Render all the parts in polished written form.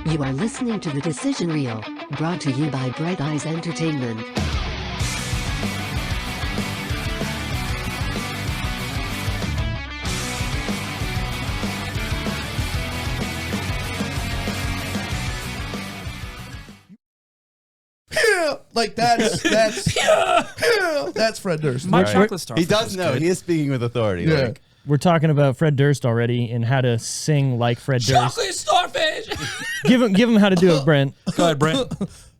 You are listening to The Decision Reel, brought to you by Bright Eyes Entertainment. Like that's Fred Durst. My chocolate star. He does know. He is speaking with authority. Yeah. Like. We're talking about Fred Durst already and how to sing like Fred Durst. Chocolate starfish. Give him how to do it, Brent. Go ahead, Brent.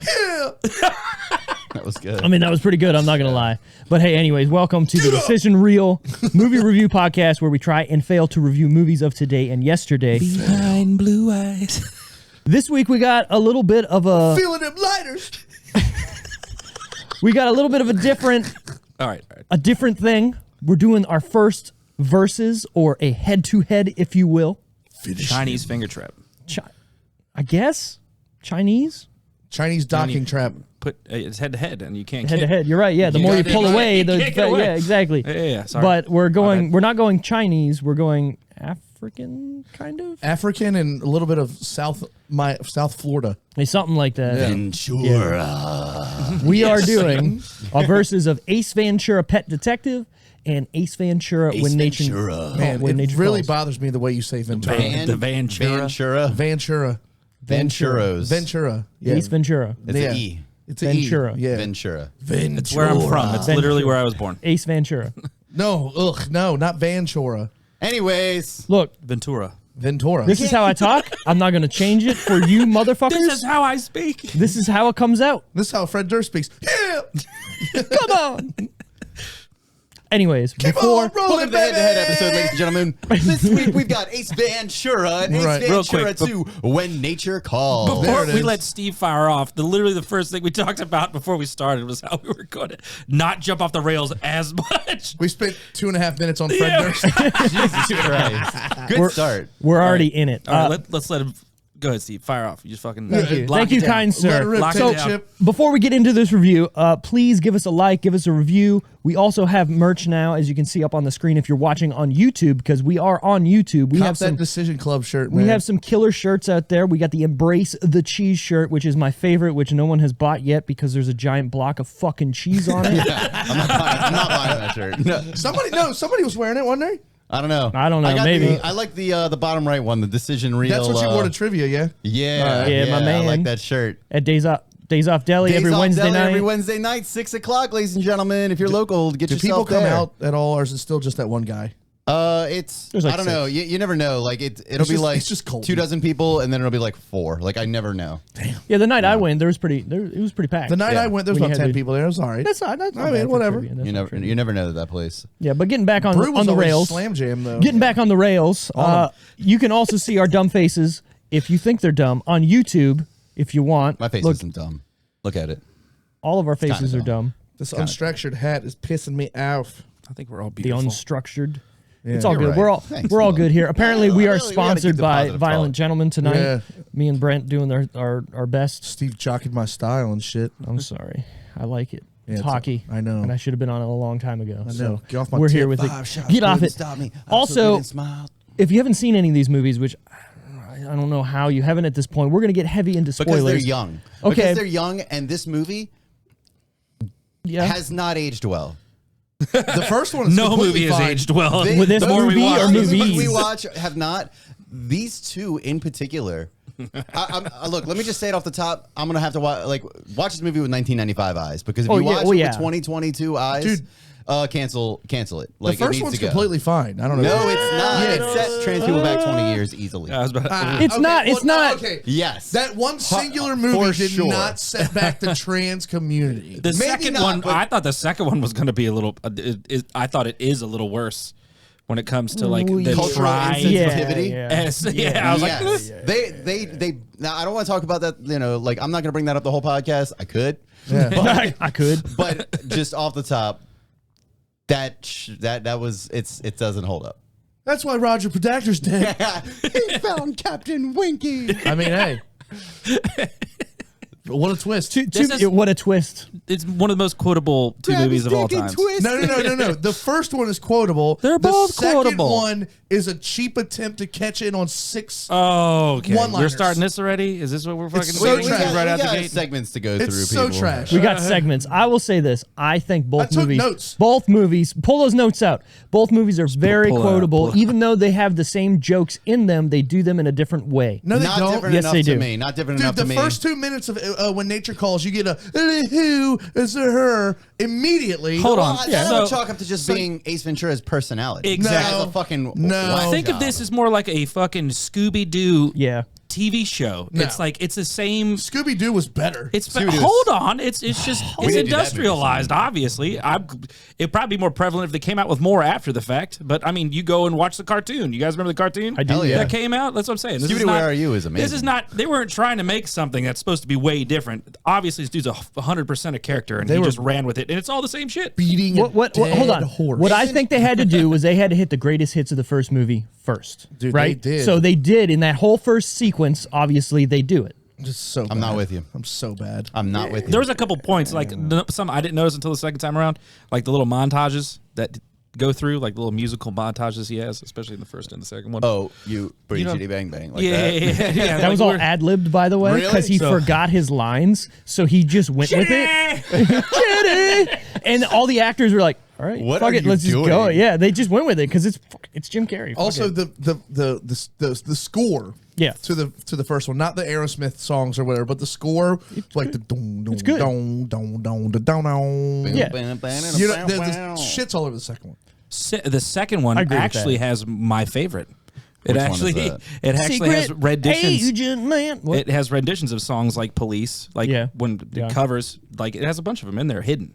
That was good. I mean, that was pretty good. I'm not going to lie. But hey, anyways, welcome to the Decision Reel movie review podcast where we try and fail to review movies of today and yesterday. Behind blue eyes. This week we got a little bit of a... Feeling them lighters. We got a little bit of a different... All right. A different thing. We're doing our first versus, or a head-to-head, if you will. Chinese finger trap. I guess? Chinese docking trap. Put it's head to head, and you can't head-to-head. You're right. Yeah, the more you pull away, you can't get away. yeah, exactly. Yeah. Sorry. But we're not going Chinese. We're going African, kind of. African and a little bit of South Florida. Hey, something like that. Yeah. Ventura. Yeah. We are doing a versus of Ace Ventura, Pet Detective, and Ace Ventura Ace when Ventura. nature. Man, when it nature really calls. bothers me the way you say Ventura. Ventura. Venturos. Ventura. Yeah. Ace Ventura. It's an E. It's an Ventura. E. Yeah. Ventura. Ventura. It's where I'm from. It's literally where I was born. Ace Ventura. No, not Ventura. Anyways. Look, Ventura. This is how I talk. I'm not going to change it for you motherfuckers. This is how I speak. This is how it comes out. This is how Fred Durst speaks. Yeah. Come on. Anyways, Rolling, Welcome to the head-to-head episode, ladies and gentlemen. This week we've got Ace Ventura and Ace Right. Ventura 2, When Nature Calls. Before There it we is. let Steve fire off, literally the first thing we talked about before we started was how we were going to not jump off the rails as much. We spent 2.5 minutes on Fred Durst. Jesus Christ. Good start. we're already in it. All right, let's let him. Go ahead, Steve. Fire off. You just fucking. Thank you, kind sir. Let it rip, Lock it so, down. Chip. Before we get into this review, please give us a like, give us a review. We also have merch now, as you can see up on the screen if you're watching on YouTube, because we are on YouTube. We Cop have that some Decision Club shirt, man. We have some killer shirts out there. We got the Embrace the Cheese shirt, which is my favorite, which no one has bought yet because there's a giant block of fucking cheese on it. I'm not buying that shirt. No. Somebody was wearing it, wasn't they? I don't know. Maybe. I like the bottom right one, the Decision Reel. That's what you wore to trivia, yeah? Yeah, my man. I like that shirt. At Days Off Deli every Wednesday night. Every Wednesday night, 6 o'clock, ladies and gentlemen. If you're local, get Do yourself people come there. out at all, or is it still just that one guy? There's like I don't know. You never know. Like it'll be like it's just cold. 2 dozen people, and then it'll be like 4. Like I never know. Damn. Yeah, the night I went, it was pretty packed. The night Yeah. I went, there was When you about had 10 to- people there. It was all right. That's not I bad mean, for whatever. trivia. That's You not never trivia. you never know that place. Yeah, but getting back on Brew was the always rails. Slam Jam, though. Getting back on the rails. You can also see our dumb faces if you think they're dumb on YouTube if you want. My face Look, isn't dumb. Look at it. all of our faces kinda are dumb. This unstructured hat is pissing me off. I think we're all The beautiful. unstructured. It's all You're good. right. We're all Thanks, we're all Dylan. good here. Apparently, we are We gotta keep sponsored the by positive Violent talk. Gentlemen tonight. Yeah. Me and Brent doing our best. Steve jocking my style and shit. I'm sorry. I like it. Yeah, It's it's- hockey. I know. And I should have been on it a long time ago. I So know. Get off my we're tip. here with 5 it. shots Get off couldn't it. Stop me. Also, Smile. if you haven't seen any of these movies, which I don't know how you haven't at this point, we're going to get heavy into spoilers. Because they're young. Okay. Because they're young, and this movie Yeah. has not aged well. The first one is No completely movie has fine. aged well. With this The more we movie watch, or the movies? We watch have not. These two in particular. Look, let me just say it off the top. I'm gonna have to watch this movie with 1995 eyes, because if you watch it with 2022 eyes, Dude. Cancel it. The Like, it first needs one's to go. completely fine. I don't know. No, it's not. Yeah. It sets trans people back 20 years easily. I was about It's not. It's not. Okay. Yes. That one singular For movie did sure. not set back the trans community. The Maybe second not, one, but- I thought the second one was going to be a little. I thought it is a little worse when it comes to like the Cultural tribe. insensitivity. Yeah, I was like, Yes. They. Now I don't want to talk about that. Like I'm not gonna bring that up the whole podcast. I could, I could. but just off the top, that was it doesn't hold up. That's why Roger Podacter's dead. He found Captain Winky. I mean, hey, What a twist. What a twist. It's one of the most quotable two movies of all time. No. The first one is quotable. They're both quotable. The second one is a cheap attempt to catch in on 6 Oh, okay. one-liners. We're starting this already? Is this what we're fucking so doing trash. right out the got gate? segments to go It's through. so people. trash. We got segments. I will say this. I think both took movies. notes. Both movies. Pull those notes out. Both movies are very pull it out, quotable. pull it out. Even though they have the same jokes in them, they do them in a different way. No, they Not don't. different Yes, enough they to do. me. Not different Dude, enough the to me. first 2 minutes of when nature calls, you get a who is a her immediately. Hold Well, on. that So- would chalk up to just being Ace Ventura's personality. Exactly. As a fucking No. whack Think of job. this as more like a fucking Scooby-Doo Yeah. TV show. No. It's like it's the same. Scooby Doo was better. It's Scooby-Doo is- hold on. It's just it's didn't do that industrialized. Obviously, it'd probably be more prevalent if they came out with more after the fact. But I mean, you go and watch the cartoon. You guys remember the cartoon? I do. Hell yeah. That came out. That's what I'm saying. This is Scooby-Doo, not- Where Are You is amazing. This is not. They weren't trying to make something that's supposed to be way different. Obviously, this dude's 100% a character, and he were- just ran with it, and it's all the same shit. beating What, a hold on. dead horse. What I think they had to do was they had to hit the greatest hits of the first movie first. Dude, right? they did. So they did in that whole first sequence. Obviously, they do it. I'm just so. I'm not with you. I'm so bad. I'm not with you. There was a couple points, like some I didn't notice until the second time around, like the little montages that go through, like the little musical montages he has, especially in the first and the second one. Oh, you pretty You know- shitty bang bang. Like yeah, that. yeah. That was all ad-libbed, by the way, Really? because he So- forgot his lines, so he just went with it. Shitty! And all the actors were like, "All right, What fuck are it, you let's just go." doing? Yeah, they just went with it because it's Jim Carrey. Fuck Also, it. the score. Yeah. To the first one, not the Aerosmith songs or whatever, but the score, like the dong dong It's good. dong dong dong dong dong. Yeah. You know, the shit's all over the second one. The second one I agree with actually that. has my favorite. Which It one is actually that? it actually has Secret renditions. agent man. What? It has renditions of songs like Police, like Yeah. when Yeah. it covers, like it has a bunch of them in there hidden.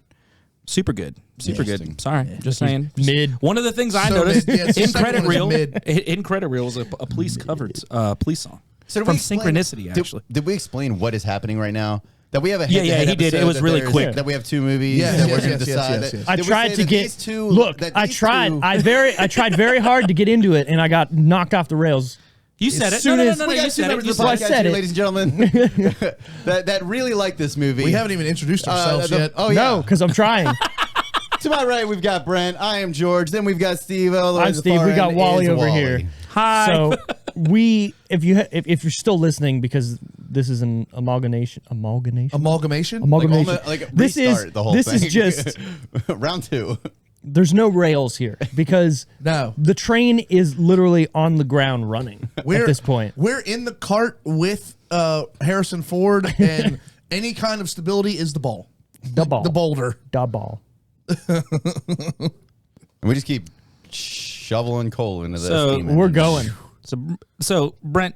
Super good. Super Interesting. good. Sorry, just saying. Mid. One of the things I So noticed mid. Yeah, the in second credit one is reel, mid. in credit reel was a police covered police song So did from we explain- Synchronicity. Actually, Did we explain what is happening right now? That we have a Yeah, head-to-head he did. It episode, was that really there's- quick. That we have 2 movies. Yes, that yes, we're going yes, to yes, decide. yes, yes. I Did we tried say to that get these two, look. that I these tried. two- I tried very hard to get into it, and I got knocked off the rails. you said it. soon No, as- no, We you got 2 said it. members You of the So I said it. podcast said here, it. ladies and gentlemen, that really like this movie. We haven't even introduced ourselves yet. Oh yeah. No, because I'm trying. To my right, we've got Brent. I am George. Then we've got Steve. I'm Steve. We got Wally over here. Hi. So if you're still listening, because this is an amalgamation. Amalgamation. Like This is restart the whole this thing. is just round 2. there's no rails here because No. the train is literally on the ground running at this point. We're in the cart with Harrison Ford, and any kind of stability is the ball. The ball. The boulder. Da ball. And we just keep shoveling coal into this. So, steam We're engine. going. So Brent,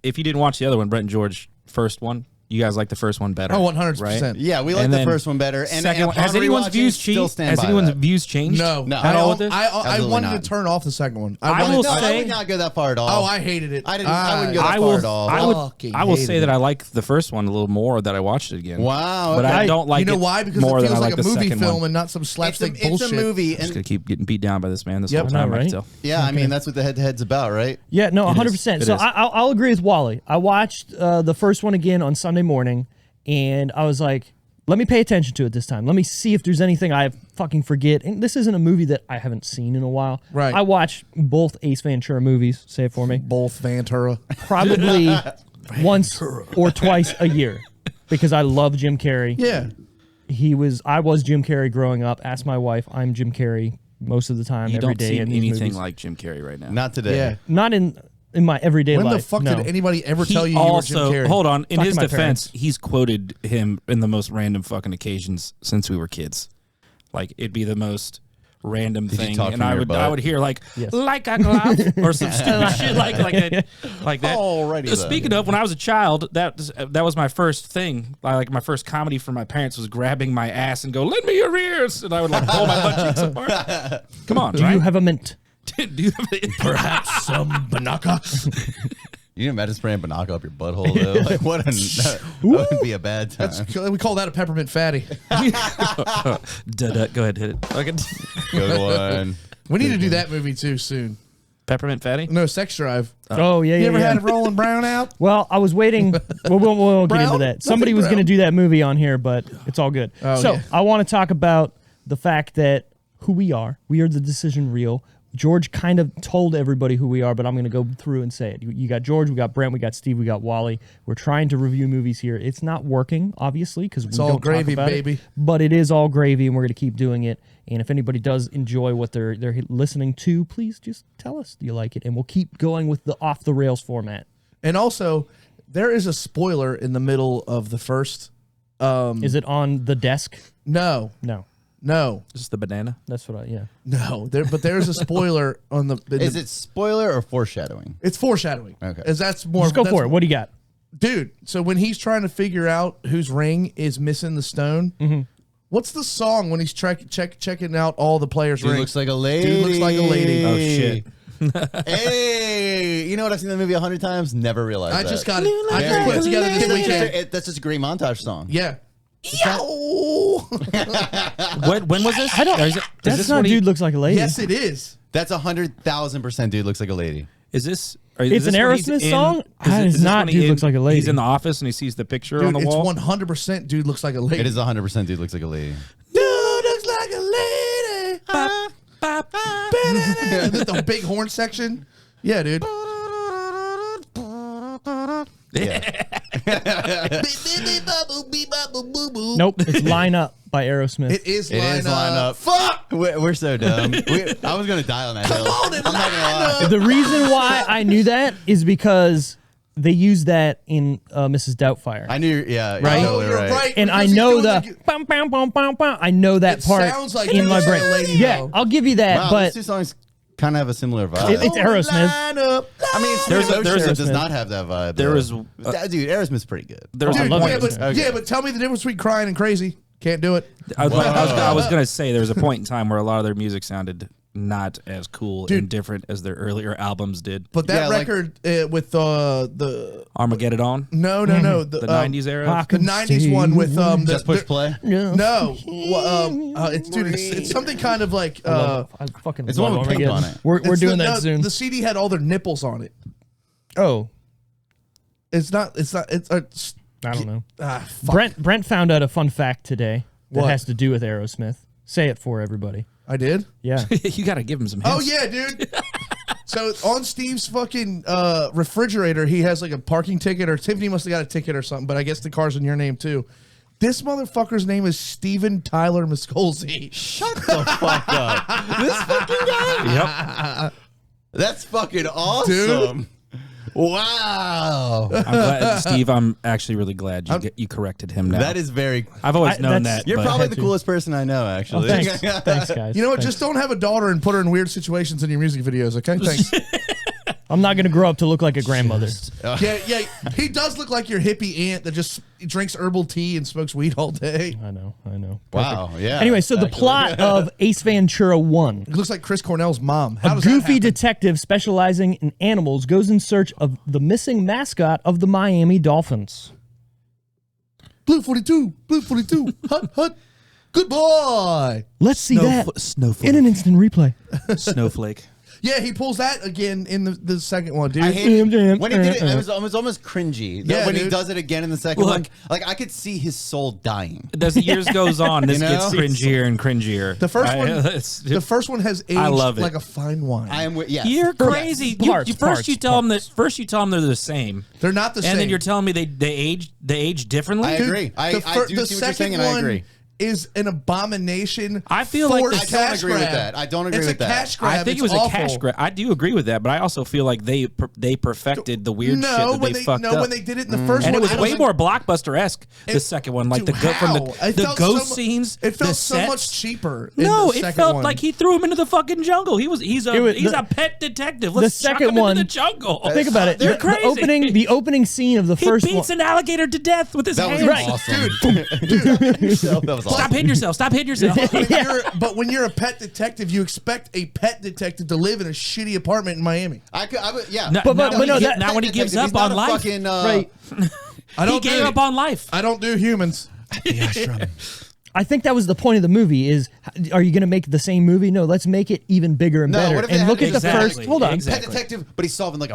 if you didn't watch the other one, Brent and George, first one, you guys like the first one better. Oh, 100%. right? Yeah, we like And the then first one better. And Second one, upon has anyone's rewatching, views still changed? stand Has by anyone's that. views changed? No. At all with this? I Absolutely wanted not. to turn off the second one. I wanted will to- No, I say- would not go that far at all. Oh, I hated it. I wouldn't go that I far will. at all. I will hated say it. that I like the first one a little more that I watched it again. Wow, but I okay. don't like You know it why? Because more it than feels I like like a the movie second film one. and not some It's slapstick a bullshit. movie, I'm just gonna and keep getting beat down by this man this Yep. whole time. I know, I can right? tell. yeah, I mean that's what the head-to-head's about, right? Yeah, no, It is. 100%. It So is. I'll agree with Wally. I watched the first one again on Sunday morning, and I was like, let me pay attention to it this time. Let me see if there's anything I fucking forget. And this isn't a movie that I haven't seen in a while. Right. I watch both Ace Ventura movies, say it for me, Both Ventura. probably once or twice a year because I love Jim Carrey. Yeah. I was Jim Carrey growing up. Ask my wife, I'm Jim Carrey most of the time, You every don't day seem in these anything movies. like Jim Carrey right now. Not today. Yeah. Not in my everyday When life. the fuck no. did anybody ever He tell you you were also, Jim Carrey? hold on. In Talk to his my defense, parents. he's quoted him in the most random fucking occasions since we were kids. Like it'd be the most random you thing, talk and from I your would butt? hear like Yes. like a glove or some stupid shit like that. Alrighty then. Speaking of, when I was a child, that was my first thing. Like my first comedy from my parents was grabbing my ass and go, "Lend me your ears," and I would like pull my butt cheeks apart. Come on, Do right? you have a mint? Do you have Perhaps some banaka. You didn't imagine spraying banaka up your butthole though. Like what? That would be a bad time. We call that a peppermint fatty. Go ahead, hit it. Fucking- Good one. We need to do that movie too soon. Peppermint Fatty? No, Sex Drive. Oh yeah, You yeah. ever yeah. had Rolling Brown out? Well, I was waiting. We'll get into Brown? that. Somebody Nothing was going to brown. do that movie on here, but it's all good. Oh, so yeah. I want to talk about the fact that who we are. We are the decision reel. George kind of told everybody who we are, but I'm going to go through and say it. You got George, we got Brent, we got Steve, we got Wally. We're trying to review movies here. It's not working, obviously, because we all don't gravy, talk about baby. it, but it is all gravy, and we're going to keep doing it. And if anybody does enjoy what they're listening to, please just tell us you like it, and we'll keep going with the off the rails format. And also, there is a spoiler in the middle of the first. Is it on the desk? No, No, Is this the banana? that's what I no. But there's a spoiler on the. Is it spoiler or foreshadowing? It's foreshadowing. Okay. As that's more. Just go that's- for it. What do you got? dude. So when he's trying to figure out whose ring is missing the stone, what's the song when he's checking out all the players' Dude rings? looks like a lady. Dude looks like a lady. Oh, shit. Hey, you know what? I've seen that movie 100 times. Never realized I that. just got it. I just put it together this weekend. That's just a great montage song. Yeah. When was this? I don't. Is That's this not when he- dude looks like a lady. Yes, it is. That's 100,000% dude looks like a lady. Is this? It's an Aerosmith song? That is not Dude Looks Like a Lady. He's in the office and he sees the picture Dude, on the it's wall. 100% dude looks like a lady. It is 100% dude looks like a lady. Dude looks like a lady. The big horn section. Yeah, dude. Yeah. Nope. It's Line Up by Aerosmith. It is It line is line up. Fuck! We're so dumb. I was going to die on that hill. on and I'm not gonna lie. The reason why I knew that is because they used that in Mrs. Doubtfire. I knew, yeah. Right? You're Oh, totally you're right. right. And I because he's know doing the bum, bum, bum, bum, bum. I know that It part sounds like in Dude my Looks Like brain. a Lady, Yeah, though. I'll give you that, Wow, but these two songs kind of have a similar vibe. It's Aerosmith. Line up. I mean, There's a- does Aerosmith. not have that vibe. There though. was- dude, Aerosmith's pretty good. There was I a love point. it. But tell me the difference between crying and crazy. Can't do it. I was going to say there was a point in time where a lot of their music sounded not as cool and different as their earlier albums did. But that Yeah, like- record with the Armageddon, no the 90s era. the 90s one with Just push play. no it's something kind of like I fucking It's love one with Pink Armageddon. on it. We're it's doing the, that no, soon. The CD had all their nipples on it. Oh, It's I don't know. fuck. Brent found out a fun fact today that What? has to do with Aerosmith. Say it for everybody. I did. Yeah. You got to give him some hints. Oh yeah, dude. So on Steve's fucking refrigerator, he has like a parking ticket, or Tiffany must have got a ticket or something. But I guess the car's in your name too. This motherfucker's name is Steven Tyler Miscolzi. Shut the fuck up. This fucking guy? Yep. That's fucking awesome. Wow. I'm glad, Steve. I'm actually really glad you corrected him now. That is very. I've always known that's- that. You're but- probably had the to. coolest person I know, actually. Thanks. Thanks, guys. You know what? Thanks. Just don't have a daughter and put her in weird situations in your music videos, okay? Thanks. I'm not going to grow up to look like a grandmother. Yeah. He does look like your hippie aunt that just drinks herbal tea and smokes weed all day. I know. Wow. Yeah. Anyway, so the actually. plot of Ace Ventura 1. He looks like Chris Cornell's mom. How A does that goofy happen? detective specializing in animals goes in search of the missing mascot of the Miami Dolphins. Blue 42, hut, hut. Good boy. Let's see that Snowflake. in an instant replay. Snowflake. Yeah, he pulls that again in the second one, dude. I hated it. When he did it, it was almost cringy. Yeah, when he dude. does it again in the second Look. one, like I could see his soul dying. As the years goes on, this You know? gets cringier and cringier. The first one, it's- the first one has aged I love it. like a fine wine. I am with. Yes. You're crazy. Parts, First parts, you tell them they're the same, They're not the same. and then you're telling me they age differently. I agree. I do see what you're saying, and I agree. Is an abomination. I feel like forced I don't cash agree with grab. that. I don't agree it's with a that. cash grab. I think It's it was awful. a cash grab. I do agree with that, but I also feel like they perfected the weird shit that when they fucked up. when they did it in the first And one, it was I way like- more blockbuster-esque, the second one. Like Dude, from how? It the felt ghost so mu- scenes. It felt the so sets. much cheaper. in No, the it second felt one. like he threw him into the fucking jungle. He's a the- pet detective. the Let's chuck second him one- into the jungle. Think about it. They're The crazy. The opening scene of the He first beats one. an alligator to death with his That was hands. Right. awesome. That was awesome. Stop hitting yourself. Stop hitting yourself. But when you're a pet detective, you expect a pet detective to live in a shitty apartment in Miami. I would, yeah. No, But now no, when he that- now when he gives He's up not on a life, fucking, Right. I he don't gave do up on life. I don't do humans. I think that was the point of the movie is, are you going to make the same movie? No, let's make it even bigger and better. And look at the first, hold on. Exactly. Pet detective, but he's solving like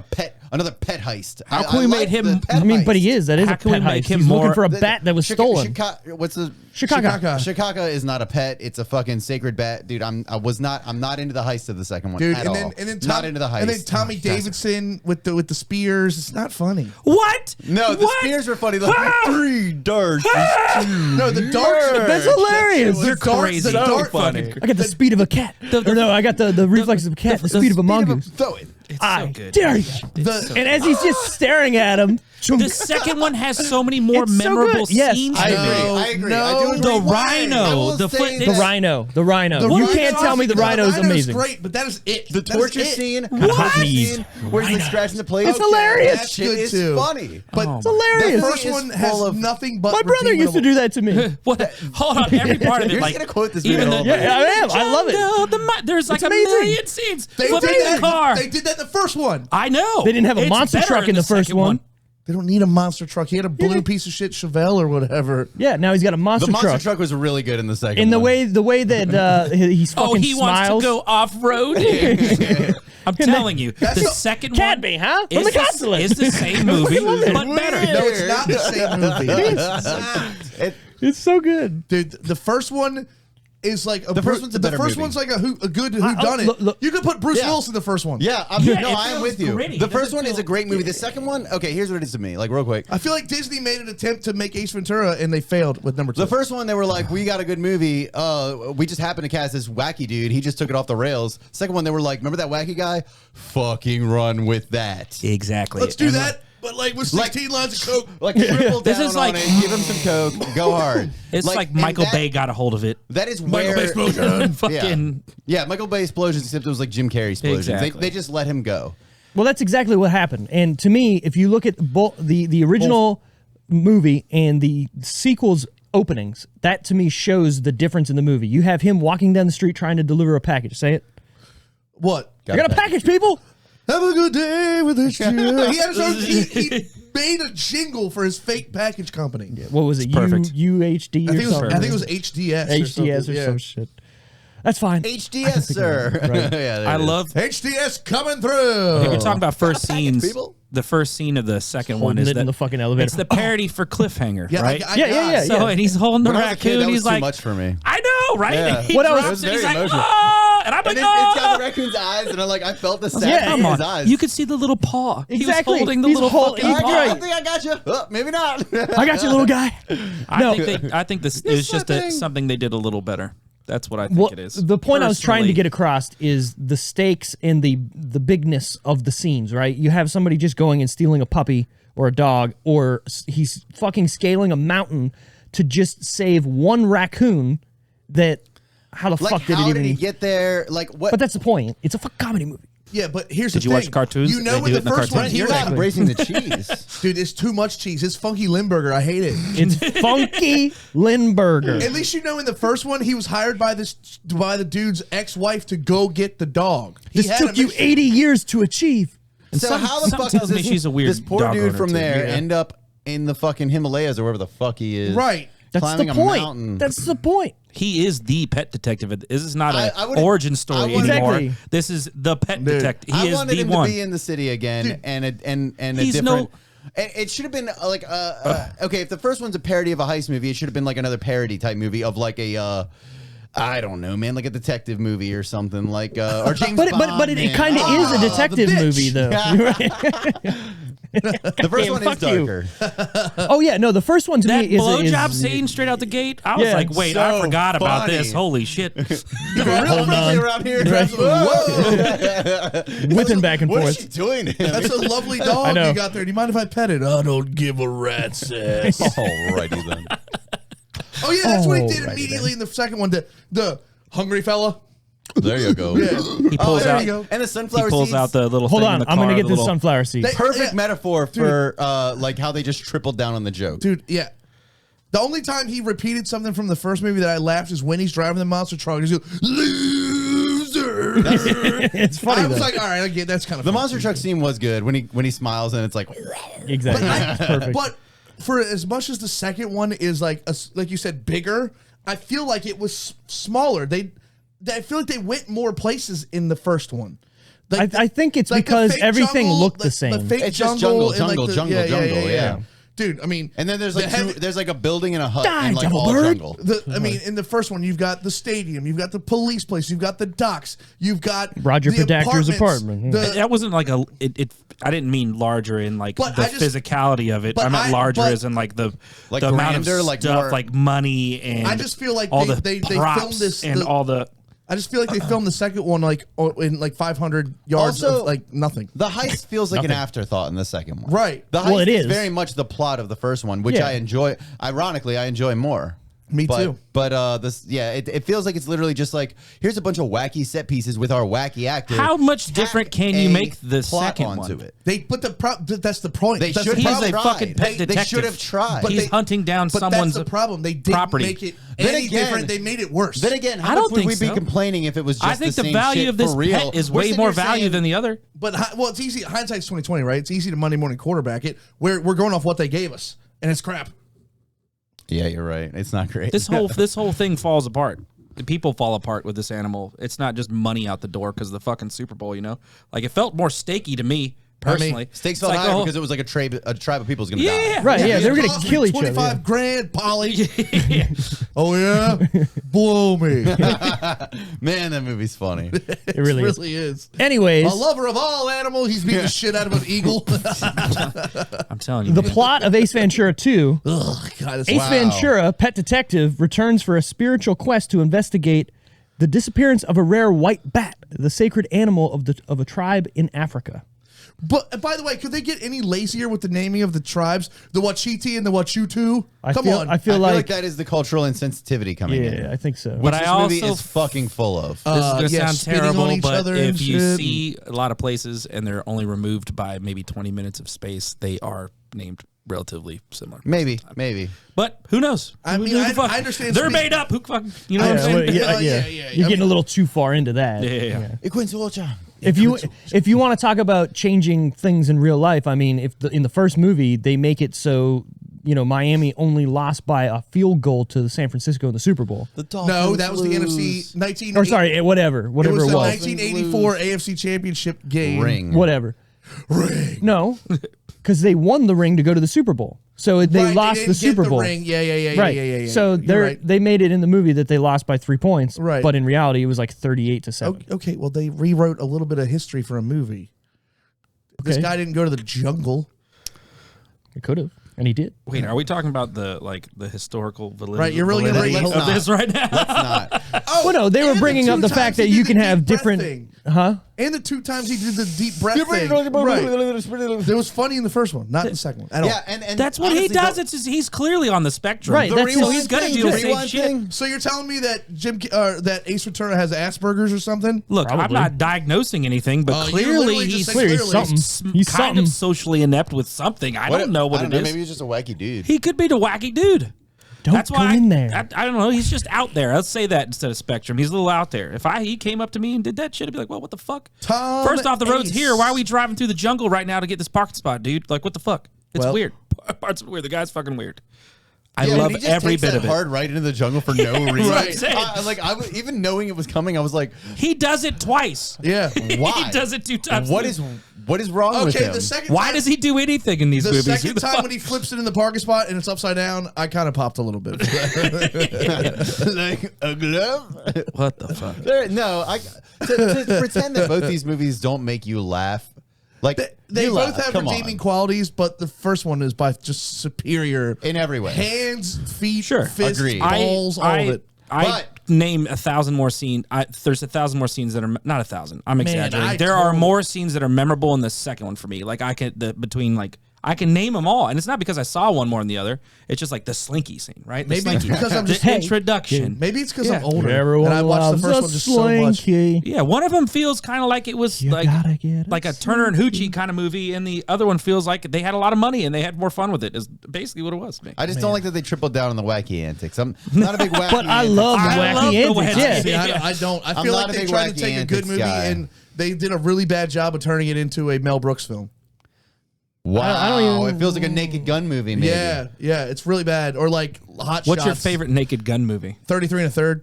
another pet heist. How can we make him, I mean, but he is, that is How a can we pet make heist. him He's looking more- for a bat that was stolen. What's the... Shikaka. Shikaka is not a pet. It's a fucking sacred bat, dude. I'm not into the heist of the second one, Dude, at and all. then Not into the heist. And then Tommy Davidson with the spears. It's not funny. What? No, the What? spears were funny. Like, 3 darts. No, the darts. That's hilarious. The You're darts- crazy. the So dart funny. fucking- I got the speed of a cat. Or no, I got the reflexes of a cat, the speed of a mongoose. Throw it. It's I so good. dare you. The- And as he's just staring at him, The second one has so many more It's so memorable good. Yes, scenes. I to agree. me. I agree. No, I do agree. The Why? rhino, I will the say foot- the that- rhino. The You rhino- can't tell me the rhino's amazing. great, but that is it. The That is torture it. scene, What? where he's like scratching the plate. It's hilarious. That's Shit good is too. funny. But Oh It's hilarious. the first is one full has of- nothing but. My brother used to do that to me. What? Hold on, every part of it. You're like just gonna quote this even video. the, Yeah, I am. I love it. There's like It's a amazing. million scenes. They Flipping did the that. car. They did that in the first one. I know. They didn't have a It's monster better truck in the first second one. They don't need a monster truck. He had a blue piece of shit Chevelle or whatever. Yeah, now he's got a monster, The monster truck. truck was really good in the second In the one. way that he's fucking Oh, he smiles. wants to go off road. I'm telling you, the second Cat one me, huh? From is the the, consulate. is the same movie, but better. No, it's not the same movie. It's so good. Dude, the first one is like a The first one's a better The first movie. one's like a good whodunit. look. You could put Bruce Yeah. Willis in the first one. Yeah, Yeah, it I am feels with you. gritty. The It first doesn't one is feel- a great movie. The second one, okay, here's what it is to me, like real quick. I feel like Disney made an attempt to make Ace Ventura and they failed with number 2. The first one, they were like, we got a good movie. We just happened to cast this wacky dude. He just took it off the rails. Second one, they were like, remember that wacky guy? Fucking run with that. Exactly. Let's do And that, but like with 16 lines of coke. Like triple This down is on like- it. Give him some coke. Go hard. It's like and Michael that- Bay got a hold of it. That is Michael where Bay explosion. Fucking. Yeah, Michael Bay explosions, except it was like Jim Carrey explosions. Exactly. They just let him go. Well, that's exactly what happened. And to me, if you look at the original movie and the sequel's openings, that to me shows the difference in the movie. You have him walking down the street trying to deliver a package. Say it. What? I got a package, people. Have a good day with this shit. he made a jingle for his fake package company. What was it? perfect. UHD I or think, something? I think it was HDS. HDS or yeah. some shit. That's fine. HDS, sir. Yeah, there I it is. love. HDS coming If through. you're talking about first scenes, people. the first scene of the second one Holding is it in the fucking elevator. It's the parody for Cliffhanger, Yeah, right? Yeah. So and he's holding the When I was a kid, raccoon. that was He's too like, much for me. I know, right? Yeah. And he What else? drops It was it, he's very like, emotional. oh, and I'm like, And it's got oh. the raccoon's eyes, and I felt the sadness Yeah, in Come his on, eyes. you could see the little paw. He was Exactly. holding the He's little holding- fucking he's paw. right. I think I got you. Oh, maybe not. I got you, little guy. No. I think this Yes, is just I think. something they did a little better. That's what I think Well, it is. the point I was trying to Personally, get across is the stakes and the bigness of the scenes, right? You have somebody just going and stealing a puppy or a dog, or he's fucking scaling a mountain to just save one raccoon that, how the Like, fuck did it how even... did he get there? Like, what? But that's the point. It's a fucking comedy movie. Yeah, but here's Did the you thing. watch cartoons? You know, They in do the it in the first one, cartoons. he You're was not embracing the cheese. dude. It's too much cheese. It's funky Limburger. I hate it. It's Funky Lindbergher. At least you know in the first one he was hired by the dude's ex-wife to go get the dog. He This had took a you mission. 80 years to achieve. So some- how the some fuck tells does me she's a weird this poor dog dude owner, from too. there Yeah. end up in the fucking Himalayas or wherever the fuck he is? Right. That's climbing the a point. mountain. That's the point. He is the pet detective. This is not I an wouldn't- origin I story wouldn't- anymore. Exactly. This is the pet Dude. detective. I He is wanted the him one. to be in the city again, Dude. and a He's different. no- It should have been like okay. If the first one's a parody of a heist movie, it should have been like another parody type movie of like a. I don't know, man, like a detective movie or something like, or James But Bond. it man. kind of is a the detective bitch. movie, though. The first one is fuck you. darker. Oh yeah, no, the first one to That me is blowjob scene straight out the gate. I was Yeah. like, wait, I So forgot about funny. this. Holy shit. You're real friendly around here. whipping back and What is forth. she doing? That's a lovely I dog know. you got there. Do you mind if I pet it? I don't give a rat's ass. Alrighty then. Oh yeah, that's what he did Alrighty immediately in the second one. The hungry fella. There you go. Yeah. He pulls there out. you go. And the He sunflower pulls seeds. out the little Hold thing in on, the I'm gonna car, get the this little- sunflower seed. Perfect Yeah. metaphor for like how they just tripled down on the joke. Dude, yeah. The only time he repeated something from the first movie that I laughed is when he's driving the monster truck. He's going, loser. It's funny I was though. like, all right, I get that's kind of The monster truck scene was good when he smiles and it's like Exactly. But, It's perfect. but for as much as the second one is like you said, bigger, I feel like it was smaller. I feel like they went more places in the first one. Like I think it's like because everything looked the same. The fake it's just jungle, yeah. Dude, I mean, and then there's like there's like a building and a hut and like Double all Bird. jungle. I mean, in the first one, you've got the stadium, you've got the police place, you've got the docks, you've got Roger the Predactor's apartment. That wasn't like I didn't mean larger in like the physicality of it. I meant larger as in like the amount of stuff, like money and I just feel like all they filmed this and all the. I just feel like they filmed the second one like in like 500 yards Also, of like nothing. The heist feels like an afterthought in the second one. Right. The heist it is very much the plot of the first one, which I enjoy. Ironically, I enjoy more. Me too. But this, it feels like it's literally just like, here's a bunch of wacky set pieces with our wacky actor. How much different can you make the second onto one? it? That's the point. They That's should the have problem. He's a fucking pet detective. They should have tried. But He's hunting down but someone's that's the problem. They didn't property. make it Then any again- different. They made it worse. Then again, I how don't much would think we so. be complaining if it was just I think the the same value shit of this for real? pet is We're way sitting more here value saying- than the other. But it's easy. Hindsight's 2020, right? It's easy to Monday morning quarterback it. We're going off what they gave us, and it's crap. Yeah, you're right. It's not great. This whole thing falls apart. The people fall apart with this animal. It's not just money out the door because of the fucking Super Bowl, you know? Like, it felt more stakey to me, personally. Stakes felt higher because it was like a tribe of people's going to die. Yeah. Right, yeah, they were going to Cost me kill each other. 25 grand, Polly. Oh, yeah? Blow me. Man, that movie's funny. It really is. is. Anyways, A lover of all animals. He's beating the shit out of an eagle. I'm telling you. the plot of Ace Ventura 2, Ugh, God, it's Ace Ventura, pet detective, returns for a spiritual quest to investigate the disappearance of a rare white bat, the sacred animal of a tribe in Africa. But by the way, could they get any lazier with the naming of the tribes? The Wachiti and the Wachutu? Come on. I feel I feel like like that is the cultural insensitivity coming in. yeah, I think so. Which But this I movie also is fucking full of. This is going to sound spitting on terrible, each but other if and you shit. see a lot of places and they're only removed by maybe 20 minutes of space, they are named relatively similar. Maybe. But who knows? I mean, Who the fuck? I understand They're speak- made up. Who fucking, you know what I'm Yeah, saying? well, yeah. yeah. You're getting a little too far into that. Yeah. If you want to talk about changing things in real life, I mean, in the first movie they make it so Miami only lost by a field goal to San Francisco in the Super Bowl. No, that was the NFC 19. Or sorry, whatever It was it the was. 1984 AFC Championship game. Ring. Whatever. Ring. No, because they won the ring to go to the Super Bowl, so they Right, lost didn't the get Super Bowl. Ring. Yeah. Right. So You're right. they made it in the movie that they lost by 3 points. Right. But in reality, it was like 38-7. Okay, well, they rewrote a little bit of history for a movie. This Okay. guy didn't go to the jungle. It could have, and he did. Wait, are we talking about the historical validity, Right, you're really gonna validity bring- of this right now? Let's not. Oh, Well, no, they were and bringing two up the times fact he that did you the can deep have breath different, thing. huh? And the 2 times he did the deep breath thing. Right. It was funny in the first one, not in the second one at all. Yeah, and That's what he honestly, does. It's just, he's clearly on the spectrum. Right, that's So his he's gonna thing, do the too. same Rewind shit. thing. So you're telling me that that Ace Ventura has Asperger's or something? Look, I'm Probably. not diagnosing anything, but you clearly literally just he's said Clearly clearly. something. He's kind something. of socially inept with something. I don't know what it is. Maybe he's just a wacky dude. He could be the wacky dude. Don't That's go why in there. I don't know. He's just out there. Let's say that instead of spectrum. He's a little out there. If he came up to me and did that shit, I'd be like, well, what the fuck? Tom First off, the road's Ace. here. Why are we driving through the jungle right now to get this parking spot, dude? Like, what the fuck? It's Well- weird. Parts of weird. The guy's fucking weird. I Yeah, love he just every takes bit that of it. hard right into the jungle for no reason. Right. Saying. Even knowing it was coming, I was like, He does it twice. Yeah. why? He does it 2 times. What is wrong with Okay, him? the second Why time, does he do anything in these the movies? Who second the time fuck? when he flips it in the parking spot and it's upside down, I kind of popped a little bit. Like a glove? What the fuck? To pretend that both these movies don't make you laugh. Like They you both laugh. have Come redeeming on. qualities, but the first one is by just superior In every way. Hands, feet, Sure. fists, Agreed. balls, all of it. I But- name 1,000 more scenes. There's 1,000 more scenes that are not 1,000. I'm exaggerating. There are more scenes that are memorable in the second one for me. Like I can name them all, and it's not because I saw one more than the other. It's just like the Slinky scene, right? The Maybe Slinky. because I'm the just introduction. Maybe it's because Yeah. I'm older Everyone and I watched the loves first a one just so much. slinky. Yeah, one of them feels kind of like it was You gotta get like a Turner and Hoochie kind of movie, and the other one feels like they had a lot of money and they had more fun with it. Is basically what it was to me. I just don't like that they tripled down on the wacky antics. I'm not a big wacky But I antics love the I love wacky the antics. wacky Yeah. See, I don't. I I'm feel not like a they big tried to wacky take a good antics movie guy. and they did a really bad job of turning it into a Mel Brooks film. Wow. I don't even. It feels like a Naked Gun movie, maybe. Yeah, it's really bad. Or like Hot What's Shots. your favorite Naked Gun movie? 33 1/3.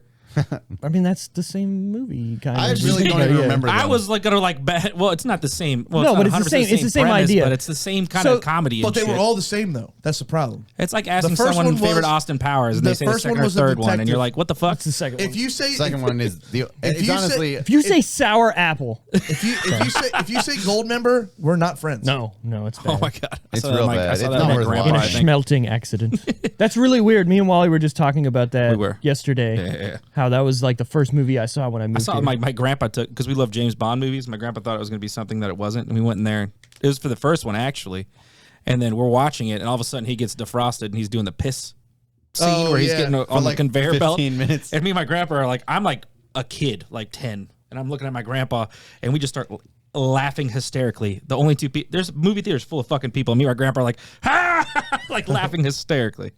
I mean, that's the same movie, kind of. I really don't even remember them. I was like gonna like bet. Well, it's not the same. Well, No, it's but not it's the 100% same- it's the same premise, idea. but it's the same kind So- of comedy. But and they were shit. all the same, though. That's the problem. It's like asking first someone one favorite was- Austin Powers, and the they say the first one second or was a third one, and detective. you're like, "What the fuck?" What's the second one? If you say Second one is the. It's you say- honestly. If you say sour apple, if you say gold member, we're not friends. no, it's bad. Oh my god, It's I saw that real in bad. I saw It's that not in my worth grandpa, In I a think. schmelting accident. That's really weird. Me and Wally were just talking about that We were. yesterday. Yeah. How that was like the first movie I saw when I moved I saw here. my grandpa took because we love James Bond movies. My grandpa thought it was going to be something that it wasn't, and we went in there. It was for the first one actually, and then we're watching it, and all of a sudden he gets defrosted, and he's doing the piss scene Oh, where he's yeah. getting on like the conveyor 15 belt. minutes. And me and my grandpa are like, I'm like a kid, like 10, and I'm looking at my grandpa, and we just start laughing hysterically. The only two people, there's movie theaters full of fucking people, and me and my grandpa are like, ha, like laughing hysterically.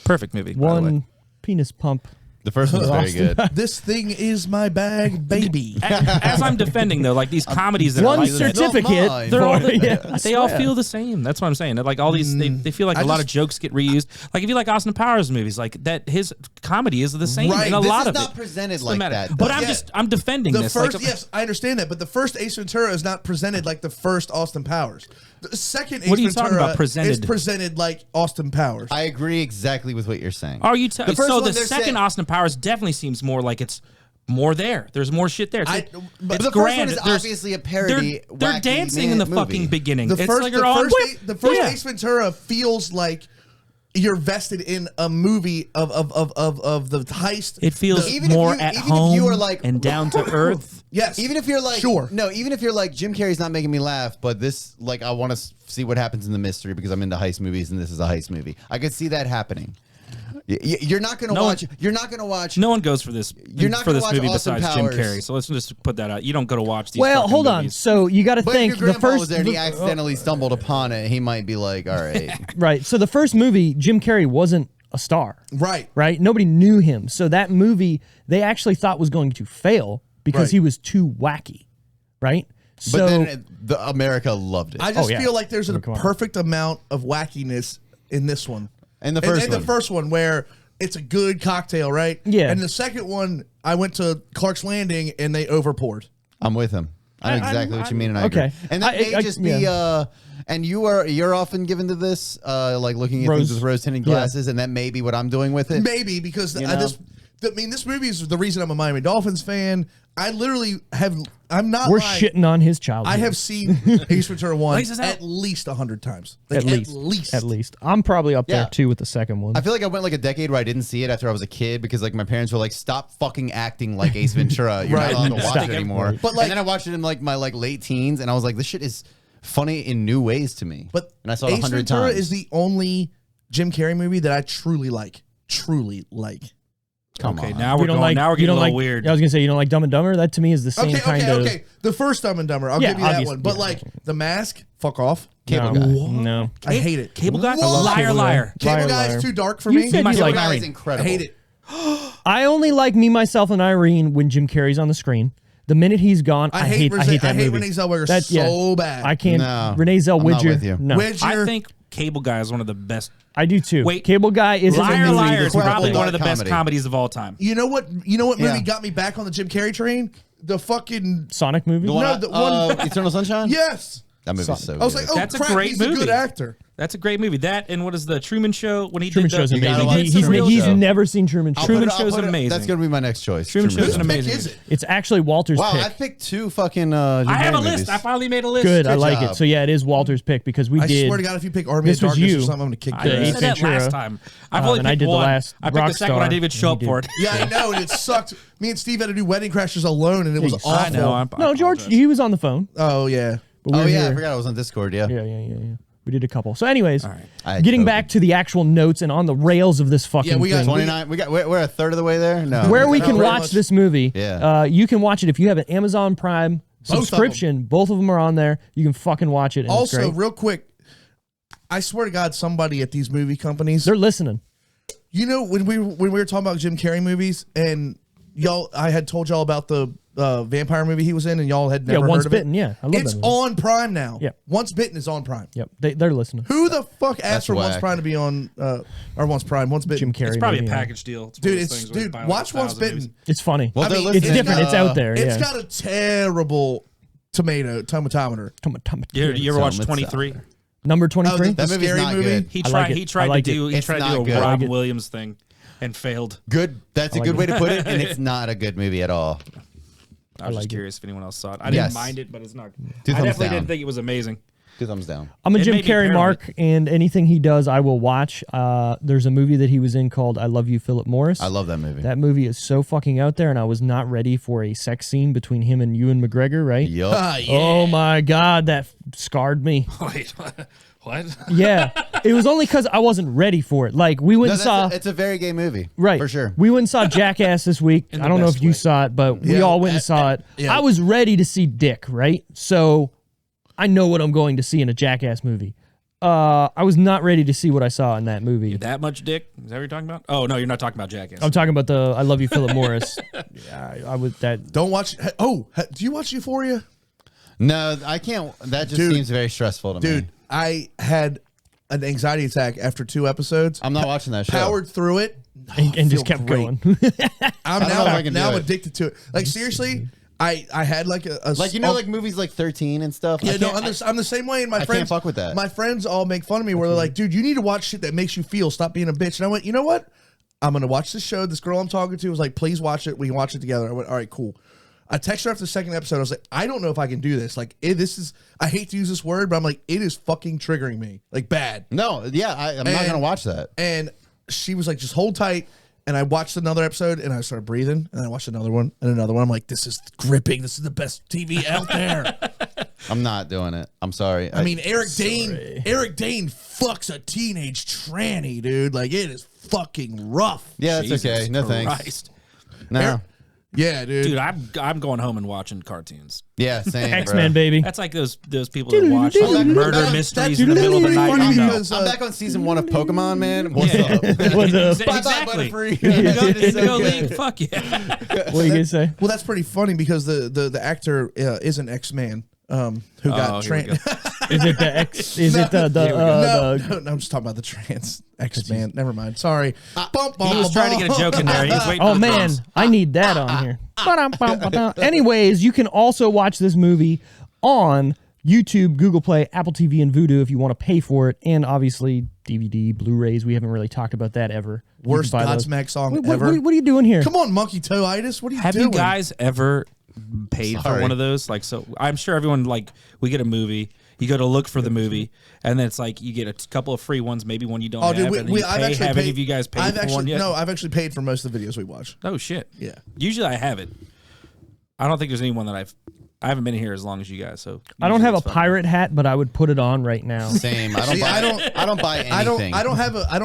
Perfect movie. by the way. One penis pump. The first one's very good. This thing is my bag, baby. As I'm defending though, like these comedies that are One like that, certificate. mine. they're all for- yeah, I they all swear. feel the same. That's what I'm saying. That, like all these, they feel like I a lot of just- jokes get reused. Like if you like Austin Powers movies, like that, his comedy is the same Right. in a This lot is of not it. presented It's like the matter. that, But though. I'm defending The this. first, like, yes, I understand that, but the first Ace Ventura is not presented like the first Austin Powers. The second Ace What are you Ventura talking about, presented? is presented like Austin Powers. I agree exactly with what you're saying. Are you? The first So one, the they're second saying- Austin Powers definitely seems more like it's more there. There's more shit there. It's, But it's the first grand. one is There's- obviously a parody. They're wacky dancing in the movie. fucking beginning. The It's first, like the you're all- first, the first Yeah. Ace Ventura feels like you're vested in a movie of the heist. It feels Even if more you- at even if home you are like- and down to earth. Yes, Even if you're like, sure. no, even if you're like, Jim Carrey's not making me laugh, but this, like, I want to see what happens in the mystery because I'm into heist movies and this is a heist movie. I could see that happening. You're not gonna No watch. one- You're not gonna watch. No one goes for this. You're not for gonna this watch movie Austin besides Jim Powers. Carrey. So let's just put that out. You don't go to watch these. Well, fucking hold on. movies. So you got to But think if your the grandpa first was there and he accidentally stumbled upon it, he might be like, all right. right. So the first movie, Jim Carrey wasn't a star. right. Right? Nobody knew him. So that movie they actually thought was going to fail because Right. he was too wacky. Right? But So then America loved it. I just yeah. feel like there's a Come on. perfect amount of wackiness in this one. And the first and one. the first one where it's a good cocktail, right? Yeah. And the second one, I went to Clark's Landing and they overpoured. I'm with him. I know exactly what you mean, and I okay. agree. And that may just be. yeah. And you're often given to this, like looking at things with rose tinted glasses, and that may be what I'm doing with it. Maybe because You know? this movie is the reason I'm a Miami Dolphins fan. I literally have. I'm not. We're lying. shitting on his childhood. I have seen Ace Ventura 1 Laces out. at least 100 times. Like, At least. I'm probably up there Yeah. too with the second one. I feel like I went like a decade where I didn't see it after I was a kid because like my parents were like, "Stop fucking acting like Ace Ventura. You're Right. not allowed to watch Stop. it anymore." But, like- and then I watched it in like my late teens, and I was like, "This shit is funny in new ways to me." But and I saw it Ace 100 Ventura times. is the only Jim Carrey movie that I truly like. Truly like. Come Okay, on. now we're going. Now we're getting a little weird. I was gonna say you don't like Dumb and Dumber. That to me is the same kind of. Okay. The first Dumb and Dumber, I'll Yeah, give you that obviously, one. But yeah. like The Mask, fuck off. Cable no, Guy. no. I hate it. Cable Guy. What? Liar, Cable Guy. liar. Cable Liar, Guy liar. is too dark for You me. said My you Cable like. Guy Guy Irene. is I incredible. hate it. I only like Me, Myself, and Irene when Jim Carrey's on the screen. The minute he's gone, I hate that movie. Renee Zellweger That- so bad. I can't. No, Renee I'm not Zellweger. with you. No, Widger, I think Cable Guy is one of the best. I do too. Wait, Cable Guy is Liar, liar is Incredible probably dark one of the best comedy. comedies of all time. you know what movie Yeah. got me back on the Jim Carrey train? The fucking Sonic movie. The one, No, the one- Eternal Sunshine. yes. That movie's so. I was good. like, oh That's a crap, great he's movie. a good actor. That's a great movie. That and what is the Truman Show when he Truman did Show's the, gotta amazing. watch He's the real he's show. never seen Truman Show. Truman I'll Show's put it- amazing. That's gonna be my next choice. Truman Show's Whose an pick amazing. is it? It's actually Walter's Wow, pick. I picked two fucking. Jim I have Carrey a list. movies. I finally made a list. Good. I Good like job. it. So yeah, it is Walter's pick because we I did. swear to God, if you pick Army This of was Darkness you. or something, I'm gonna kick I your Ace said that ass. Ventura. last time. I've only and I picked did the one. last I picked the second one. I Rockstar, didn't even show and up you for did. it. Yeah, I know, and it sucked. Me and Steve had to do Wedding Crashers alone, and it was awful. I know. I No, George, apologize. he was on the phone. Oh yeah. But we Oh were yeah, I here. forgot I was on Discord. Yeah. Yeah. We did a couple. So, anyways, All right. I had getting COVID. back to the actual notes and on the rails of this fucking Yeah, we got thing. 29. We're a third of the way there. No. Where we Not can very watch much. this movie. Yeah. You can watch it if you have an Amazon Prime of 'em. subscription. Both of them are on there. You can fucking watch it. And it's Also, great. real quick, I swear to God, somebody at these movie companies, They're listening. you know, when we were talking about Jim Carrey movies, and y'all, I had told y'all about the vampire movie he was in, and y'all had never Once heard Bitten. of it. Yeah, I love It's that movie. on Prime now. Yeah. Once Bitten is on Prime. Yep, they're listening. Who the fuck asked for Once whack. Prime to be on, or Once Bitten? Jim Carrey. It's probably maybe, a yeah. package deal. Dude, watch Once Bitten. It's funny. Well, I they're mean, listening. It's different. It's out there. It's yeah. got a terrible tomatometer. You ever watch 23? Number 23. Oh, the That movie's scary not movie? good. He I tried. like it. He tried I like to do. it. He It's tried to not do good. a I like Robin it. Williams thing, and failed. Good. That's a like good it. way to put it, and it's not a good movie at all. I was like just it. curious if anyone else saw it. I Yes. didn't mind it, but it's not. Two I thumbs definitely down. didn't think it was amazing. 2 thumbs down. I'm a It Jim made me Carrey paranoid. mark, and anything he does, I will watch. There's a movie that he was in called "I Love You, Philip Morris." I love that movie. That movie is so fucking out there, and I was not ready for a sex scene between him and Ewan McGregor. Right? Yup. Oh my god, that scarred me. Wait, what? Yeah, it was only because I wasn't ready for it. Like we went No, and saw. it's a very gay movie. Right. For sure. We went and saw Jackass this week. In I the don't know best if you way. saw it, but we Yeah, all went and saw it. yeah. I was ready to see Dick, right? So I know what I'm going to see in a Jackass movie. I was not ready to see what I saw in that movie. That much dick? Is that what you're talking about? Oh no, you're not talking about Jackass. I'm talking about the I Love You, Philip Morris. Yeah, I was that. Don't watch. Do you watch Euphoria? No, I can't. That just Dude. seems very stressful to Dude, me. I had an anxiety attack after 2 episodes. I'm not watching that show. Powered through it. And just feel kept great. going. I'm don't know if I can do now it. addicted to it. Like seriously, I had like a Like, you know, like movies like 13 and stuff. yeah, I no, can't- I'm the same way. And my I friends can't fuck with that. My friends all make fun of me where they're like, "Dude, you need to watch shit that makes you feel. Stop being a bitch." And I went, "You know what? I'm gonna watch this show." This girl I'm talking to was like, "Please watch it. We can watch it together." I went, "All right, cool." I texted her after the second episode. I was like, "I don't know if I can do this. Like, this is. I hate to use this word, but I'm like, it is fucking triggering me. Like, bad." No, yeah, I'm not And- going to watch that. And she was like, "Just hold tight." And I watched another episode, and I started breathing, and I watched another one and another one. I'm like, "This is gripping. This is the best TV out there." I'm not doing it. I'm sorry. I mean, Eric Dane fucks a teenage tranny, dude. Like, it is fucking rough. yeah, that's Jesus okay. No thanks. Christ. No. Yeah, dude. Dude, I'm going home and watching cartoons. Yeah, same. X-Men, bro. baby. That's like those people that watch like, murder mysteries in the that's middle of the pretty night. funny You know. because, I'm back on season 1 of Pokemon, man. What's Yeah. up? What's up? Exactly. Butterfree. Go League. Fuck yeah. What are you gonna say? well, that's pretty funny because the actor is an X-Man who got here we trans. go. Is it the X? Is it the No, I'm just talking about the trans X-Man. Never mind. Sorry. He was trying to get a joke in there. He was waiting Oh for the man, drums. I need that on here. Ba-dum-bum-ba-dum. Anyways, you can also watch this movie on YouTube, Google Play, Apple TV, and Vudu if you want to pay for it, and obviously DVD, Blu-rays. We haven't really talked about that ever. You can Worst buy those. Godsmack song What- ever. What are you doing here? Come on, Monkey Toe-itis. What are you Have doing? you guys ever paid for Sorry. one of those? Like, so I'm sure everyone, like, we get a movie, you go to look for the movie, and then it's like you get a couple of free ones, maybe one you don't Oh, have. dude, and then you I've pay. actually Have paid. any of you guys paid I've for actually, one yet? No, I've actually paid for most of the videos we watch. Oh shit. Yeah. Usually I have it. I don't think there's anyone that I haven't been here as long as you guys, so I don't usually have a it's fun. pirate hat, but I would put it on right now. Same. I don't See, buy. I I don't buy anything. I don't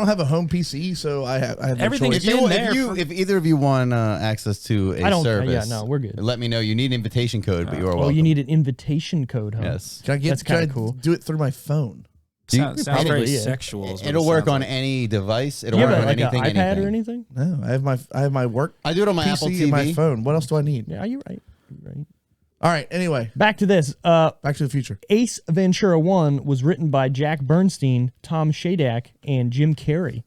have a home PC, so I have no Everything's choice. been there If either of you want access to I a don't- service, yeah, no, we're good. Let me know. You need an invitation code, but you are Oh, welcome. you need an invitation code, huh? Yes. Can I get? That's can I kinda cool. Do it through my phone. Sounds Probably, very yeah. sexual. is what It'll it work sounds on like. any device. It'll You work have on like anything. an iPad anything. or anything? No, I have my work. I do it on my PC Apple and my TV. phone. What else do I need? Yeah, you're right. You're right. All right. Anyway, Back to this. Back to the Future. Ace Ventura 1 was written by Jack Bernstein, Tom Shadak, and Jim Carrey.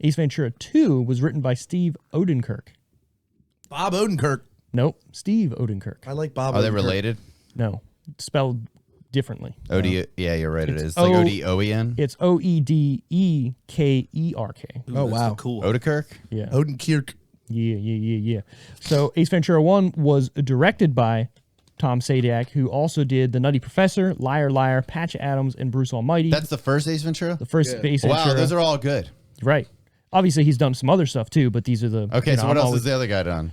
Ace Ventura 2 was written by Steve Odenkirk. Bob Odenkirk. Nope, Steve Odenkirk. I like Bob. Are they Odenkirk. related? No, spelled differently. OD. Yeah, you're right. It is. It's Like O- ODEN. It's Oedekekerk. Ooh, Oh, that's wow. cool. Odekirk. Yeah. Odenkirk. Yeah. So Ace Ventura 1 was directed by Tom Sadak, who also did The Nutty Professor, Liar Liar, Patch Adams, and Bruce Almighty. That's the first Ace Ventura. the first Ace Wow, Ventura. those are all good. Right. Obviously, he's done some other stuff too, but these are the. Okay, you know, so what I'm else always has the other guy done?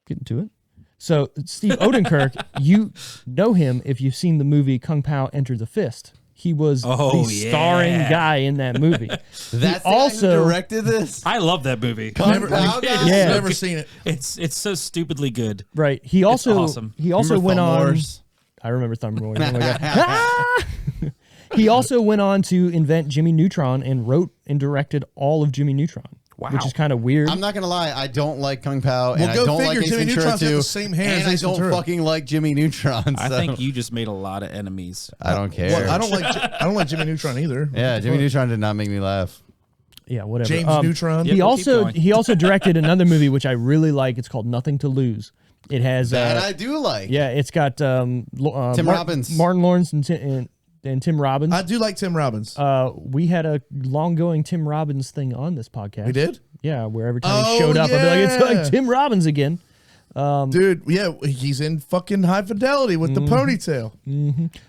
getting to it? So Steve Odenkirk, you know him if you've seen the movie Kung Pao Enter the Fist. He was Oh, the starring yeah. guy in that movie. That's the guy who also directed this. I love that movie. Never, Pao guy? Yeah. never seen it. It's so stupidly good. Right. He also awesome. he also Remember went Thumb on. Wars? I remember Thumb Wars. Oh my God. Ah! He also went on to invent Jimmy Neutron and wrote and directed all of Jimmy Neutron. which is kind of weird. I'm not gonna lie, I don't like Kung Pao, and I go don't figure, like Ace Jimmy Ventura Neutron's got 2, the same hair and as I Ace don't Ventura. fucking like Jimmy Neutron. I so think you just made a lot of enemies. I don't care. Well, I don't like Jimmy Neutron either. Yeah, Jimmy Neutron did not make me laugh. Yeah, whatever. James Neutron. Yeah, He we'll keep going. he also directed another movie which I really like. It's called Nothing to Lose. It has That I do like. yeah, it's got Tim Robbins, Martin Lawrence, and Tim Robbins. I do like Tim Robbins. We had a long-going Tim Robbins thing on this podcast. We did? Yeah, where every time he showed up, I'd be like, it's like Tim Robbins again. Dude, yeah, he's in fucking High Fidelity with the ponytail.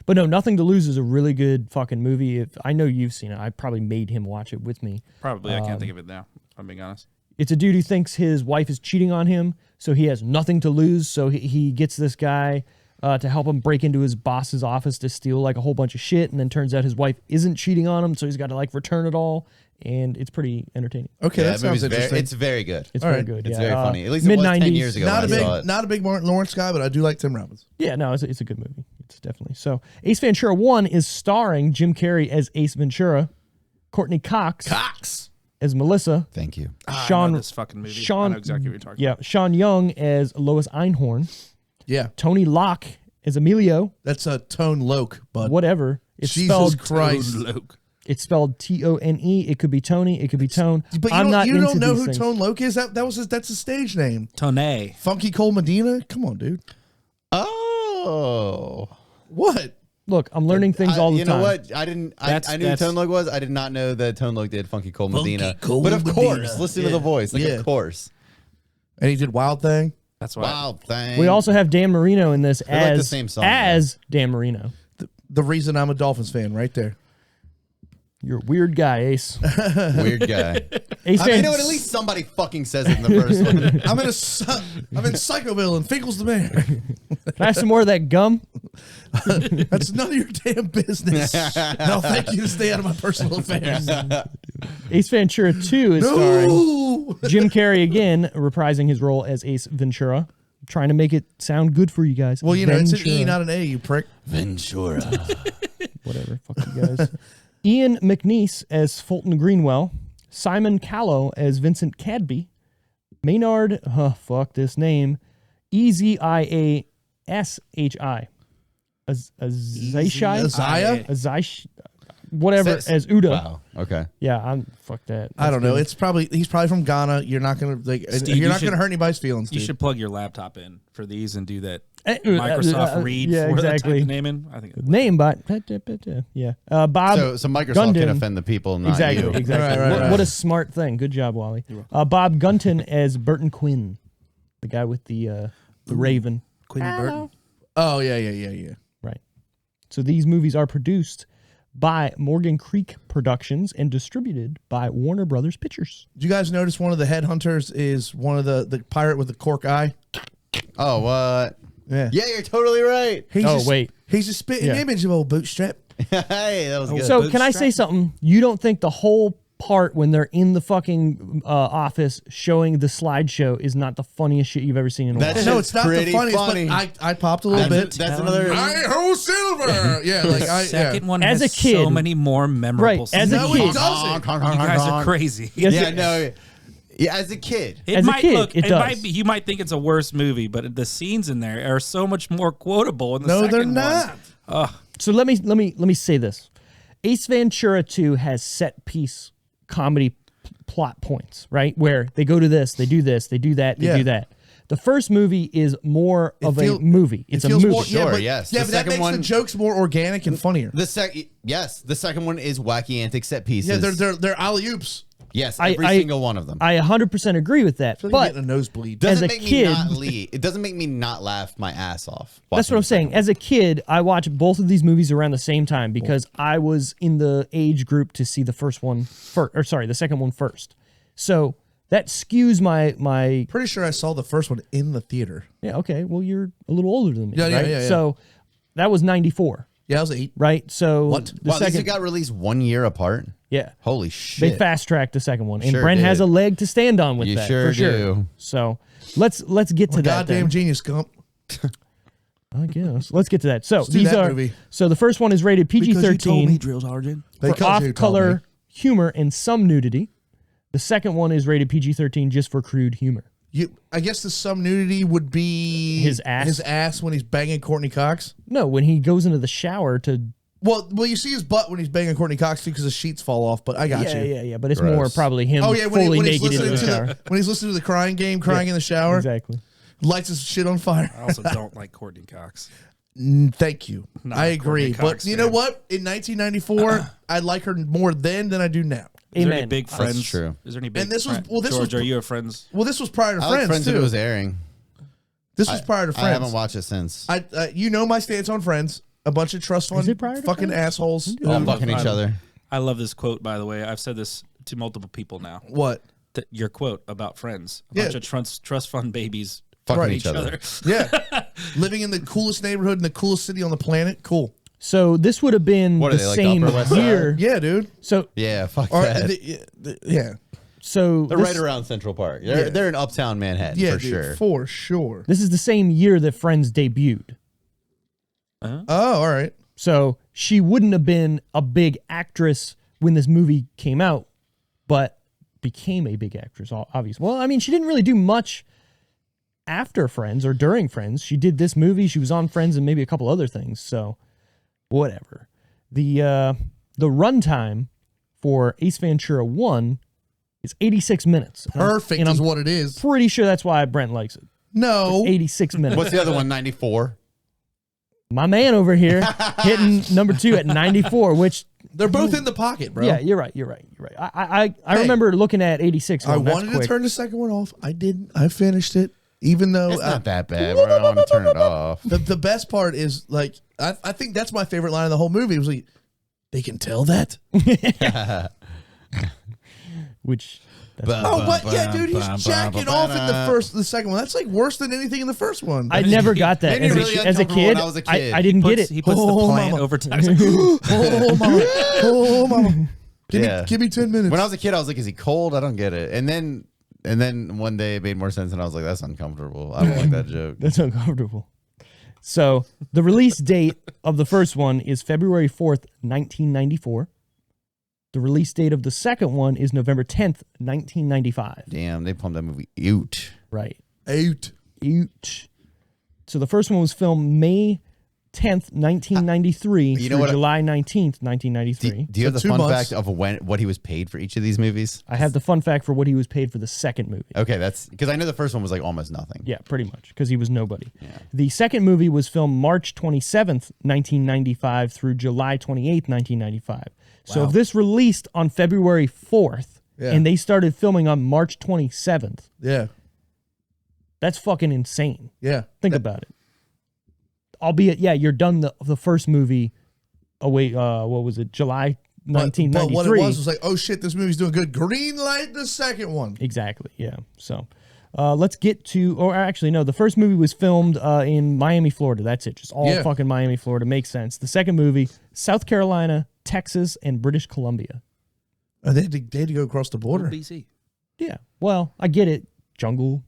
But no, Nothing to Lose is a really good fucking movie. If I know you've seen it, I probably made him watch it with me. Probably. I can't think of it now, if I'm being honest. It's a dude who thinks his wife is cheating on him, so he has nothing to lose. So he gets this guy to help him break into his boss's office to steal like a whole bunch of shit, and then turns out his wife isn't cheating on him, so he's got to like return it all, and it's pretty entertaining. Okay, that that sounds movie's interesting. it's very good. It's All very right. good. It's yeah. very funny. At least it was 10 years ago. not when I saw a it. not a big Martin Lawrence guy, but I do like Tim Robbins. Yeah, no, it's a good movie. It's definitely so. Ace Ventura 1 is starring Jim Carrey as Ace Ventura, Courtney Cox as Melissa, Thank you. I Sean know this fucking movie. I Sean know exactly what you're talking yeah, Sean Young as Lois Einhorn, Yeah, Tony Locke as Emilio, that's a Tone Loc, bud. whatever. It's Jesus spelled about. Christ. Luke. It's spelled Tone. It could be Tony. It could be Tone. But I'm not you into don't know these who things. Tone Loc is? That's a stage name. Tone. Funky Cole Medina? Come on, dude. Oh. What? Look, I'm learning things all the you time. know what? I didn't. I knew who Tone Loc was. I did not know that Tone Loc did Funky Cole Medina. Cole but of Medina. course, listen to the voice. Like, Yeah. of course. And he did Wild Thing. That's why. Wild thing. We also have Dan Marino in this like as the same song, as Dan Marino. The reason I'm a Dolphins fan, right there. You're a weird guy, Ace. weird guy. Ace I mean, fan- you know what? At least somebody fucking says it in the first one. I'm in Psychoville and Finkel's the mayor. Can I have some more of that gum? That's none of your damn business. No, thank you to stay out of my personal affairs. Ace Ventura 2 is starring No. Jim Carrey again, reprising his role as Ace Ventura. Trying to make it sound good for you guys. Well, you know, it's an Ventura. E, not an A, you prick. Ventura. Whatever. Fuck you guys. Ian McNeice as Fulton Greenwell. Simon Callow as Vincent Cadby. Maynard, fuck this name. Eziashi. Azishai. Azish. Whatever, as Uda. Wow. Okay. Yeah, fuck that. I don't know. good. He's probably from Ghana. You're not gonna Steve, you're you not should- gonna hurt anybody's feelings. You Dude. should plug your laptop in for these and do that Microsoft read yeah, for exactly. the name in. I think it- Name, but yeah. Bob. So Microsoft can Gundon. offend the people, not Exactly, you. exactly. Right. What a smart thing. Good job, Wally. Bob Gunton as Burton Quinn, the guy with the Raven. Quinn Burton. Oh yeah. Right. So these movies are produced by Morgan Creek Productions and distributed by Warner Brothers Pictures. Did you guys notice one of the headhunters is one of the pirate with the cork eye? Oh, what? Yeah. Yeah, you're totally right. He's a spitting Yeah. image of old Bootstrap. Hey, that was good. So can I say something? You don't think the whole part when they're in the fucking office showing the slideshow is not the funniest shit you've ever seen in a while? That's No, it's not the pretty funniest, funny. but I popped a little bit. That's another. Hi-ho, Silver! Yeah, like Second one As has a kid- so many more memorable Right, as scenes. a No, kid- it doesn't. You guys are crazy. Yes, Yeah, it- no. Yeah, as a kid. It As a might kid, look. it It, does. might be. You might think it's a worse movie, but the scenes in there are so much more quotable. In the No, second they're one. not. So let me say this. Ace Ventura 2 has set piece comedy plot points, right? Where they go to this, they do that, they do that. The first movie is more of a movie. It's a feels movie. more- yeah, Sure, but, yes. Yeah, The but that second makes the one- jokes more organic and funnier. The second one is wacky antic set pieces. Yeah, they're alley oops. Yes, I- every single one of them. I 100% agree with that. But But getting a nosebleed. doesn't as a make kid- me not it doesn't make me not laugh my ass off. that's what I'm saying. As a kid, I watched both of these movies around the same time because I was in the age group to see the the second one first. So that skews my Pretty sure I saw the first one in the theater. yeah, okay. Well, you're a little older than me, Yeah, right? yeah. So that was 94, Yeah, I was 8. right? So What? the Wow, these second got released 1 year apart. yeah. Holy They shit! fast tracked the second one, and Sure Brent has did. a leg to stand on with You that. sure for sure. do. So let's get to that. Goddamn Then. genius, Gump. I guess let's get to that. So do these that are movie. so the first one is rated PG-13 Drills Argent. for off-color humor and some nudity. The second one is rated PG-13 just for crude humor. I guess the some nudity would be his ass when he's banging Courtney Cox. No, when he goes into the shower to. Well, you see his butt when he's banging Courtney Cox too, because the sheets fall off. But I got you. Yeah. But it's more probably him. Fully naked in the shower when he's listening to the crying game, crying in the shower. Exactly. Lights his shit on fire. I also don't like Courtney Cox. Thank you. I agree. But you know what? In 1994, I like her more then than I do now. Is there any big Friends? That's true. Is there any big? And this was George, are you a Friends? Well, this was prior to Friends. Friends too. If it was airing. This was prior to Friends. I haven't watched it since. You know my stance on Friends. A bunch of trust fund fucking assholes fucking each other. I love this quote, by the way. I've said this to multiple people now. What? Your quote about Friends. A bunch of trust fund babies fucking each other. Yeah. Living in the coolest neighborhood in the coolest city on the planet. Cool. So this would have been the same year. Yeah, dude. So yeah, fuck that. Yeah. So they're right around Central Park. They're in Uptown Manhattan for sure. For sure. This is the same year that Friends debuted. Oh, all right. So she wouldn't have been a big actress when this movie came out, but became a big actress, obviously. Well, I mean, she didn't really do much after Friends or during Friends. She did this movie. She was on Friends and maybe a couple other things. So whatever. The runtime for Ace Ventura 1 is 86 minutes. Perfect is what it is. Pretty sure that's why Brent likes it. No. 86 minutes. What's the other one, 94? My man over here hitting number 2 at 94, which they're both in the pocket, bro. Yeah, you're right. I remember looking at 86. I wanted to turn the second one off. I didn't. I finished it, even though it's not that bad. I don't want to turn it off. The best part is like I think that's my favorite line of the whole movie. It was like, they can tell that. Which. But yeah, dude, he's jacking off in the second one. That's like worse than anything in the first one. I never got that as a kid. I didn't get it. He puts the plant over time. Oh mama, oh mama. Give me 10 minutes. When I was a kid, I was like, "Is he cold?" I don't get it. And then one day it made more sense, and I was like, "That's uncomfortable. I don't like that joke. That's uncomfortable." So the release date of the first one is February 4th, 1994. The release date of the second one is November 10th, 1995. Damn, they pumped that movie out. Right. Out. So the first one was filmed May 10th, 1993 through July 19th, 1993. Do you have the fun fact of what he was paid for each of these movies? I have the fun fact for what he was paid for the second movie. Okay, that's because I know the first one was like almost nothing. Yeah, pretty much, because he was nobody. Yeah. The second movie was filmed March 27th, 1995 through July 28th, 1995. So if this released on February 4th and they started filming on March 27th, that's fucking insane. Yeah. Think about it. Albeit, you're done the first movie. Oh, wait, what was it? July 1993. But what it was like, oh shit, this movie's doing good. Green light the second one. Exactly, yeah. So let's get to, or actually, no, the first movie was filmed in Miami, Florida. That's it. Just all fucking Miami, Florida. Makes sense. The second movie, South Carolina, Texas, and British Columbia. They had to go across the border. BC. Yeah. Well, I get it. Jungle,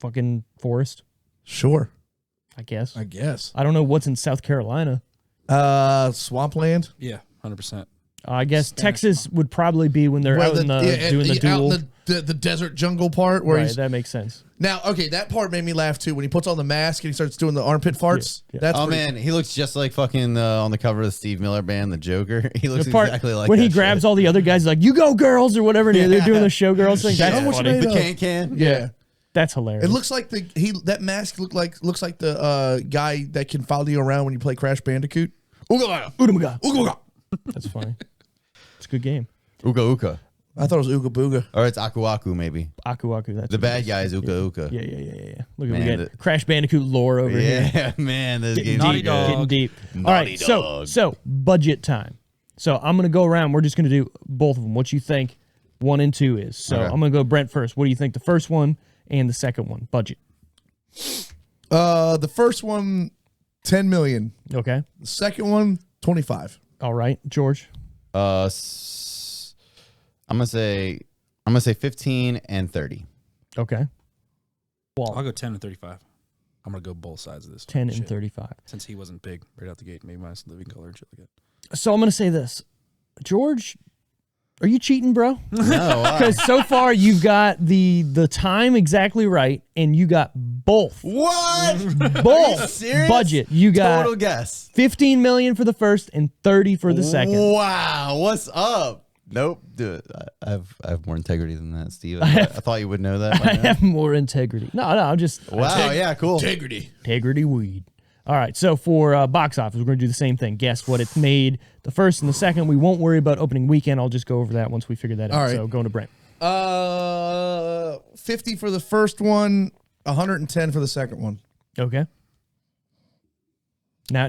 fucking forest. Sure. I guess. I don't know what's in South Carolina. Swampland. Yeah, 100%. I guess Spanish Texas would probably be when they're out in doing the duel. Out in the desert jungle part where that makes sense. Now, okay, that part made me laugh too when he puts on the mask and he starts doing the armpit farts. Yeah. That's man, he looks just like fucking on the cover of the Steve Miller Band, The Joker. He looks exactly like when he grabs all the other guys, he's like, "You go, girls," or whatever. And they're doing the showgirls thing. That's funny. The can. Yeah. That's hilarious. It looks like that mask looks like the guy that can follow you around when you play Crash Bandicoot. Ooga. That's funny. It's a good game. Uga Uka. I thought it was Ooga Booga. Or it's Aku Aku, maybe. Aku Aku. That's the bad guy is Uga Uka. Yeah. Look at we get Crash Bandicoot lore over here. Yeah, man. This game's getting deep. All right, so budget time. So I'm going to go around. We're just going to do both of them. What you think 1 and 2 is. So I'm going to go Brent first. What do you think the first one and the second one? Budget. The first one, 10 million. Okay. The second one, 25. All right, George. I'm gonna say 15 and 30. Okay. Well, I'll go 10 and 35. I'm gonna go both sides of this. 10 and 35. Since he wasn't big right out the gate, maybe minus living color and shit like that. So I'm gonna say this, George. Are you cheating, bro? No, why? Because so far you've got the time exactly right, and you got both. What? Both serious? budget. You got Total guess. $15 million for the first and $30 for the second. Wow, what's up? Nope, dude. I have more integrity than that, Steve. I thought you would know that. I have more integrity. No, I'm just Wow, yeah, cool. Integrity weed. All right, so for box office, we're going to do the same thing. Guess what it made the first and the second. We won't worry about opening weekend. I'll just go over that once we figure that out. All right. So going to Brent. 50 for the first one, 110 for the second one. Okay. Now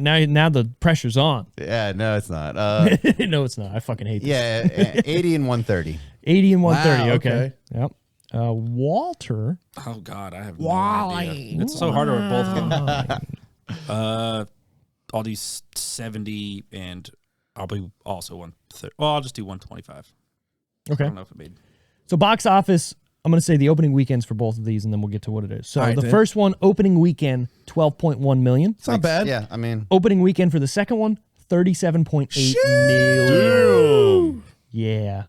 the pressure's on. Yeah, no, it's not. No, it's not. I fucking hate this. Yeah, 80 and 130. 80 and 130. Wow, okay. Yep. Walter. Oh God, I have no idea. It's so hard to both of them. I'll do 70, and I'll be also 130. Well, I'll just do 125. Okay. I don't know if it made. So box office, I'm going to say the opening weekends for both of these, and then we'll get to what it is. So All right, the then. first one, opening weekend, 12.1 million. It's not bad. Yeah, I mean, Opening weekend for the second one, 37.8 million. Yeah.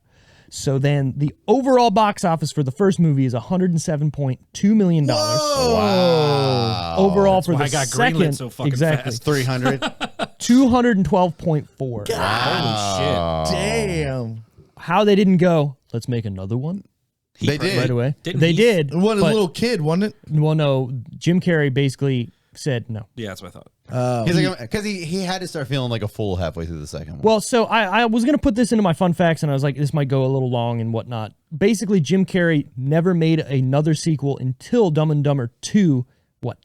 So then the overall box office for the first movie is $107.2 million. wow. Overall for the I got second, greenlit so fucking exactly, fast. 300. 212.4. Holy shit! Damn. How they didn't go, let's make ananother one They did. right away. Didn't They he? did. What a but- little kid, wasn't it? Well, no, Jim Carrey basically said no. Yeah, that's what I thought. He's like, because he had to start feeling like a fool halfway through the second one. Well, so I was going to put this into my fun facts, and I was like, this might go a little long and whatnot. Basically, Jim Carrey never made another sequel until Dumb and Dumber 2,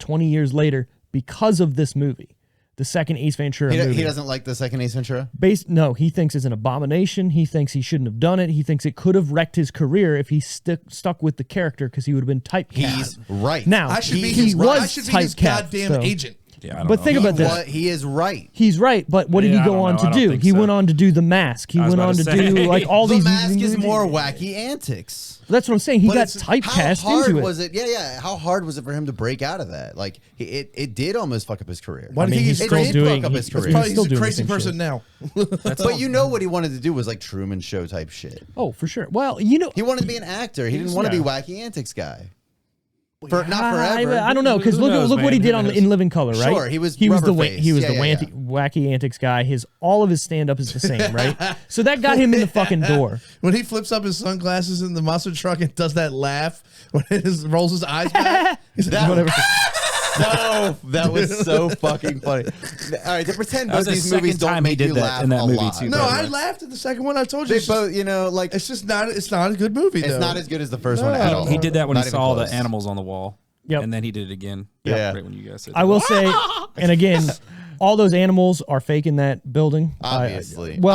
20 years later, because of this movie. The second Ace Ventura movie. He doesn't like the second Ace Ventura? No, he thinks it's an abomination. He thinks he shouldn't have done it. He thinks it could have wrecked his career if he stuck with the character because he would have been typecast. He's right. Now, I should be he his, was I should be his typecast, goddamn so- agent. Yeah, I don't But know. think about this. He is right. He's right, but what did Yeah, he I go don't on know. I to don't do? think He so. went on to do The Mask. He I was went about on to to say. do like all The these. Mask is more wacky antics. That's what I'm saying. He But got it's- typecast how hard into it. was it? Yeah. How hard was it for him to break out of that? Like, it did almost fuck up his career. Why do you think he's he's still crazy? doing. Fuck up his he- career. he's Probably still he's a doing the crazy same person shit. now. But you know what he wanted to do was like Truman Show type shit. Oh, for sure. Well, you know, He wanted to be an actor. He didn't want to be wacky antics guy. Not forever. I don't know because Who look knows, what he man? did Who on knows? In Living Color, right? Sure, he was the Rubberface. he was Yeah, the yeah, wacky antics guy. All of his stand up is the same, right? So that got him in the fucking door. When he flips up his sunglasses in the monster truck and does that laugh when he rolls his eyes back, he's like, Whatever. No, that was so fucking funny. All right, to pretend That was both the these movies second don't time he make did you that laugh in that a movie, lot. too. no, by the I way. laughed at the second one. I told you. They It's just- both, like, It's just not. It's not a good movie. it's though. not as good as the first one at all. He did that when Not he even saw close. the animals on the wall. Yep. And then he did it again. Yeah. Right when you guys said I will say, and again, all those animals are fake in that building. Obviously. No.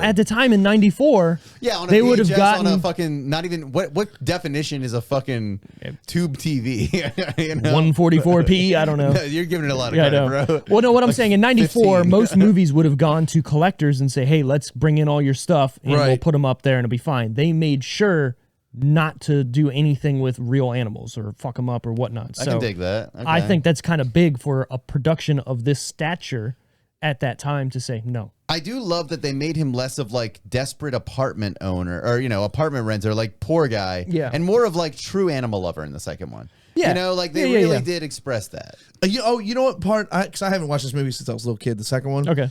At the time in '94, Yeah, on a they would have VHS, gotten on a fucking not even what definition is a fucking tube TV? You know? 144p. I don't know. You're giving it a lot of Yeah, I credit, know. bro. Well, no, what I'm saying in '94, 15. most movies would have gone to collectors and say, "Hey, let's bring in all your stuff and we'll Right. put them up there and it'll be fine." They made sure not to do anything with real animals or fuck them up or whatnot. I So can dig that. Okay. I think that's kind of big for a production of this stature at that time to say no. I do love that they made him less of like desperate apartment owner or apartment renter, like poor guy, Yeah. and more of like true animal lover in the second one. Yeah. Like they Yeah, really yeah. did express that. You know what part? Because I haven't watched this movie since I was a little kid. The second one. Okay.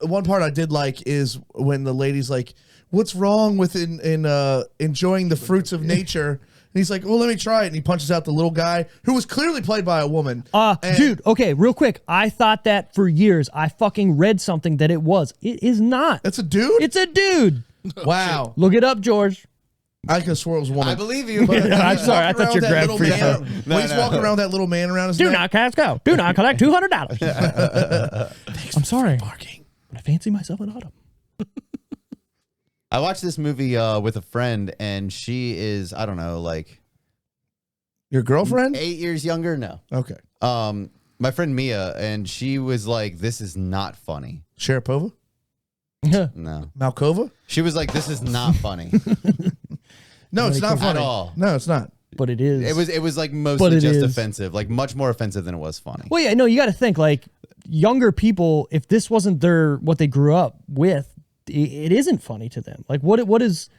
One part I did like is when the lady's like, "What's wrong with enjoying the fruits of nature?" And he's like, "Well, let me try it." And he punches out the little guy who was clearly played by a woman. And- Dude, okay, real quick. I thought that for years. I fucking read something that it was. It is not. that's a dude. It's a dude. Wow. Look it up, George. I could have swore it was a woman. I believe you. But I'm he's sorry, I walking thought you around grabbed that free little throw. man- when he's walking around that little man around his Do neck. not cast go. Do not collect $200. I'm sorry. Barking. But I fancy myself an autumn. I watched this movie with a friend, and she is, I don't know, like Your girlfriend? 8 years younger. No. Okay. My friend Mia, and she was like, "This is not funny." Sharapova? No. Malkova? She was like, "This is not funny No, it's not at funny. all." No, it's not. But it is. It was like But mostly it just is. offensive, like much more offensive than it was funny. Well, yeah, no, you got to think like younger people, if this wasn't what they grew up with, it isn't funny to them. Like what is?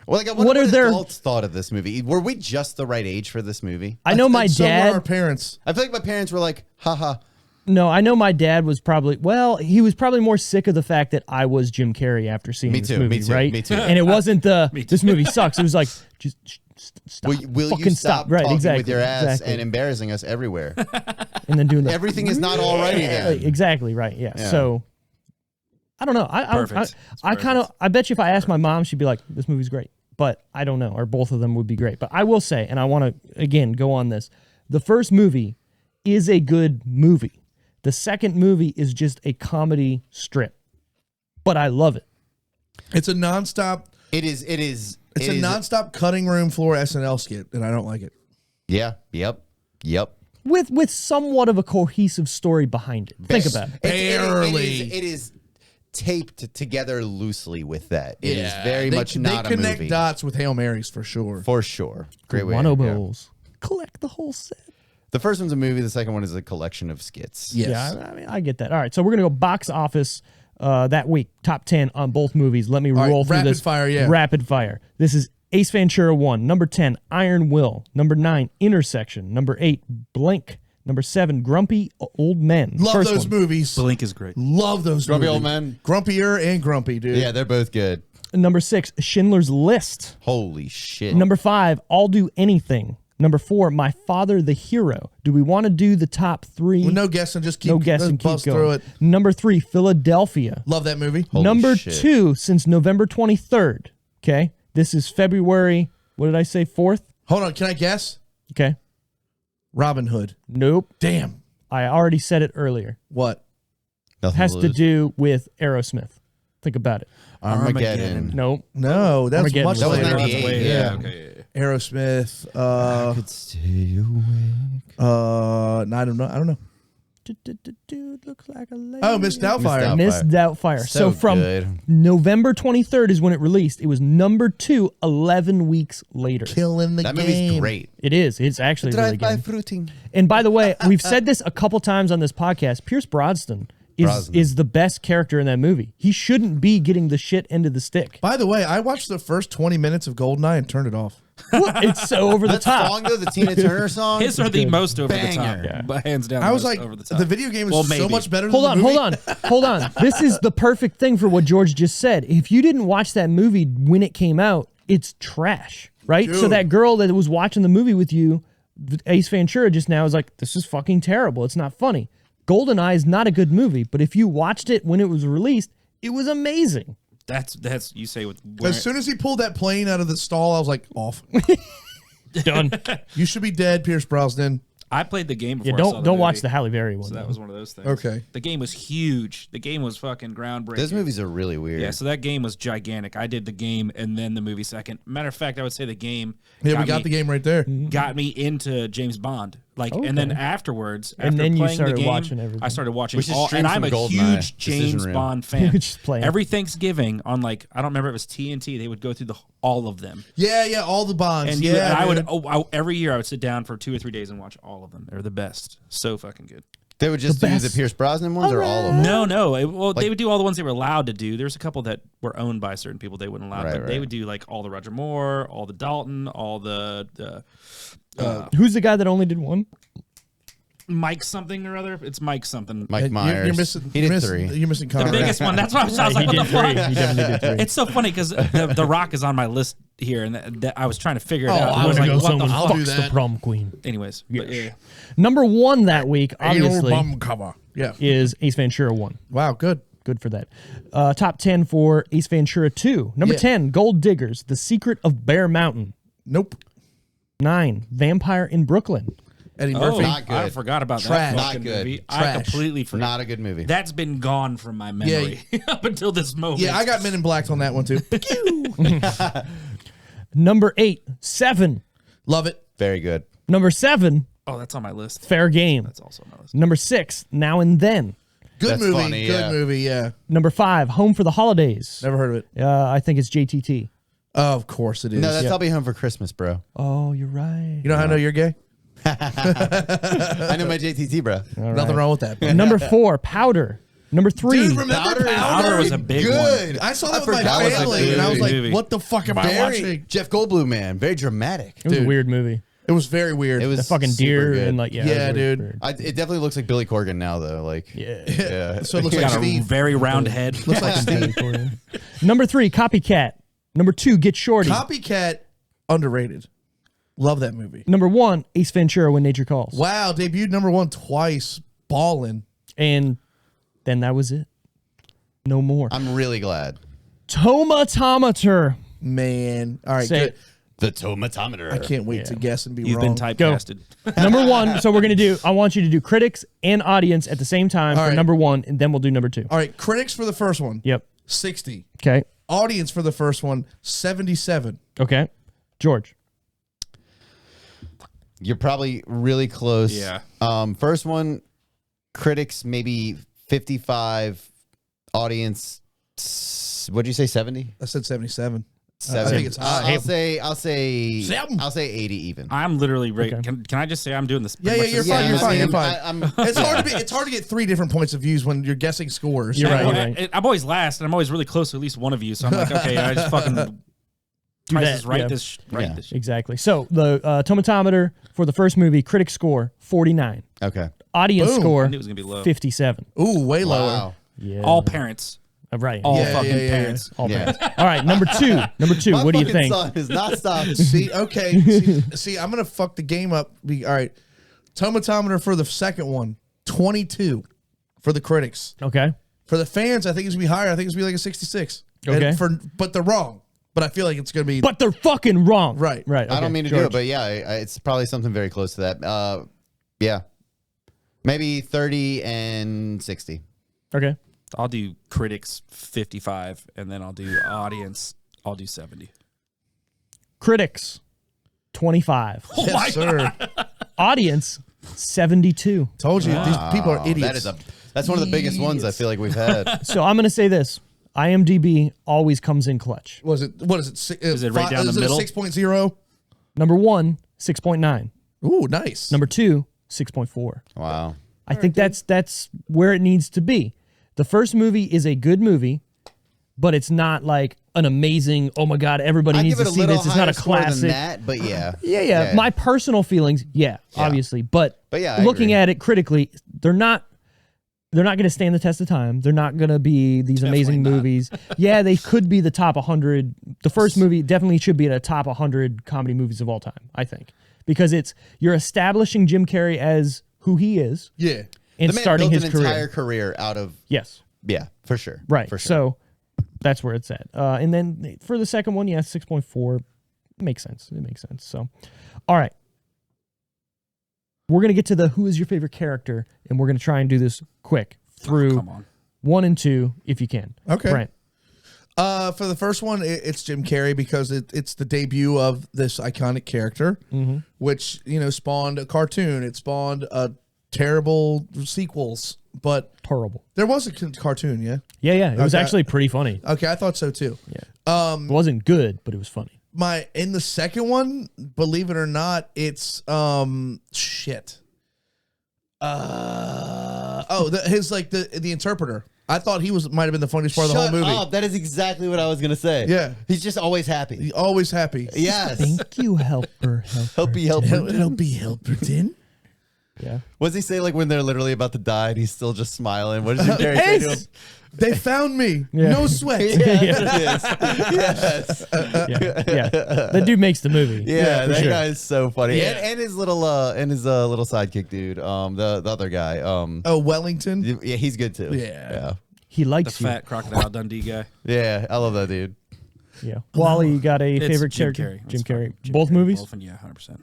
Well, like, what are their adults thought of this movie? Were we just the right age for this movie? I know my so dad. were our parents. I feel like my parents were like, haha. No, I know my dad was probably, he was probably more sick of the fact that I was Jim Carrey after seeing this movie, right? Me too. And it wasn't this movie sucks. It was like, just stop. Will you stop right, talking exactly, with your ass and embarrassing us everywhere? And then doing that. Everything is not alrighty then. Exactly, right, yeah. So, I don't know. I bet you if I asked my mom, she'd be like, this movie's great. But I don't know, or both of them would be great. But I will say, and I want to, again, go on this. The first movie is a good movie. The second movie is just a comedy strip. But I love it. It's a nonstop. It is. It's a nonstop cutting room floor SNL skit, and I don't like it. Yeah. Yep. With somewhat of a cohesive story behind it. Think about it. Barely. It is taped together loosely with that. It is very much not a movie. They connect dots with Hail Marys for sure. For sure. Great way. Bonobos. Collect the whole set. The first one's a movie. The second one is a collection of skits. Yes. Yeah, I mean, I get that. All right, so we're going to go box office that week. Top 10 on both movies. Let me roll through this. Rapid fire, yeah. Rapid fire. This is Ace Ventura 1. Number 10, Iron Will. Number 9, Intersection. Number 8, Blink. Number 7, Grumpy Old Men. Love First those one. movies. Blink is great. Love those Grumpy movies. Old Men. Grumpier and grumpy, dude. Yeah, they're both good. Number 6, Schindler's List. Holy shit. Number 5, I'll Do Anything. Number 4, My Father the Hero. Do we want to do the top 3? Well, no guessing, just keep, no guessing, keep going. through it. Number 3, Philadelphia. Love that movie. Holy Number shit. 2, since November 23rd. Okay, this is February. What did I say? 4th. Hold on, can I guess? Okay. Robin Hood. Nope. Damn. I already said it earlier. What? Nothing Has to to lose. do with Aerosmith. Think about it. Armageddon. Nope. No, that's Armageddon much was later. That was 98, Yeah. Okay. Aerosmith. I could stay awake. I don't know. Dude looks like a lady. Oh, Miss Doubtfire. Miss Doubtfire. So from good. November 23rd is when it released. It was number 2 11 weeks later. Killing the That game. movie's great. It is. It's actually really Drive-by good. fruiting. And by the way, we've said this a couple times on this podcast. Pierce Brosnan is the best character in that movie. He shouldn't be getting the shit end of the stick. By the way, I watched the first 20 minutes of Goldeneye and turned it off. It's so over the That top. song, though, the Tina Turner song. His are the most over Banger. the top, but hands down. I was most like, over the top. the video game is Well, so maybe. much better Hold than on, the movie. hold on. This is the perfect thing for what George just said. If you didn't watch that movie when it came out, it's trash, right? So Dude. that girl that was watching the movie with you, Ace Ventura, just now is like, this is fucking terrible. It's not funny. GoldenEye is not a good movie, but if you watched it when it was released, it was amazing. That's you say with As soon as he pulled that plane out of the stall, I was like, off. Done. You should be dead, Pierce Brosnan. I played the game Yeah, before. I saw the don't watch movie, the Halle Berry one. So that though. was one of those things. Okay. The game was huge. The game was fucking groundbreaking. Those movies are really weird. Yeah, so that game was gigantic. I did the game and then the movie second. Matter of fact, I would say the game. Yeah, we got the game right there. Got me into James Bond. Like, and then afterwards, And after then you playing started the game, watching everything. I started watching We should all, stream and I'm some a GoldenEye. huge James Decision Room. Bond fan. Just playing. Every Thanksgiving on like I don't remember if it was TNT, they would go through all of them. Yeah, all the Bonds. And, yeah, and I would dude. every year I would sit down for 2 or 3 days and watch all of them. They're the best. So fucking good. They would just do best. the Pierce Brosnan ones or all of them? No. They would do all the ones they were allowed to do. There's a couple that were owned by certain people they wouldn't allow. Right, but they right. would do like all the Roger Moore, all the Dalton, all the Who's the guy that only did one? Mike something or other. It's Mike something. Mike Myers. You're missing. He did you're 3. You're missing The Conrad. biggest one. That's why I was like, what the fuck? He definitely did 3. It's so funny because the Rock is on my list here, and that I was trying to figure it out. I I was wanna like, go what the I'll fuck? do the that. prom queen. Anyways, but yeah. Number 1 that week, Anal obviously, bum cover. Yeah. is Ace Ventura 1. Wow, good. Good for that. Top 10 for Ace Ventura 2. Number 10, Gold Diggers, The Secret of Bear Mountain. Nope. 9, Vampire in Brooklyn. Eddie Oh, Murphy. Not good. I forgot about Trash. that Not fucking good. movie. I Trash. completely forgot. Not a good movie. That's been gone from my memory up until this moment. Yeah, I got Men in Black on that one too. Number 8, 7. Love it. Very good. Number 7, Oh, that's on my list. Fair Game. That's also on my list. Number 6, Now and Then. Good That's movie. funny, Good yeah. movie. Yeah. Number 5, Home for the Holidays. Never heard of it. I think it's JTT. Oh, of course it is. No, that's Yeah. I'll Be Home for Christmas, bro. Oh, you're right. You know how I know you're gay? I know my JTT, bro. Nothing wrong with that. Number 4, Powder. Number 3. Dude, remember Powder was a big one. I saw that with my forgot that was a family, and I was like, movie. "What the fuck am I watching?" Jeff Goldblum, man, very dramatic. It was a weird movie. It was very weird. It was The fucking super deer good. and like Yeah, it was dude. weird. It definitely looks like Billy Corgan now, though. Like, Yeah. So it looks He like got a Steve. very round head. Looks like Steve. Number 3, Copycat. Number 2, Get Shorty. Copycat, underrated. Love that movie. Number 1, Ace Ventura, When Nature Calls. Wow, debuted number 1 twice. Ballin'. And then that was it. No more. I'm really glad. Tomatometer. Man. All right, Say good. it. The Tomatometer. I can't wait to guess and be You've wrong. been typecasted. Number 1. So we're going to do, I want you to do critics and audience at the same time All for right. number 1, and then we'll do number 2. All right, critics for the first one. Yep. 60. Okay. Audience for the first one, 77. Okay. George. You're probably really close. Yeah. First one, critics maybe 55, audience. What'd you say? 70? I said 77. 70. I think it's high. I'll say Seven. 80 even. I'm literally right. Okay. Can I just say I'm doing this? Yeah, pretty yeah, much you're the fine. same You're as fine. him. You're fine. I'm It's hard to get 3 different points of views when you're guessing scores. You're Yeah, right. well, You're right. I'm always last, and I'm always really close to at least one of you. So I'm like, okay, I just fucking Price that, is right. yeah. Right. This shit. Exactly. So the Tomatometer for the first movie, critic score 49, Okay. audience Boom. score I knew it was gonna be low. 57. Ooh, way lower. Wow. Yeah. All parents, right. all Yeah, fucking yeah, yeah. parents. All Yeah. parents. All right. Number two. My What do you fucking think? son is not stopping. See, okay. See, I'm going to fuck the game up. All right. Tomatometer for the second one, 22 for the critics. Okay. For the fans, I think it's going to be higher. I think it's going to be like a 66. Okay. But they're wrong. But I feel like it's going to be. But they're fucking wrong. Right. Right. I okay. don't mean to do George. it, but yeah, it's probably something very close to that. Yeah. Maybe 30 and 60. Okay. I'll do critics 55, and then I'll do audience. I'll do 70. Critics 25. Yes, sir. Audience 72. Told you. These people are idiots. That's one of the biggest ones I feel like we've had. So I'm going to say this. IMDb always comes in clutch. What is it? Is it right down the is middle? It a 6.0? Number 1, 6.9. Ooh, nice. Number 2, 6.4. Wow. I think that's where it needs to be. The first movie is a good movie, but it's not like an amazing, oh my God, everybody I needs give to it a see little this. It's not higher a score than classic. that, but yeah. Yeah. My personal feelings, obviously. But yeah, I looking agree. at it critically, they're not going to stand the test of time. They're not going to be these amazing movies. Yeah, they could be the top 100. The first movie definitely should be in a top 100 comedy movies of all time, I think. Because you're establishing Jim Carrey as who he is Yeah. and The man starting built his an career. entire career out of, Yes. yeah, for sure. Right. For sure. So that's where it's at. And then for the second one, 6.4 makes sense. It makes sense. So, all right. We're going to get to the who is your favorite character, and we're going to try and do this quick through Come on. 1 and 2 if you can. Okay. Brent. For the first one, it's Jim Carrey because it's the debut of this iconic character, which spawned a cartoon. It spawned terrible sequels, but Terrible. there was a cartoon. Yeah. Yeah. It was Okay. actually pretty funny. Okay, I thought so too. It wasn't good, but it was funny. In the second one, believe it or not, it's shit. The interpreter. I thought he might have been the funniest part of the whole movie. Up. That is exactly what I was going to say. Yeah. He's just always happy. He's always happy. Yes. Thank you, helper. Help. It'll be Hilperton. Yeah. What's he say like when they're literally about to die and he's still just smiling? What does Jim Carrey say to him? They found me. Yeah. No sweat. Yeah, there it is. Yes. Yeah. That dude makes the movie. Yeah, for that sure. guy is so funny. Yeah. And his little little sidekick dude. The other guy. Oh, Wellington. Yeah, he's good too. Yeah. He The likes you. fat Crocodile Dundee guy. Yeah, I love that dude. Yeah. Wally, you got a It's favorite Jim character? Carrey. Jim That's fine. Carrey. Jim Both Carrey, movies? Dolphin, yeah, 100%.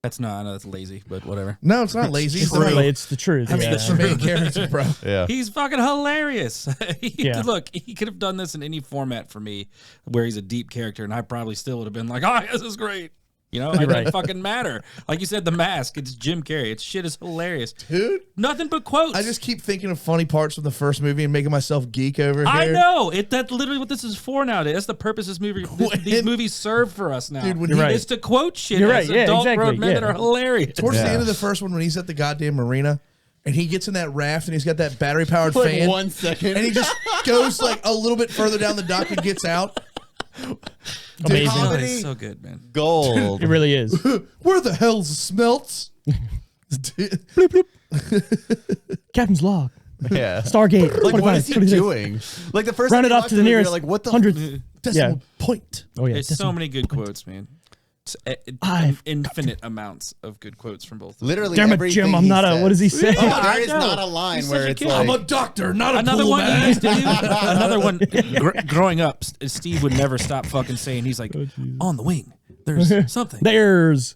I know that's lazy, but whatever. No, it's not lazy. It's Really, the it's the truth. main, Yeah. the main character, bro. Yeah. He's fucking hilarious. Yeah. Look, he could have done this in any format for me where he's a deep character, and I probably still would have been like, oh, this is great. It Right. doesn't fucking matter. Like you said, The Mask, it's Jim Carrey. It's shit is hilarious. Dude, Nothing but quotes. I just keep thinking of funny parts from the first movie and making myself geek over here. I know. That's literally what this is for nowadays. That's the purpose this movie. These movies serve for us now. Dude, when You're he- right. It's to quote shit You're as right. Yeah, adult exactly. grown men Yeah. that are hilarious. Towards the Yeah. end of the first one, when he's at the goddamn marina and he gets in that raft and he's got that battery powered fan. 1 second. And he just goes like a little bit further down the dock and gets out. Amazing. Oh, it's so good, man. Gold. It really is. Where the hell's the smelts? Bloop, bloop. Captain's log. Yeah. Stargate. Like, what is he 46. doing? Like, the first Round time it you off watch to the movie, nearest you're like, what the 100th. Decimal point. Oh, yeah. There's so many good quotes, man. Infinite amounts of good quotes from both. Literally, Damn it, everything Jim, I'm he not a. says. What does he say? There is not a line He's where such a it's kid. like, I'm a doctor, not a Another pool one he man. used to do. Another one. Growing up, Steve would never stop fucking saying. He's like, on the wing. There's something. There's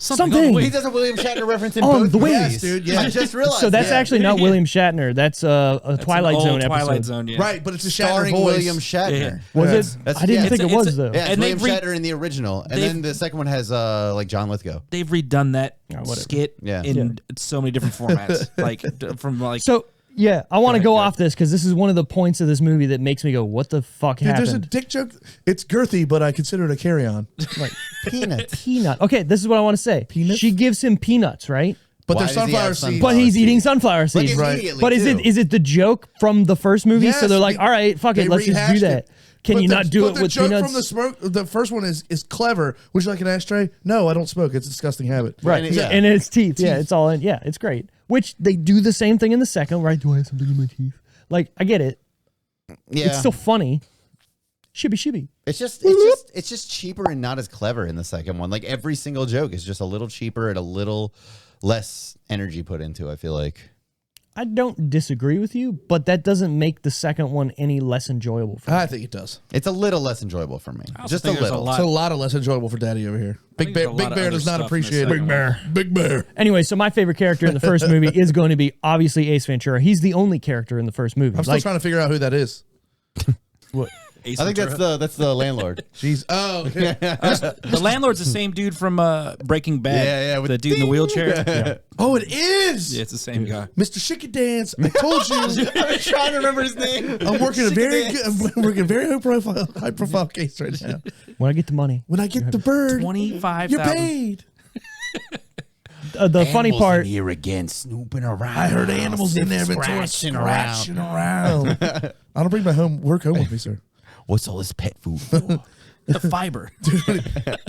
Something. something. On the he wing. does a William Shatner reference in On both the wings. movies. Yes, dude, yeah. I just realized. So that's yeah. actually not William Shatner. That's a That's Twilight an old Zone Twilight episode. Zone, yeah. Right, but it's a Shatner starring voice. William Shatner. Yeah. Was Yes. it? That's- I didn't yeah, think it it's was a- though. Yeah, it's And William they've Shatner in the original, and then the second one has like John Lithgow. They've redone that whatever. skit Yeah. in so many different formats. From So yeah, I want to go ahead. off this because this is one of the points of this movie that makes me go, "What the fuck Dude, there's a happened?" dick joke. It's girthy, but I consider it a carry-on. Like Peanuts. peanut. Okay, this is what I want to say. Peanuts? She gives him peanuts, right? But Why there's does he have sunflower seeds. But he's seeds? eating sunflower Like seeds. Right. immediately, But too. is it the joke from the first movie? Yes, So they're like, they- all right, fuck they it, let's just do rehashed that. it. Can But you the- not do but it the with joke peanuts? from the smoke? The first one is clever. Would you like an ashtray? No, I don't smoke. It's a disgusting habit. Right, And and it's teeth. Yeah, it's all in. Yeah, it's great. Which they do the same thing in the second, right? Do I have something in my teeth? Like, I get it. Yeah. It's still funny. Shibby. It's just cheaper and not as clever in the second one. Like every single joke is just a little cheaper and a little less energy put into. I feel like. I don't disagree with you, but that doesn't make the second one any less enjoyable for me. I think it does. It's a little less enjoyable for me. also Just a think there's a little. lot- It's a lot of less enjoyable for Daddy over here. Big think there's Bear, a Big lot of Bear other does not stuff in appreciate the it. second one. Big Bear. Anyway, so my favorite character in the first movie is going to be obviously Ace Ventura. He's the only character in the first movie. I'm still trying to figure out who that is. what? Ace I think Ventura. that's the landlord. Jeez. Oh, okay. The landlord's the same dude from Breaking Bad. Yeah, the dude in the wheelchair. Oh, it is. Yeah, it's the same guy. Mr. Shiki Dance. I told you. I'm trying to remember his name. I'm working a very good, I'm working a very high profile case right now. When I get the money. When I get the bird, 25,000. you're paid. The funny part. here again, snooping around. I heard animals in there, but scratching around. I don't bring my work home with me, sir. What's all this pet food for? The fiber.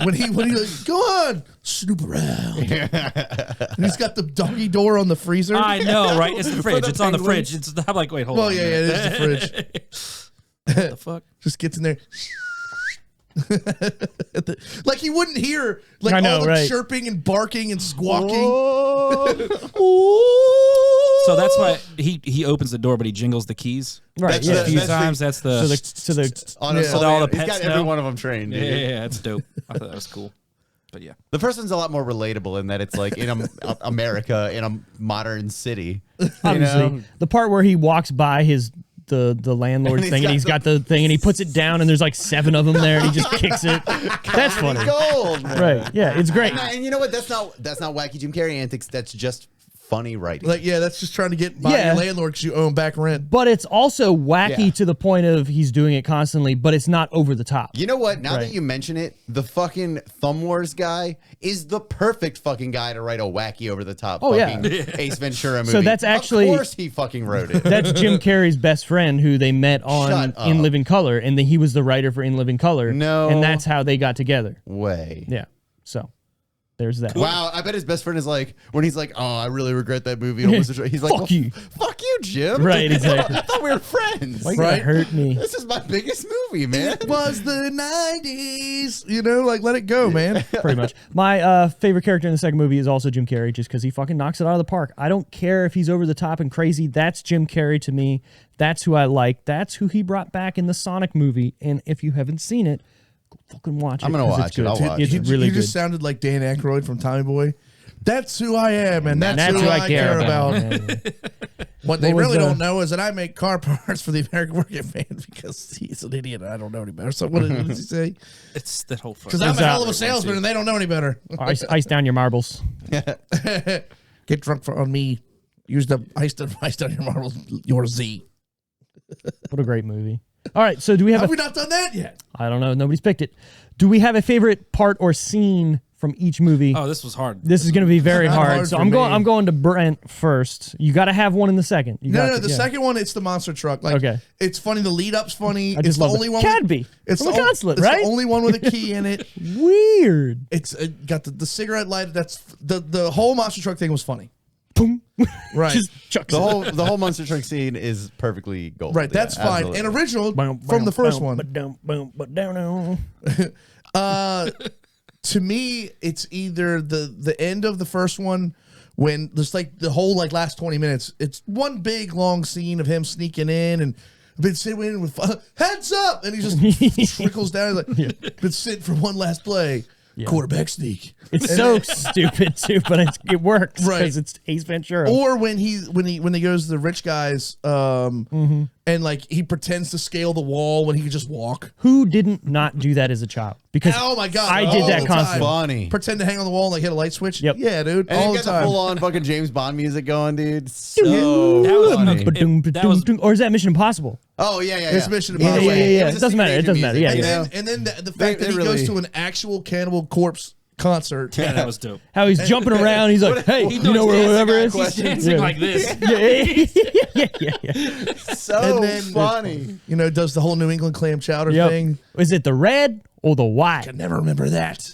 When he like, go on, snoop around. And he's got the doggy door on the freezer. I know, right? It's the fridge. the It's on the penguins. fridge. It's. I'm like, wait, hold Well, on. yeah, it is the fridge. What the fuck? Just gets in there. Like he wouldn't hear like I know, all the right. chirping and barking and squawking. So that's why he opens the door, but he jingles the keys. Right. That's Yeah. A few That's the- times. That's the. So the On Yeah. a, So all the he's pets got every know? one of them trained. yeah, Dude. yeah, that's dope. I thought that was cool. But yeah. The first one's a lot more relatable in that it's like in America in a modern city. obviously the part where he walks by the landlord's And thing and he's got the thing and he puts it down and there's like 7 of them there and he just kicks it. That's funny. Gold, man. Right. Yeah, it's great. And you know what? That's not wacky Jim Carrey antics. That's just funny writing. Like, yeah, that's just trying to get by Yeah. your landlord because you owe him back rent. But it's also wacky Yeah. to the point of he's doing it constantly, but it's not over the top. You know what? Now Right. that you mention it, the fucking Thumb Wars guy is the perfect fucking guy to write a wacky over the top fucking Ace Ventura movie. So that's actually- of course he fucking wrote it. That's Jim Carrey's best friend who they met on Shut up. In Living Color, and then he was the writer for In Living Color. No. And that's how they got together. Way. Yeah. So there's that. Wow, I bet his best friend is like when he's like, "Oh, I really regret that movie." Almost he's like, Fuck you. Fuck you, Jim." Right, exactly. I thought we were friends. Why you gonna Right. hurt me? This is my biggest movie, man. It was the 90s. You know, like, let it go, man. Pretty much. My favorite character in the second movie is also Jim Carrey, just because he fucking knocks it out of the park. I don't care if he's over the top and crazy. That's Jim Carrey to me. That's who I like. That's who he brought back in the Sonic movie. And if you haven't seen it, go fucking watch it. I'm gonna 'cause watch it's it. good. I'll watch It's it. really you good. just sounded like Dan Aykroyd from Tommy Boy. That's who I am, and that's, That's who I care about. Yeah. What they What was really the- don't know is that I make car parts for the American working man because he's an idiot and I don't know any better. So what does he say? It's that whole. Because I'm a It's hell out. of a salesman and they don't know any better. Ice down your marbles. Get drunk on me. Use the ice on your marbles. Your Z. What a great movie. All right, so do we have Have a... we not done that yet? I don't know. Nobody's picked it. Do we have a favorite part or scene from each movie. Oh, this was hard. This is going to be very hard. So for I'm me. going to Brent first. You got to have one in the second. The second one, it's the monster truck. Like, Okay. It's funny. The lead up's funny. I just it's the love only it. one. Cadby It's from the the consulate, it's right? the only one with a key in it. Weird. It's got the cigarette light. That's the whole monster truck thing was funny. Boom. Right. Just chucks it. The whole monster truck scene is perfectly gold. Right. That's Yeah, fine. absolutely. And original from the first one. To me, it's either the end of the first one when there's like the whole like last 20 minutes. It's one big long scene of him sneaking in and been sitting in with heads up, and he just trickles down. He's like, been sitting for one last play. Yeah. Quarterback sneak. It's so stupid too, but it works Right. because it's Ace Ventura. Or when he goes to the rich guys, and like he pretends to scale the wall when he could just walk. Who didn't not do that as a child? Because Oh my god, I all did that the constantly. time. Funny. Pretend to hang on the wall and like hit a light switch. Yep. Yeah, dude. And all you the got the time. full on fucking James Bond music going, dude. So That was funny. funny. That was- Or is that Mission Impossible? Oh yeah. It's Mission Yeah, Impossible. yeah. was It a doesn't matter. It teenager doesn't matter. music. Yeah, And then the fact that they he really- goes to an actual Cannibal Corpse concert. Yeah, that was dope. How he's jumping around. He's like, hey, you know where whatever is? He's dancing like this. Yeah. So And then- funny. You know, does the whole New England clam chowder Yep. thing. Is it the red or the white? I never remember that.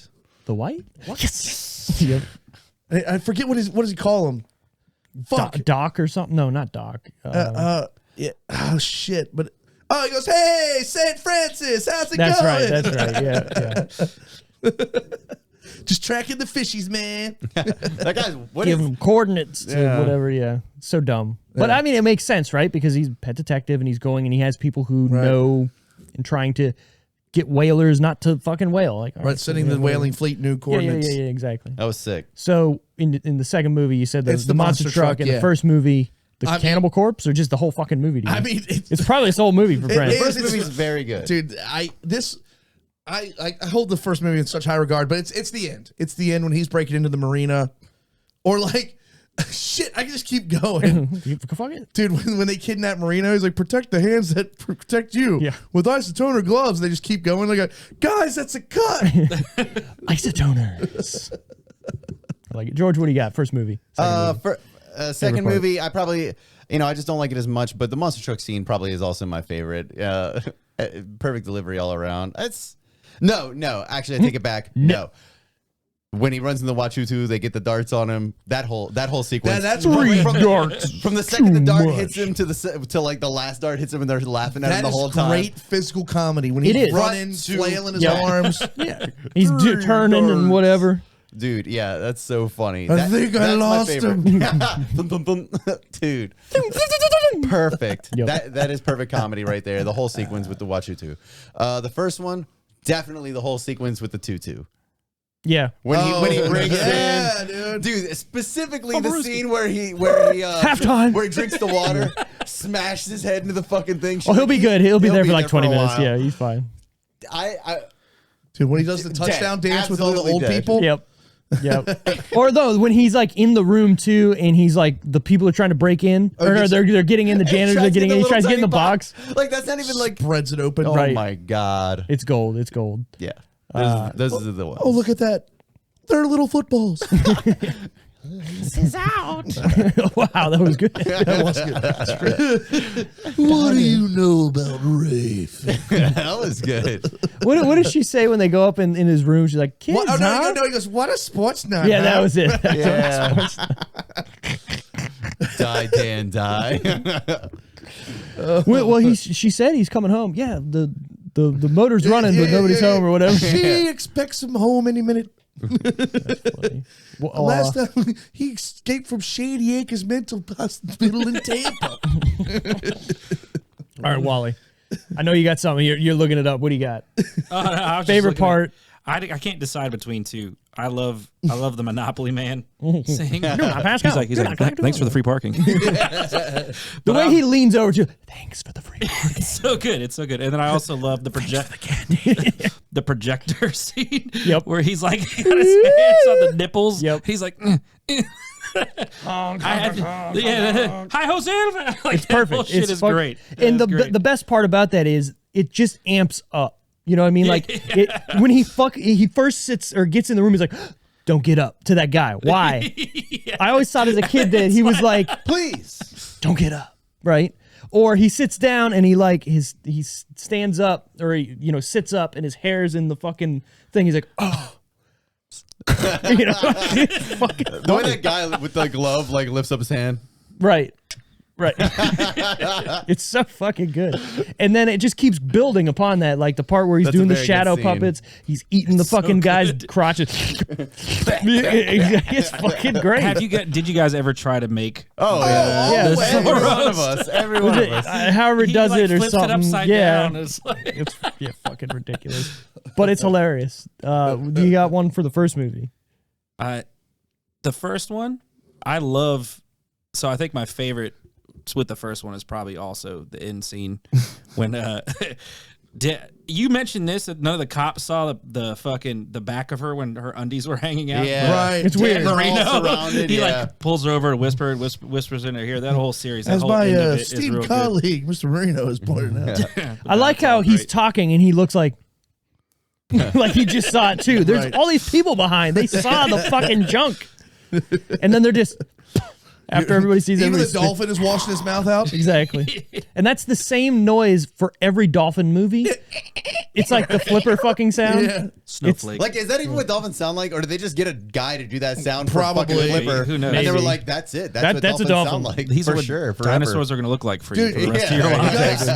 The white? Yes. Yep. I forget what does he call him? Fuck. Doc or something? No, not Doc. Yeah. Oh shit. But he goes, hey, St. Francis, how's it That's going? right. That's right. Yeah. Just tracking the fishies, man. That guy's what Give is him coordinates to whatever. Yeah. It's so dumb. But I mean, it makes sense, right? Because he's a pet detective and he's going and he has people who know and trying to get whalers not to fucking whale. Like, all Right, sending the whaling fleet new Yeah, coordinates. yeah, exactly. that was sick. So in the second movie, you said It's the monster truck. In yeah. the first movie, the I mean- Cannibal Corpse, or just the whole fucking movie? To you? I mean, it's probably this whole movie for Brent. is. First movie's very good. Dude, I hold the first movie in such high regard, but it's the end. It's the end when he's breaking into the marina, or like, shit. I can just keep going, Fuck it. dude. When they kidnap Marino, he's like, protect the hands that protect you. Yeah. With isotoner gloves, they just keep going. Like, guys, that's a cut. Isotoners. I like it. George, what do you got? First movie. Second movie. Second part. movie, I probably, I just don't like it as much, but the monster truck scene probably is also my favorite. Perfect delivery all around. No, actually, I take it back. No. When he runs in the Wachutu, they get the darts on him. That whole sequence. That's from, great. from the second the dart much. hits him to like the last dart hits him, and they're laughing at him That the is whole time. great physical comedy when It he's is. running, Front to- flailing his Yeah. arms. He's turning and whatever. Dude, yeah, that's so funny. I think I that's my lost favorite. him. Bum, bum, bum. Dude, perfect. Yep. That is perfect comedy right there. The whole sequence with the Wachutu. The first one, definitely the whole sequence with the tutu. Yeah. When he brings yeah, in, dude. specifically the Brewski. scene where he Halftime. where he drinks the water, smashes his head into the fucking thing. Oh, he'll be good. He'll be there for like there 20 a minutes. while. Yeah, he's fine. Dude, when he does the touchdown dance with all the Absolutely old dead. people. Yep. Or though when he's like in the room too, and he's like the people are trying to break in, or no, yes. they're getting in. The janitors are getting in. He tries to get in the box. Like that's not even like. Spreads it open. Oh Right. my god! It's gold. It's gold. Yeah, those are the ones. Oh, look at that. They're little footballs. Wow, that was good. That was good. What do you know about Rafe? That was good. What does she say when they go up in his room? She's like, kids, What? Oh, huh? no, he goes, what a sports nut. Yeah, that huh?" was it. Yeah. Die, Dan, die. Well, she said he's coming home. Yeah, the motor's running, but nobody's home or whatever. She expects him home any minute. Funny. Well, Last time he escaped from Shady Acres Mental Hospital in Tampa. all right, Wally. I know you got something. You're looking it up. What do you got? I was just Favorite looking at- part? I can't decide between two. I love the Monopoly man saying. Pascal. He's like, thanks for the free parking. The way he leans over to, thanks for the free parking. It's so good. It's so good. And then I also love the the projector scene. Yep. Where he's like, he got his hands on the nipples. Yep. He's like, hi, Jose. Like, It's perfect. That whole shit It's is fuck- great. And It's great. the best part about that is it just amps up You know what I mean? Like when he first sits or gets in the room, he's like, "Don't get up," to that guy. Why? I always thought as a kid that he was like, "Please, don't get up," right? Or he sits down and he stands up or he sits up and his hair's in the fucking thing. He's like, "Oh." The way that guy with the glove like lifts up his hand. Right. It's so fucking good. And then it just keeps building upon that, like the part where he's doing the shadow puppets. He's eating the fucking guy's crotches. It's fucking great. Did you guys ever try to make? Oh yeah. Every one of us. Every one of us. However it does it or flips something. It upside down. It's fucking ridiculous. But it's hilarious. You got one for the first movie. The first one, I love. So I think my favorite with the first one is probably also the end scene when you mentioned this that none of the cops saw the back of her when her undies were hanging out. Yeah, right. It's weird. He like pulls her over and whispers in her ear. That whole series. As whole my end of it is esteemed real good. colleague, Mr. Marino, has pointed out. I like how he's talking and he looks like he just saw it too. There's all these people behind. They saw the fucking junk, and then they're just. After everybody sees even the dolphin is washing his mouth out. Exactly. And that's the same noise for every dolphin movie. It's like the flipper fucking sound. Yeah. Snowflake. Like, is that even what dolphins sound like, or did they just get a guy to do that sound Probably. for fucking flipper? Who knows? And they were Maybe. like, "That's it. That's what that's a dolphins dolphin. sound like." These are for what sure. Forever. dinosaurs are going to look like for you Dude, for the rest of your yeah, life.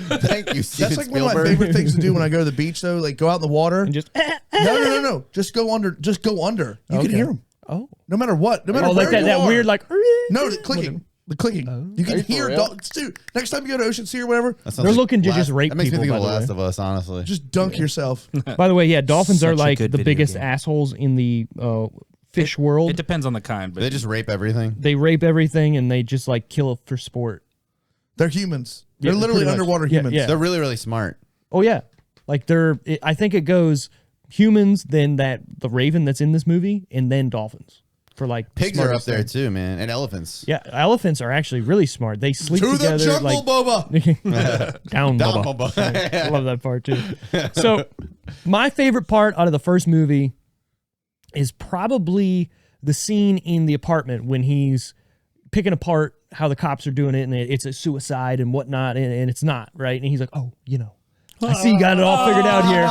life. Thank you, Steven That's like one Spielberg. of my favorite things to do when I go to the beach, though. Like, go out in the water. And just No. Just go under. Just go under. You can hear them. Oh. No matter what. No matter where like that, you that are. weird like No, the clicking. The clicking. You can Are you for hear real? dogs too. Next time you go to Ocean Sea or whatever, That sounds They're looking to Last- just rape That makes me people, think of by The the Last way. of Us, honestly. just dunk yourself. By the way, yeah, dolphins are Such a like good the video biggest game. assholes in the fish world. It depends on the kind, but They just rape everything. They rape everything and they just like kill it for sport. They're humans. Yeah, They're literally pretty much. underwater Yeah, humans. yeah. They're really, really smart. Oh yeah, like I think it goes humans, then the raven that's in this movie, and then dolphins for like Pigs are up smartest there thing. too, man, and elephants. Yeah, elephants are actually really smart. They sleep To the together. jungle, Like Boba. down, Down, Bubba. Bubba. I love that part too. So my favorite part out of the first movie is probably the scene in the apartment when he's picking apart how the cops are doing it and it's a suicide and whatnot, and it's not, right? And he's like, oh, I see you got it all figured out here.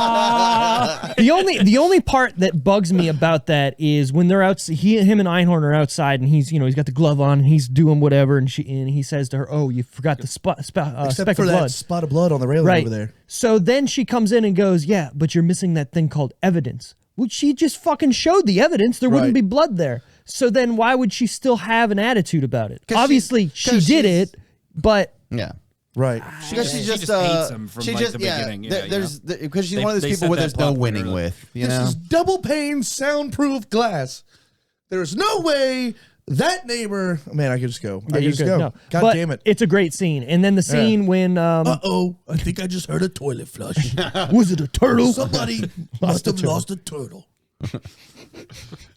The only part that bugs me about that is when they're out, him and Einhorn are outside, and he's got the glove on, and he's doing whatever, and he says to her, "Oh, you forgot the Except speck for of that blood." spot of blood on the railing Right. over there. So then she comes in and goes, "Yeah, but you're missing that thing called evidence." Well, she just fucking showed the evidence. There wouldn't Right. be blood there. So then why would she still have an attitude about it? 'Cause Obviously, she did it, but Yeah. Right. Because She she just just hates him from, she like, just, the yeah, beginning, yeah, there's because she's They- one of those they people set where that there's no plot point winning early. with. You This know, is double pane soundproof glass. There's no way that neighbor. Man, I could just go. I could you just could, go. no. God But damn it. it's a great scene. And then the scene when Uh-oh. I think I just heard a toilet flush. was it a turtle? Somebody must have lost a turtle.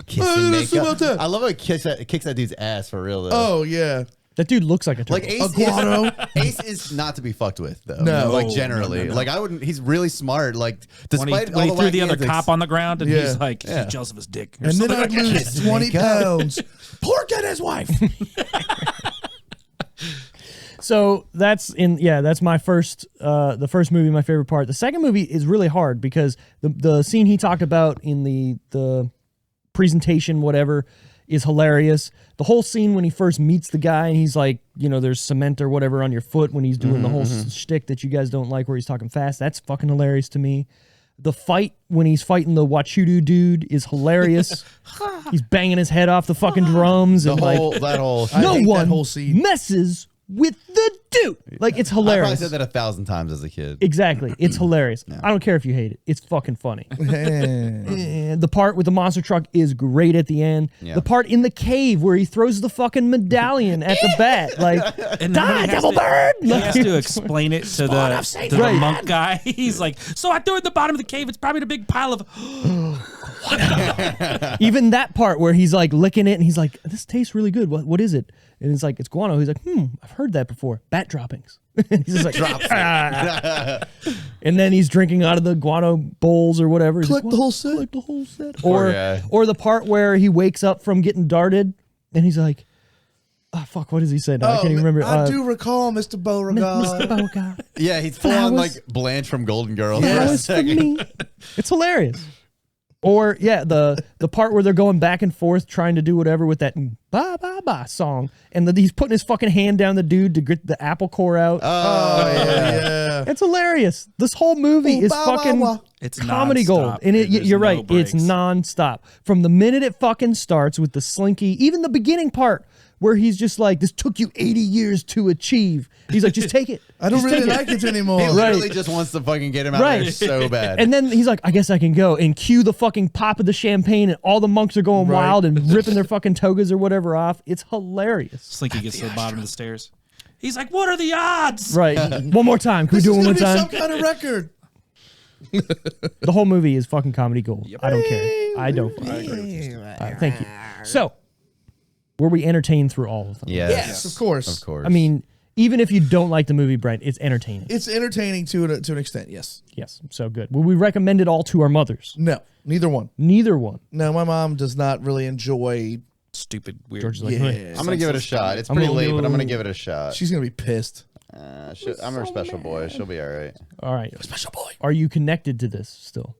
kiss Hey, and listen about makeup. that. I love how it kicks that dude's ass for real though. Oh, yeah. That dude looks like a turtle. Like Ace, Aguado. Ace is not to be fucked with though. No. like No, generally, like I wouldn't. He's really smart. Like when despite he all the threw wacky the other antics- cop on the ground and Yeah. he's like, Yeah. he's jealous of his dick. or And then something I'd like that. lose 20 pounds. Pork and his wife. So that's my first the first movie, my favorite part. The second movie is really hard because the scene he talked about in the presentation, whatever, is hilarious. The whole scene when he first meets the guy and he's like, there's cement or whatever on your foot when he's doing the whole shtick that you guys don't like where he's talking fast. That's fucking hilarious to me. The fight when he's fighting the Wachudu dude is hilarious. He's banging his head off the fucking drums and that like whole. I no hate that one whole scene. messes with the dude. Like, it's I probably hilarious. said that 1,000 times as a kid. Exactly. It's hilarious. I don't care if you hate it. It's fucking funny. And the part with the monster truck is great at the end. Yeah. The part in the cave where he throws the fucking medallion at the bat. Like, And die, then he has devil to- bird! He has to explain it to the Right. monk guy. He's like, so I threw it at the bottom of the cave. It's probably in a big pile of Even that part where he's like licking it and he's like, this tastes really good. What is it? And it's like, it's guano. He's like, I've heard that before. Bat droppings. He's just like, "Ah." And then he's drinking out of the guano bowls or whatever. He's Collect like, the whole set. Collect the whole set. Poor guy. Or the part where he wakes up from getting darted and he's like, oh, fuck, what does he say now? I can't even remember. I do recall, Mr. Beauregard. Mr. Beauregard. Yeah, he's full on Flowers. like Blanche from Golden Girls. Yeah. for a Flowers for second. me. It's hilarious. Or yeah, the part where they're going back and forth trying to do whatever with that ba ba ba song, and he's putting his fucking hand down the dude to get the apple core out. Oh, Yeah. It's hilarious. This whole movie is fucking It's comedy nonstop. gold, and There's you're no right. It's breaks. nonstop from the minute it fucking starts with the slinky. Even the beginning part where he's just like, "This took you 80 years to achieve." He's like, "Just take it." I don't Just really take it." like it anymore. He literally just wants to fucking get him out Right. there so bad. And then he's like, I guess I can go, and cue the fucking pop of the champagne, and all the monks are going Right. wild and ripping their fucking togas or whatever off. It's hilarious. Slinky gets to the bottom of the stairs. He's like, "What are the odds?" Right. One more time. Can we This do is it one more gonna be time? some kind of record. The whole movie is fucking comedy gold. I don't care. I don't fucking care. Thank you. So, were we entertained through all of them? Yes, of course. Of course. I mean, even if you don't like the movie, Brent, it's entertaining. It's entertaining to an extent, yes. Yes, so good. Will we recommend it all to our mothers? No, neither one. Neither one. No, my mom does not really enjoy. Stupid, weird. George is like, Yeah. "Hey." I'm gonna give it a shot. It's I'm pretty gonna late, do- but I'm gonna give it a shot. She's gonna be pissed. I'm her special boy. She'll be all right. All right. Special boy. Are you connected to this still?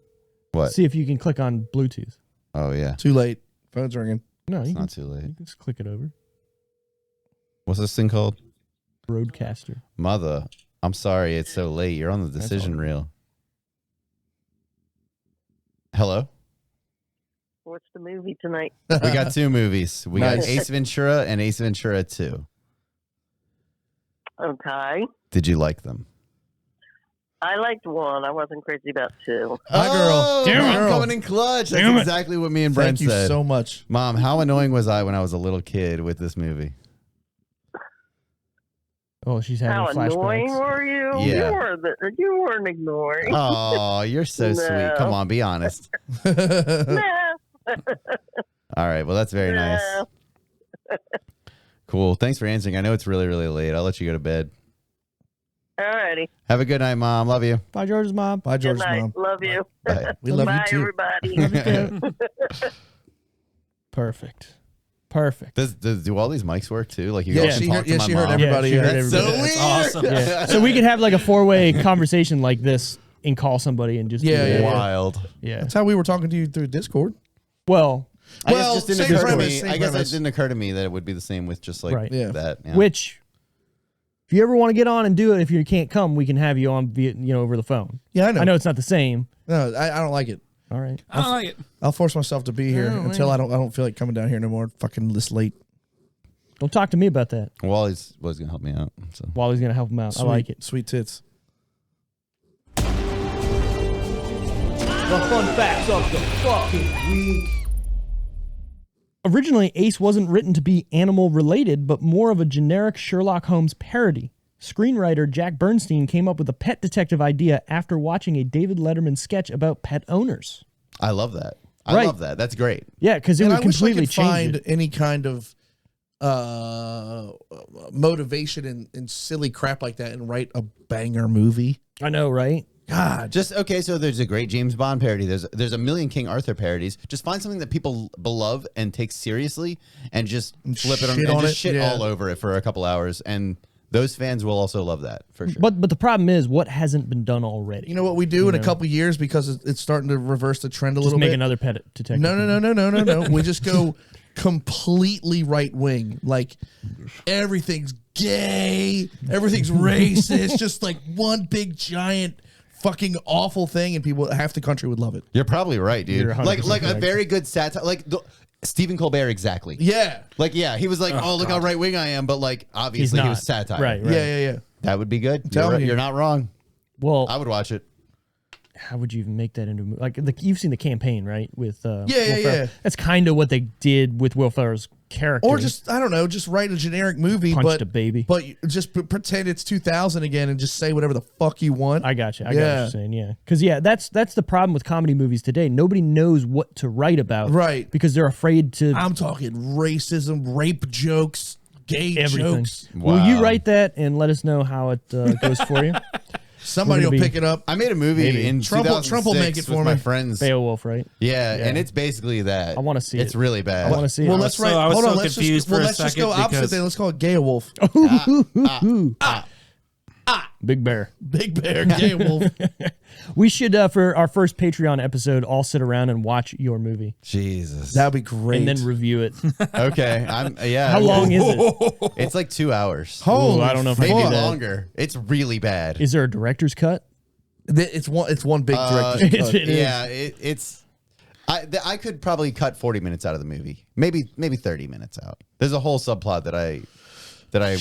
What? See if you can click on Bluetooth. Oh yeah, Too late. Phone's ringing. No, it's you can not too late. just click it over. What's this thing called? Roadcaster. Mother, I'm sorry it's so late. You're on the decision reel. Hello? What's the movie tonight? We got two movies. We got Nice. Ace Ventura and Ace Ventura 2. Okay. Did you like them? I liked one. I wasn't crazy about two. My girl. Oh, Damn I'm it. coming in clutch. That's Damn it. exactly what me and Brent Thank you said. so much. Mom, how annoying was I when I was a little kid with this movie? Oh, she's having How annoying flashbacks. were you? Yeah. You weren't ignoring. Oh, you're so sweet. No. Come on, be honest. Nah. All right, well, that's very nice. Nah. Cool. Thanks for answering. I know it's really, really late. I'll let you go to bed. Alrighty. Have a good night, Mom. Love you. Bye, George's mom. Bye, Good George's night. mom. Love you. Bye. We love Bye, you too. everybody. Perfect. Perfect. Do all these mics work too? Like you Yeah, guys can she talk heard, to yeah, my she heard mom? everybody. Yeah, she heard That's everybody. so That's weird. awesome. Yeah. So we could have like a 4-way conversation like this and call somebody and just do Yeah, that. yeah. Wild. Yeah. That's how we were talking to you through Discord. Well, I Well, guess it just didn't same occur to premise, me. same I guess premise. it didn't occur to me that it would be the same with just like Right. Yeah. that. Yeah. which if you ever want to get on and do it, if you can't come, we can have you on via, over the phone. Yeah, I know. I know it's not the same. No, I don't like it. All right. I don't like it. I'll force myself to be here until I don't feel like coming down here no more. Fucking this late. Don't talk to me about that. Wally's was gonna help me out. So Wally's going to help him out. Sweet, I like it. Sweet tits. The fun facts of the fucking week. Originally, Ace wasn't written to be animal related, but more of a generic Sherlock Holmes parody. Screenwriter Jack Bernstein came up with a pet detective idea after watching a David Letterman sketch about pet owners. I love that. I Right. love that. That's great. Yeah, because it And would I wish I completely could change find it. any kind of motivation in silly crap like that and write a banger movie. I know, right? God, Just okay. So there's a great James Bond parody. There's a million King Arthur parodies. Just find something that people love and take seriously, and just flip it on shit and on just it, shit yeah. all over it for a couple hours, and those fans will also love that for sure. But the problem is, what hasn't been done already? you know what we do in a couple years because it's starting to reverse the trend a Just little make bit. another pet detective. No. We just go completely right wing. Like everything's gay, everything's racist, just like one big giant fucking awful thing, and people half the country would love it. You're probably right, dude. You're 100% Like a correct. very good satire, like Stephen Colbert, exactly. Yeah. Like he was like, oh look how right wing I am, but like obviously he not. was satire. Right. Yeah. That would be good. telling you. You're not wrong. Well, I would watch it. how would you even make that into a movie? Like you've seen the campaign, right? With Will yeah. Ferrell. That's kind of what they did with Will Ferrell's character. Or just, I don't know, just write a generic movie, Punched but a baby. But just pretend it's 2000 again and just say whatever the fuck you want. I got you. I got what you're saying. Yeah, because that's the problem with comedy movies today. Nobody knows what to write about, right? Because they're afraid to. I'm talking racism, rape jokes, gay jokes. Wow. Will you write that and let us know how it goes for you? Somebody will pick it up. I made a movie in Trump will make it for with me. my friends. Beowulf, right? Yeah, and it's basically that. I want to see it. It's really bad. I want to see Well, it. let's write. I was Hold on. so Let's confused just, for a let's just go second opposite because- thing. Let's call it Gay Wolf. Big Bear. Big Bear, Gay Wolf. We should, for our first Patreon episode, all sit around and watch your movie Jesus. That'd be great. and then review it. Okay. How long is it? It's like 2 hours. Holy I don't know if I Maybe can do that. longer. It's really bad. Is there a director's cut? It's one big director's cut. It is. Yeah, it's. I could probably cut 40 minutes out of the movie. Maybe 30 minutes out. There's a whole subplot that I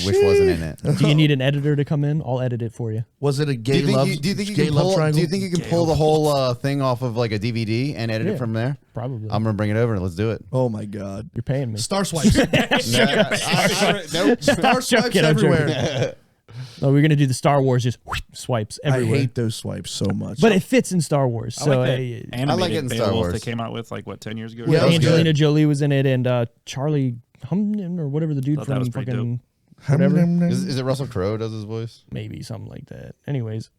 wish wasn't in it. Do you need an editor to come in? I'll edit it for you. Was it a Do gay you think love? you, do you think you gay can love pull? Do triangle? you think you can pull the whole thing off of like a DVD and edit it from there? Probably. I'm gonna bring it over and let's do it. Oh my god! You're paying me. Star swipes. Nope. Star swipes joking, I'm everywhere. Oh, we're gonna do the Star Wars just swipes I everywhere. hate those swipes so much. But it fits in Star Wars. I So like that hey, I like it in animated Star Beowulf Wars. they came out with like what 10 years ago. Yeah, that was Angelina good. Jolie was in it, and Charlie Humden or whatever the dude Thought that from was pretty fucking whatever, Is it Russell Crowe does his voice? maybe something like that. Anyways,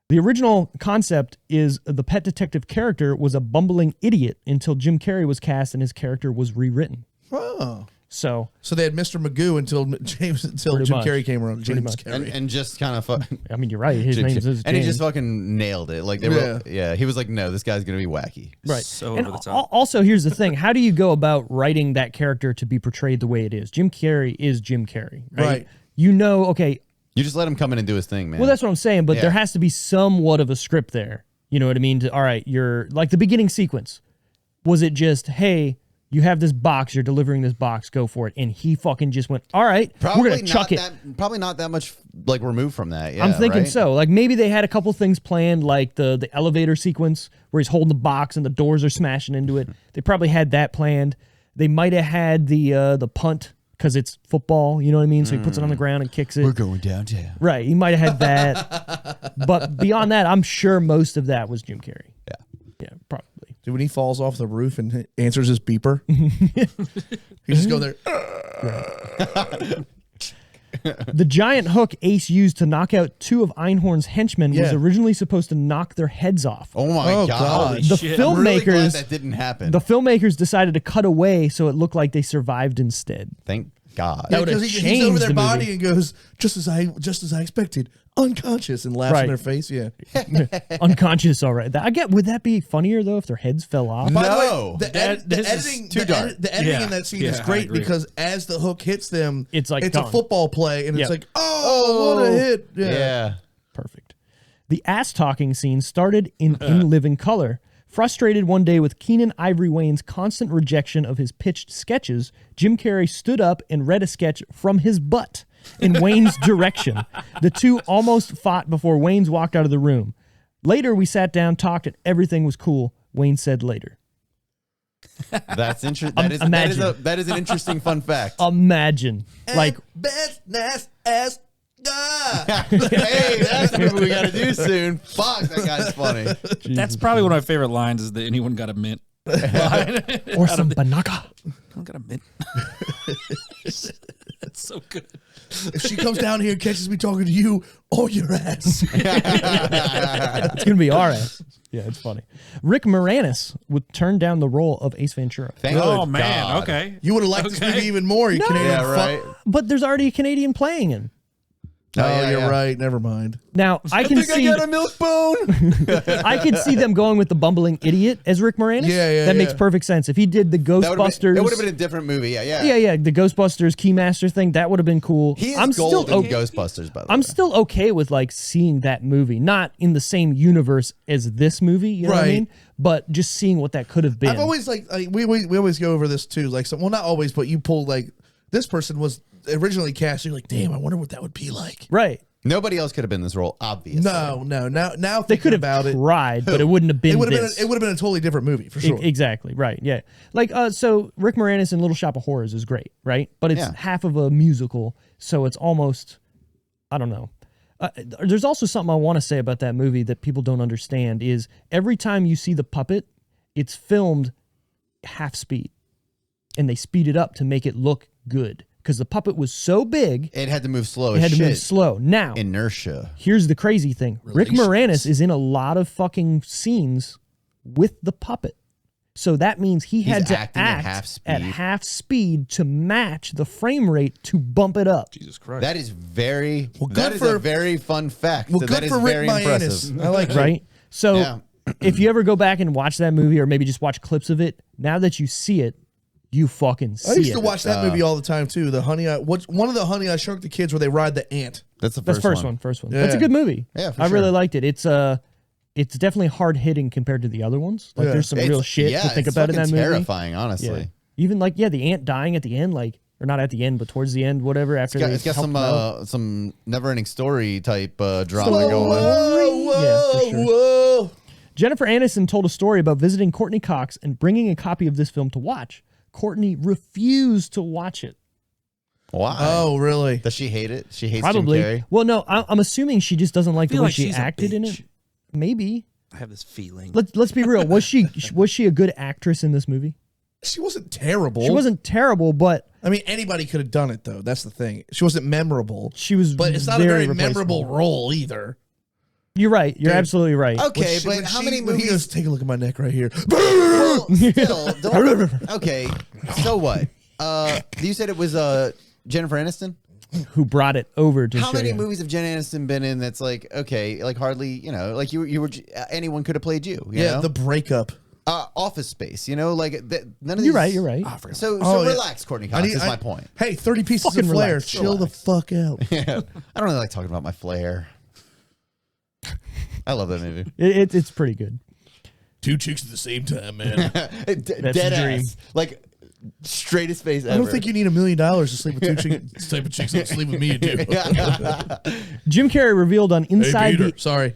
the original concept is the pet detective character was a bumbling idiot until Jim Carrey was cast and his character was rewritten. Oh. So So they had Mr. Magoo until Jim Pretty much. Carrey came around. Pretty James much. Carrey. And just kind of fuck. I mean, you're right. His name is And he just fucking nailed it. Like they were, Yeah. yeah. He was like, no, this guy's gonna be wacky. right. So And over the top. also, here's the thing: how do you go about writing that character to be portrayed the way it is? Jim Carrey is Jim Carrey, right? Right. You know, okay. You just let him come in and do his thing, man. Well, that's what I'm saying. But Yeah. there has to be somewhat of a script there. You know what I mean? All right, you're like the beginning sequence. Was it just, hey, you have this box, you're delivering this box, go for it, and he fucking just went, all right, we're gonna chuck it. Probably not that much like removed from that. Yeah, I'm thinking right? so. Like maybe they had a couple things planned, like the elevator sequence where he's holding the box and the doors are smashing into it. They probably had that planned. They might have had the punt because it's football. You know what I mean? So he puts it on the ground and kicks it. We're going downtown. Right. He might have had that. But beyond that, I'm sure most of that was Jim Carrey. Yeah. Yeah, probably. Dude, when he falls off the roof and answers his beeper, he just go there. The giant hook Ace used to knock out two of Einhorn's henchmen was Yeah. originally supposed to knock their heads off. Oh my Oh, god. God. The shit. I'm really glad filmmakers, that didn't happen. the filmmakers decided to cut away so it looked like they survived instead. Thank God. That would've Because he's changed over their the body movie. and goes, just as I expected, unconscious, and laughs Right. in their face. Yeah. Unconscious, all right. Would that be funnier though if their heads fell off? By the way, No. the This is editing, too dark. The editing Yeah. in that scene Yeah, is I great agree. because as the hook hits them, It's like it's gone. a football play, and Yep. it's like, oh, what a hit! Yeah. Perfect. The ass talking scene started in Living Color. Frustrated one day with Keenan Ivory Wayne's constant rejection of his pitched sketches, Jim Carrey stood up and read a sketch from his butt in Wayne's direction. The two almost fought before Wayne's walked out of the room. Later, we sat down, talked, and everything was cool. Wayne said later. That's interesting. Imagine. That is an interesting fun fact. Imagine. Like, best nice ass. Hey, that's what we got to do soon. Fuck, that guy's funny. That's probably one of my favorite lines is that anyone got a mint line. or some banaka. Anyone got a mint? That's so good. If she comes down here and catches me talking to you or your ass, It's going to be our ass. Yeah, it's funny. Rick Moranis would turn down the role of Ace Ventura. Thank Oh good man, God. okay. you would have liked this movie even more. You Canadian Yeah, fuck. right. But there's already a Canadian playing him. Oh, yeah, you're yeah. right. Never mind. Now, I can see I got a milk bone. I could see them going with the bumbling idiot as Rick Moranis. Yeah, That makes yeah. perfect sense. If he did the Ghostbusters, That would have been a different movie. Yeah. yeah, the Ghostbusters Keymaster thing, that would have been cool. He is I'm gold still in okay. Ghostbusters, by the way. I'm still okay with like seeing that movie, not in the same universe as this movie, you know what I Right. mean? But just seeing what that could have been. I've always like we always go over this too. Like, well, not always, but you pull like this person was originally cast. You're like, damn, I wonder what that would be like. right. Nobody else could have been this role, obviously. No. Now They could have about it. tried, but it wouldn't have been It would have this. been. It would have been a totally different movie for sure. Exactly. Right. Yeah. Like, so Rick Moranis in Little Shop of Horrors is great, right? But it's half of a musical, so it's almost, I don't know. There's also something I want to say about that movie that people don't understand is every time you see the puppet, it's filmed half speed, and they speed it up to make it look good. Because the puppet was so big, It had to move slow it had to move slow. Now, Inertia. here's the crazy thing. Rick Moranis is in a lot of fucking scenes with the puppet. So that means he had to act at half speed to match the frame rate to bump it up. Jesus Christ. That is very, Well, that is a very fun fact. Well, that good is for Rick very impressive. Moranis. I like it. Right? So Yeah. if you ever go back and watch that movie or maybe just watch clips of it, now that you see it, you fucking see I used it. to watch that movie all the time too. The one of the Honey I Shrunk the Kids where they ride the ant. That's the That's first one. first one. Yeah. That's a good movie. Yeah, for I really sure. liked it. It's definitely hard hitting compared to the other ones. Like there's some real shit to think about in that movie. Terrifying, honestly. Yeah. Even like the ant dying at the end, like or not at the end, but towards the end, whatever. After It's got some never-ending story type drama going. Yeah, for sure. Whoa! Jennifer Aniston told a story about visiting Courtney Cox and bringing a copy of this film to watch. Courtney refused to watch it. Why? Oh, really? Does she hate it? She hates Probably. Jim Carrey? Well, no, I'm assuming she just doesn't like the way she she's a acted in it. bitch. Maybe. I have this feeling. Let's be real. Was she a good actress in this movie? She wasn't terrible. She wasn't terrible, but I mean, anybody could have done it though. That's the thing. She wasn't memorable. she was. But it's not a very replaceable. memorable role either. You're right. You're absolutely right. Okay, When but how many when he movies? goes, take a look at my neck right here. Well, still, okay, so what? You said it was Jennifer Aniston? Who brought it over to How show many you. movies have Jen Aniston been in that's like, okay, like hardly, like you were, anyone could have played you, you Yeah, know? The Breakup. Office Space, like none of these. You're right. So Oh, yeah. relax, Courtney Cox, is my point. Hey, 30 pieces Fucking of flair. relax. Chill the fuck out. Yeah. I don't really like talking about my flair. I love that movie. It's pretty good. Two chicks at the same time, man. Dead the dream. ass. Like, straightest face ever. I don't think you need $1 million to sleep with two chicks. Type of chicks that sleep with me, you do. Jim Carrey revealed on Inside Peter. the Sorry.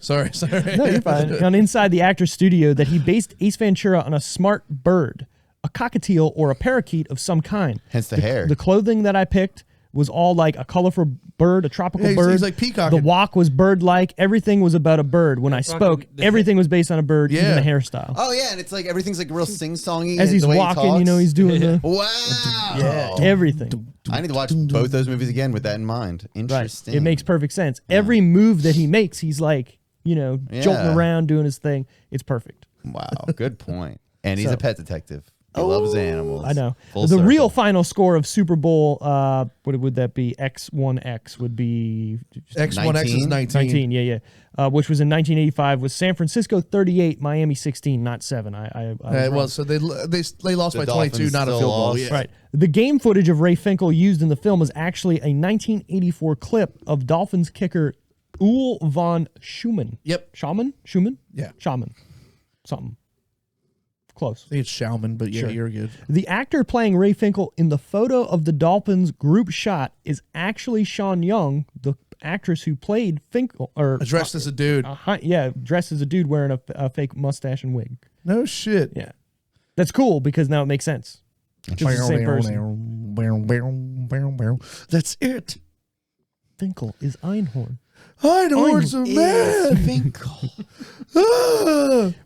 No, you're fine. On Inside the Actors Studio that he based Ace Ventura on a smart bird, a cockatiel or a parakeet of some kind. Hence the hair. The clothing that I picked was all like a colorful bird, a tropical Yeah, bird. he's like peacocking. The walk was bird-like. Everything was about a bird. When I spoke, everything was based on a bird, even the hairstyle. Oh yeah, and it's like everything's like real sing-songy. As he's the way walking, he talks. he's doing the Wow. everything. I need to watch both those movies again with that in mind. Right. Interesting. It makes perfect sense. Every move that he makes, he's like, jolting around, doing his thing. It's perfect. Wow, good point. And he's a pet detective. He loves animals. I know. Full The circle. real final score of Super Bowl, what would that be? X1X would be X1X is 19. 19. Yeah. Which was in 1985 was San Francisco 38, Miami 16, not 7. I was wrong. Well, so they lost The by 22, Dolphins not a still field goal. lost. Yeah. Right. The game footage of Ray Finkel used in the film is actually a 1984 clip of Dolphins kicker Ul von Schumann. Yep. Schumann? Yeah. Schumann. Something. Close. I think it's Schauman, but yeah, Sure. you're good. The actor playing Ray Finkel in the photo of the Dolphins group shot is actually Sean Young, the actress who played Finkel. Dressed as a dude. Dressed as a dude wearing a fake mustache and wig. No shit. Yeah. That's cool because now it makes sense. It's the same person. That's it. Finkel is Einhorn. I know it's a man. Finkel.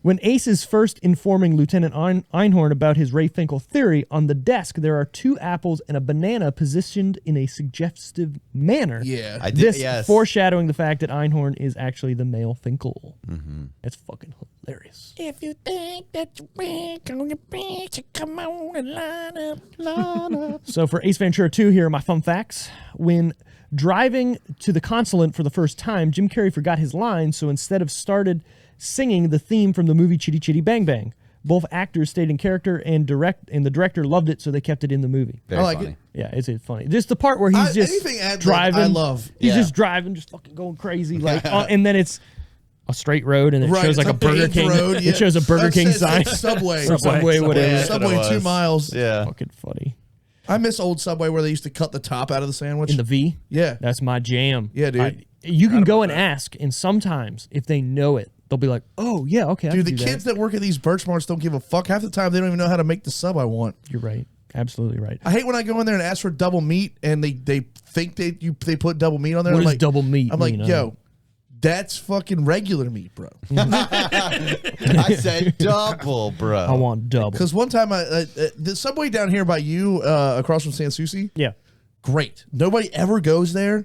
When Ace is first informing Lieutenant Einhorn about his Ray Finkel theory, on the desk there are 2 apples and a banana positioned in a suggestive manner. Yeah. I did, This yes. foreshadowing the fact that Einhorn is actually the male Finkel. Mm-hmm. That's fucking hilarious. If you think that you're weak on your picture, come on and line up. So for Ace Ventura 2, here are my fun facts. When driving to the consulate for the first time, Jim Carrey forgot his line, so instead of started singing the theme from the movie Chitty Chitty Bang Bang. Both actors stayed in character, and the director loved it, so they kept it in the movie. Very I like funny. it. Yeah, it's funny. Just the part where he's just anything ad-lib, driving. I love. He's Yeah. just driving, just fucking going crazy, like, and then it's a straight road, and it Right, shows like it's a Burger paved King. road, yeah. It shows a Burger That's King it, sign. it's Subway. Subway, whatever. Yeah, that's what Subway it 2 was. miles. Yeah. Fucking funny. I miss old Subway where they used to cut the top out of the sandwich. In the V, Yeah. that's my jam. Yeah, dude. You can go and ask, and sometimes if they know it, they'll be like, "Oh yeah, okay." Dude, the kids that work at these Birch Marts don't give a fuck. Half the time, they don't even know how to make the sub I want. You're right. Absolutely right. I hate when I go in there and ask for double meat, and they think they put double meat on there. What I'm does like, double meat I'm like, mean? yo, that's fucking regular meat, bro. I said double, bro. I want double. Because one time, the Subway down here by you, across from San Souci, Yeah. great. Nobody ever goes there.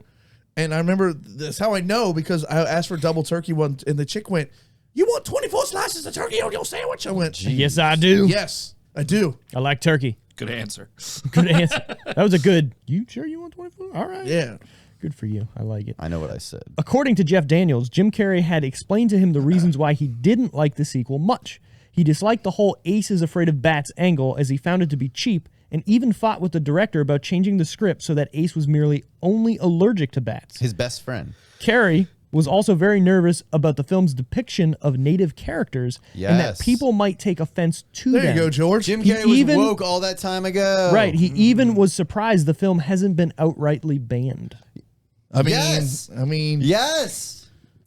And I remember that's how I know, because I asked for double turkey one, and the chick went, "You want 24 slices of turkey on your sandwich?" I went, Yes, I do. "Yes, I do." I like turkey. Good answer. Good answer. That was a good. You sure you want 24? All right. Yeah. Good for you. I like it. I know what I said. According to Jeff Daniels, Jim Carrey had explained to him the reasons why he didn't like the sequel much. He disliked the whole Ace is afraid of bats angle, as he found it to be cheap, and even fought with the director about changing the script so that Ace was merely only allergic to bats. His best friend. Carrey was also very nervous about the film's depiction of native characters and that Yes. people might take offense to There them. you go, George. Jim He Carrey was even- woke all that time ago. Right. He even was surprised the film hasn't been outrightly banned. I mean, Yes. Yes.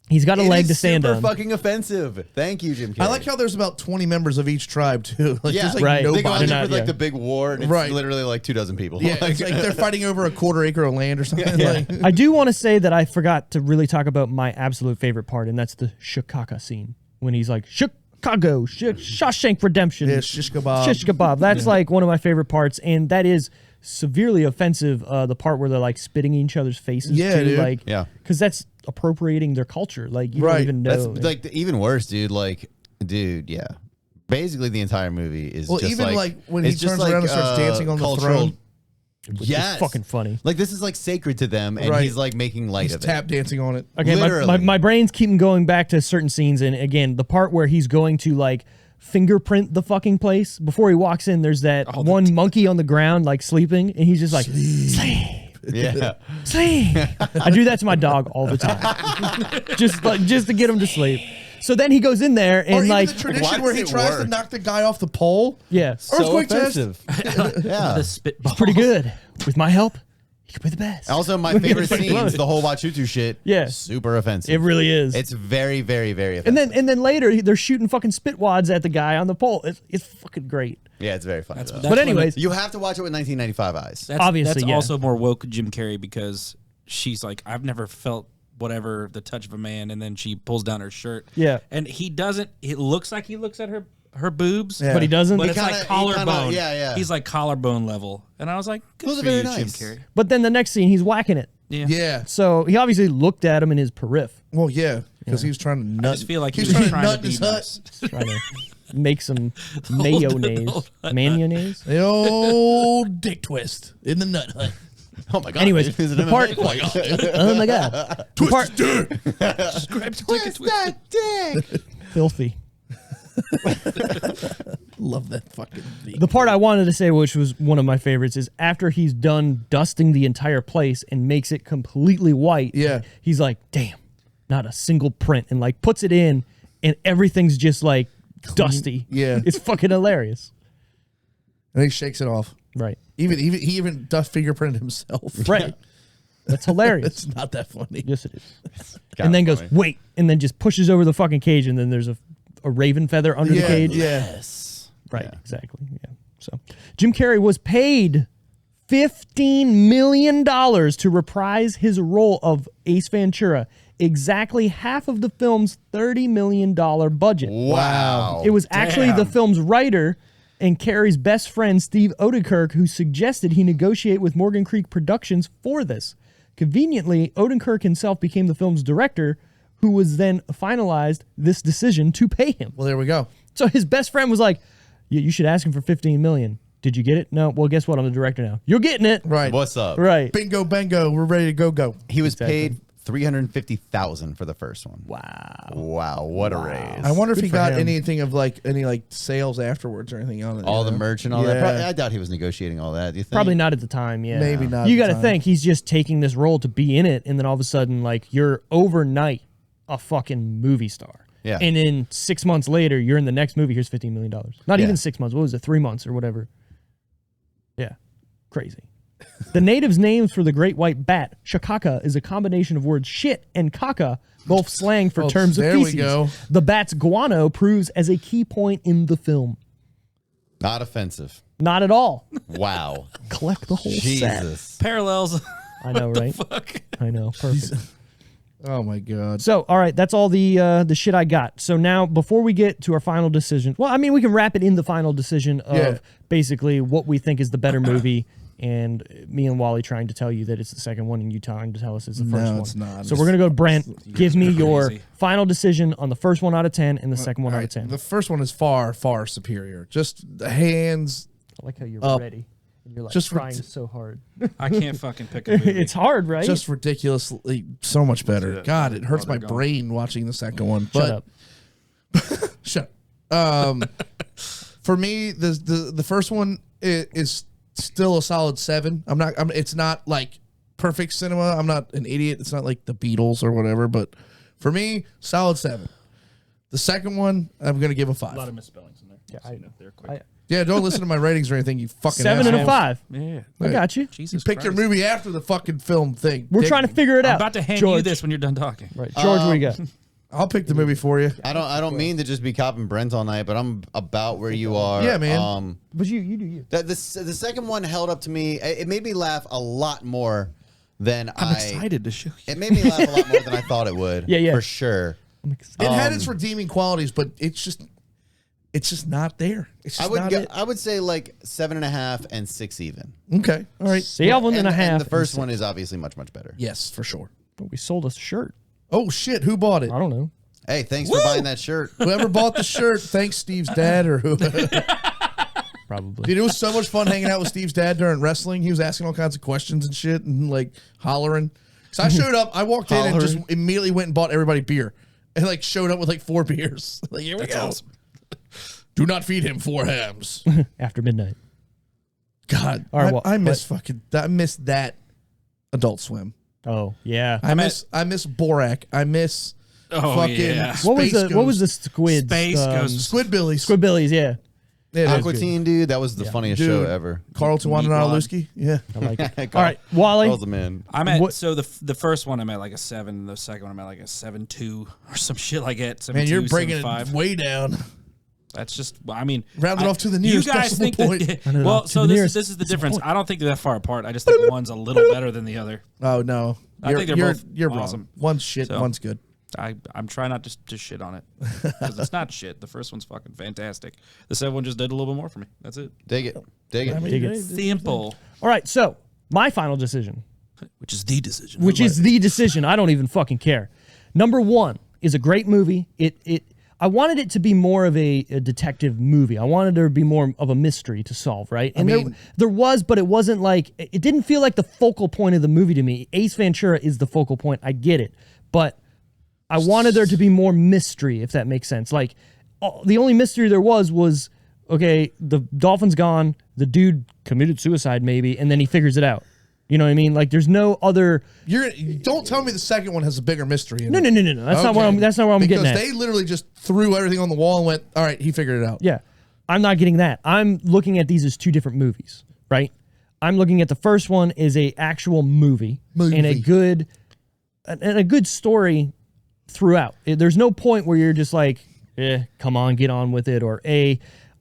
He's got a It leg is to stand super on. fucking offensive. Thank you, Jim Carrey. I like how there's about 20 members of each tribe too. Like, yeah, there's like Right. They go nobody. out there They're for not- like yeah. the big war, and it's Right. literally like 24 people. Yeah, it's like they're fighting over a quarter acre of land or something. Like, I do want to say that I forgot to really talk about my absolute favorite part, and that's the Chicago scene when he's like, Chicago, Shawshank Redemption. yeah, shish kebab. Shish kebab. That's like one of my favorite parts, and that is severely offensive. The part where they're like spitting in each other's faces. Yeah, too, dude. like Yeah. because that's appropriating their culture. Like you Right. don't even That's know. like even worse, dude. Like, dude, yeah. Basically, the entire movie is Well, just even like when he it's just turns around and starts dancing on the cultural- throne. Yes, fucking funny. Like this is like sacred to them, and Right. he's like making light He's of tap dancing on it. Okay, Literally. my brain's keeping going back to certain scenes, and again, the part where he's going to like fingerprint the fucking place before he walks in. There's that one monkey on the ground like sleeping, and he's just like sleep. it. Yeah, Sleep. I do that to my dog all the time, just to get him to sleep. So then he goes in there Or and even like, the tradition why where does he it tries to work? knock the guy off the pole. yeah, so Earthquake test. offensive. Yeah. The spitball. pretty good. With my help, he could be the best. Also, my favorite Pretty scene close. is the whole Wachutu shit. Yeah. super offensive. It really is. It's very, very, very offensive. and then later they're shooting fucking spitwads at the guy on the pole. It's fucking great. yeah, it's very funny. though. But anyways, You have to watch it with 1995 eyes. That's, Obviously, that's yeah. also more woke Jim Carrey because she's like, I've never felt whatever the touch of a man, and then she pulls down her shirt. Yeah. and he doesn't. It looks like he looks at her boobs, Yeah. but he doesn't. but He it's kinda- like he kinda- collarbone. yeah. He's like collarbone level, and I was like, good Those are for you, very Jim nice. Carrey. But then the next scene, he's whacking it. Yeah. Yeah. So he obviously looked at him in his periph, Well, yeah, because he was trying to nut. I just feel like he was was trying to nut in be his hut. nice. trying to make some mayonnaise. Mayonnaise. The old dick twist in the nut hut. Oh my god! Anyways, is it the MMA? part. Oh my god! Oh my god. The part, Twist that dick. filthy. Love that fucking thing. The part I wanted to say, which was one of my favorites, is after he's done dusting the entire place and makes it completely white. Yeah. He's like, damn, not a single print, and like puts it in, and everything's just like dusty. Yeah. It's fucking hilarious. And he shakes it off. Right. He even dust fingerprinted himself. Right. That's hilarious. It's not that funny. Yes, it is. And then goes, wait, and then just pushes over the fucking cage, and then there's a raven feather under the cage. Yes. Right, exactly. Yeah. So Jim Carrey was paid $15 million to reprise his role of Ace Ventura, exactly half of the film's $30 million budget. Wow! It was actually the film's writer and Carrey's best friend, Steve Odenkirk, who suggested he negotiate with Morgan Creek Productions for this. Conveniently, Odenkirk himself became the film's director, who was then finalized this decision to pay him. Well, there we go. So his best friend was like, "Yeah, you should ask him for $15 million. Did you get it? No. Well, guess what? I'm the director now. You're getting it. Right. What's up? Right. Bingo, bango. We're ready to go. He was paid $350,000 for the first one. Wow. Wow! What a raise! I wonder if Good he for got him. anything of like any sales afterwards or anything on it. all you the know? merch and all that. Yeah. Probably, I doubt he was negotiating all that. Do you think? Probably not at the time. Yeah. Maybe not You at got the to time. think he's just taking this role to be in it, and then all of a sudden, like, you're overnight a fucking movie star. Yeah. And then 6 months later, you're in the next movie. Here's $15 million. Not Yeah. even 6 months. What was it? 3 months or whatever. Yeah. Crazy. The natives' names for the great white bat, shakaka, is a combination of words shit and kaka, both slang for terms of there we feces. go. The bat's guano proves as a key point in the film. Not offensive. Not at all. Wow. Collect the whole set. Jesus. Parallels. I know, right? Fuck. I know. Perfect. Oh my god. So, all right, that's all the shit I got. So now, before we get to our final decision, well, I mean, we can wrap it in the final decision of basically what we think is the better movie, and me and Wally trying to tell you that it's the second one, and you trying to tell us it's the first one. No, it's not. So we're gonna go to Brent. Give me your crazy. final decision on the first one out of 10 and the second one out of Alright, 10. The first one is far, far superior. Just the hands. I like how you're up. ready. And you're like Just trying rit- so hard. I can't fucking pick a movie. It's hard, right? Just ridiculously so much better. that. God, it hurts they're my gone. brain watching the second one. Shut But up. shut. For me, the first one is still a solid 7. It's not like perfect cinema. I'm not an idiot. It's not like the Beatles or whatever. But for me, solid 7. The second one, I'm gonna give a 5. A lot of misspellings in there. Yeah, I know. They're quick. Yeah, don't listen to my ratings or anything. You fucking 7 and a assholes. 5. Yeah. I got you. You Jesus pick your Christ. movie after the fucking film thing. We're Dick. trying to figure it I'm out. about to hand George. you this when you're done talking. Right, George, what do you got? I'll pick the movie for you. I don't mean to just be copping Brent all night, but I'm about where you are. Yeah, man. But you do you. The second one held up to me. It made me laugh a lot more than I'm excited to show you. It made me laugh a lot more than I thought it would. Yeah. For sure. I'm excited. It had its redeeming qualities, but it's just not there. It's just not it. I would say like 7.5 and 6 even. Okay, all right. 7 and a half. And the first one is obviously much better. Yes, for sure. But we sold us a shirt. Oh shit, who bought it? I don't know. Hey, thanks for buying that shirt. Whoever bought the shirt, thanks Steve's dad or who. Probably. Dude, it was so much fun hanging out with Steve's dad during wrestling. He was asking all kinds of questions and shit and like hollering. So I showed up, I walked in and just immediately went and bought everybody beer. And like showed up with like 4 beers. Like, here we go. awesome. Do not feed him 4 hams. After midnight. God, All right, well, I miss that Adult Swim. Oh yeah. I miss Borak. I miss fucking yeah. Space What was the Ghost. squid? Space Ghost. Squidbillies. Squidbillies, yeah. Yeah, that's Aqua good. Teen, dude, that was the funniest Dude, show ever. Carlton Meatwad. Wananaluski. Yeah. I like it. All right, Wally. Carl's the man. I'm at What- so the first one I'm at like a 7, the second one I'm at like a 7.2 or some shit like that. 7.2, Man, you're breaking 7.5. it way down. That's just I mean Round it off to the You nearest guys decimal think point. that Round it well, off to so the this nearest is the decimal difference. point. I don't think they're that far apart. I just think one's a little better than the other. Oh no. I think they're both you're awesome. wrong. One's shit, So- one's good. I'm trying not to shit on it because it's not shit. The first one's fucking fantastic. The second one just did a little bit more for me. That's it. Dig it. Dig it. Dig it. Simple, All right, so my final decision, which is the decision. which is the decision. I don't even fucking care. Number 1 is a great movie. I wanted it to be more of a detective movie. I wanted there to be more of a mystery to solve, right? And mean- there was, but it wasn't like, it didn't feel like the focal point of the movie to me. Ace Ventura is the focal point. I get it. But I wanted there to be more mystery, if that makes sense. Like, the only mystery there was, okay, the dolphin's gone, the dude committed suicide maybe, and then he figures it out. You know what I mean? Like, there's no other... Don't tell me the second one has a bigger mystery in No. it. That's not what I'm getting at. Because they literally just threw everything on the wall and went, all right, he figured it out. Yeah. I'm not getting that. I'm looking at these as 2 different movies, right? I'm looking at the first one as a actual movie. And a good story throughout. There's no point where you're just like, come on, get on with it, or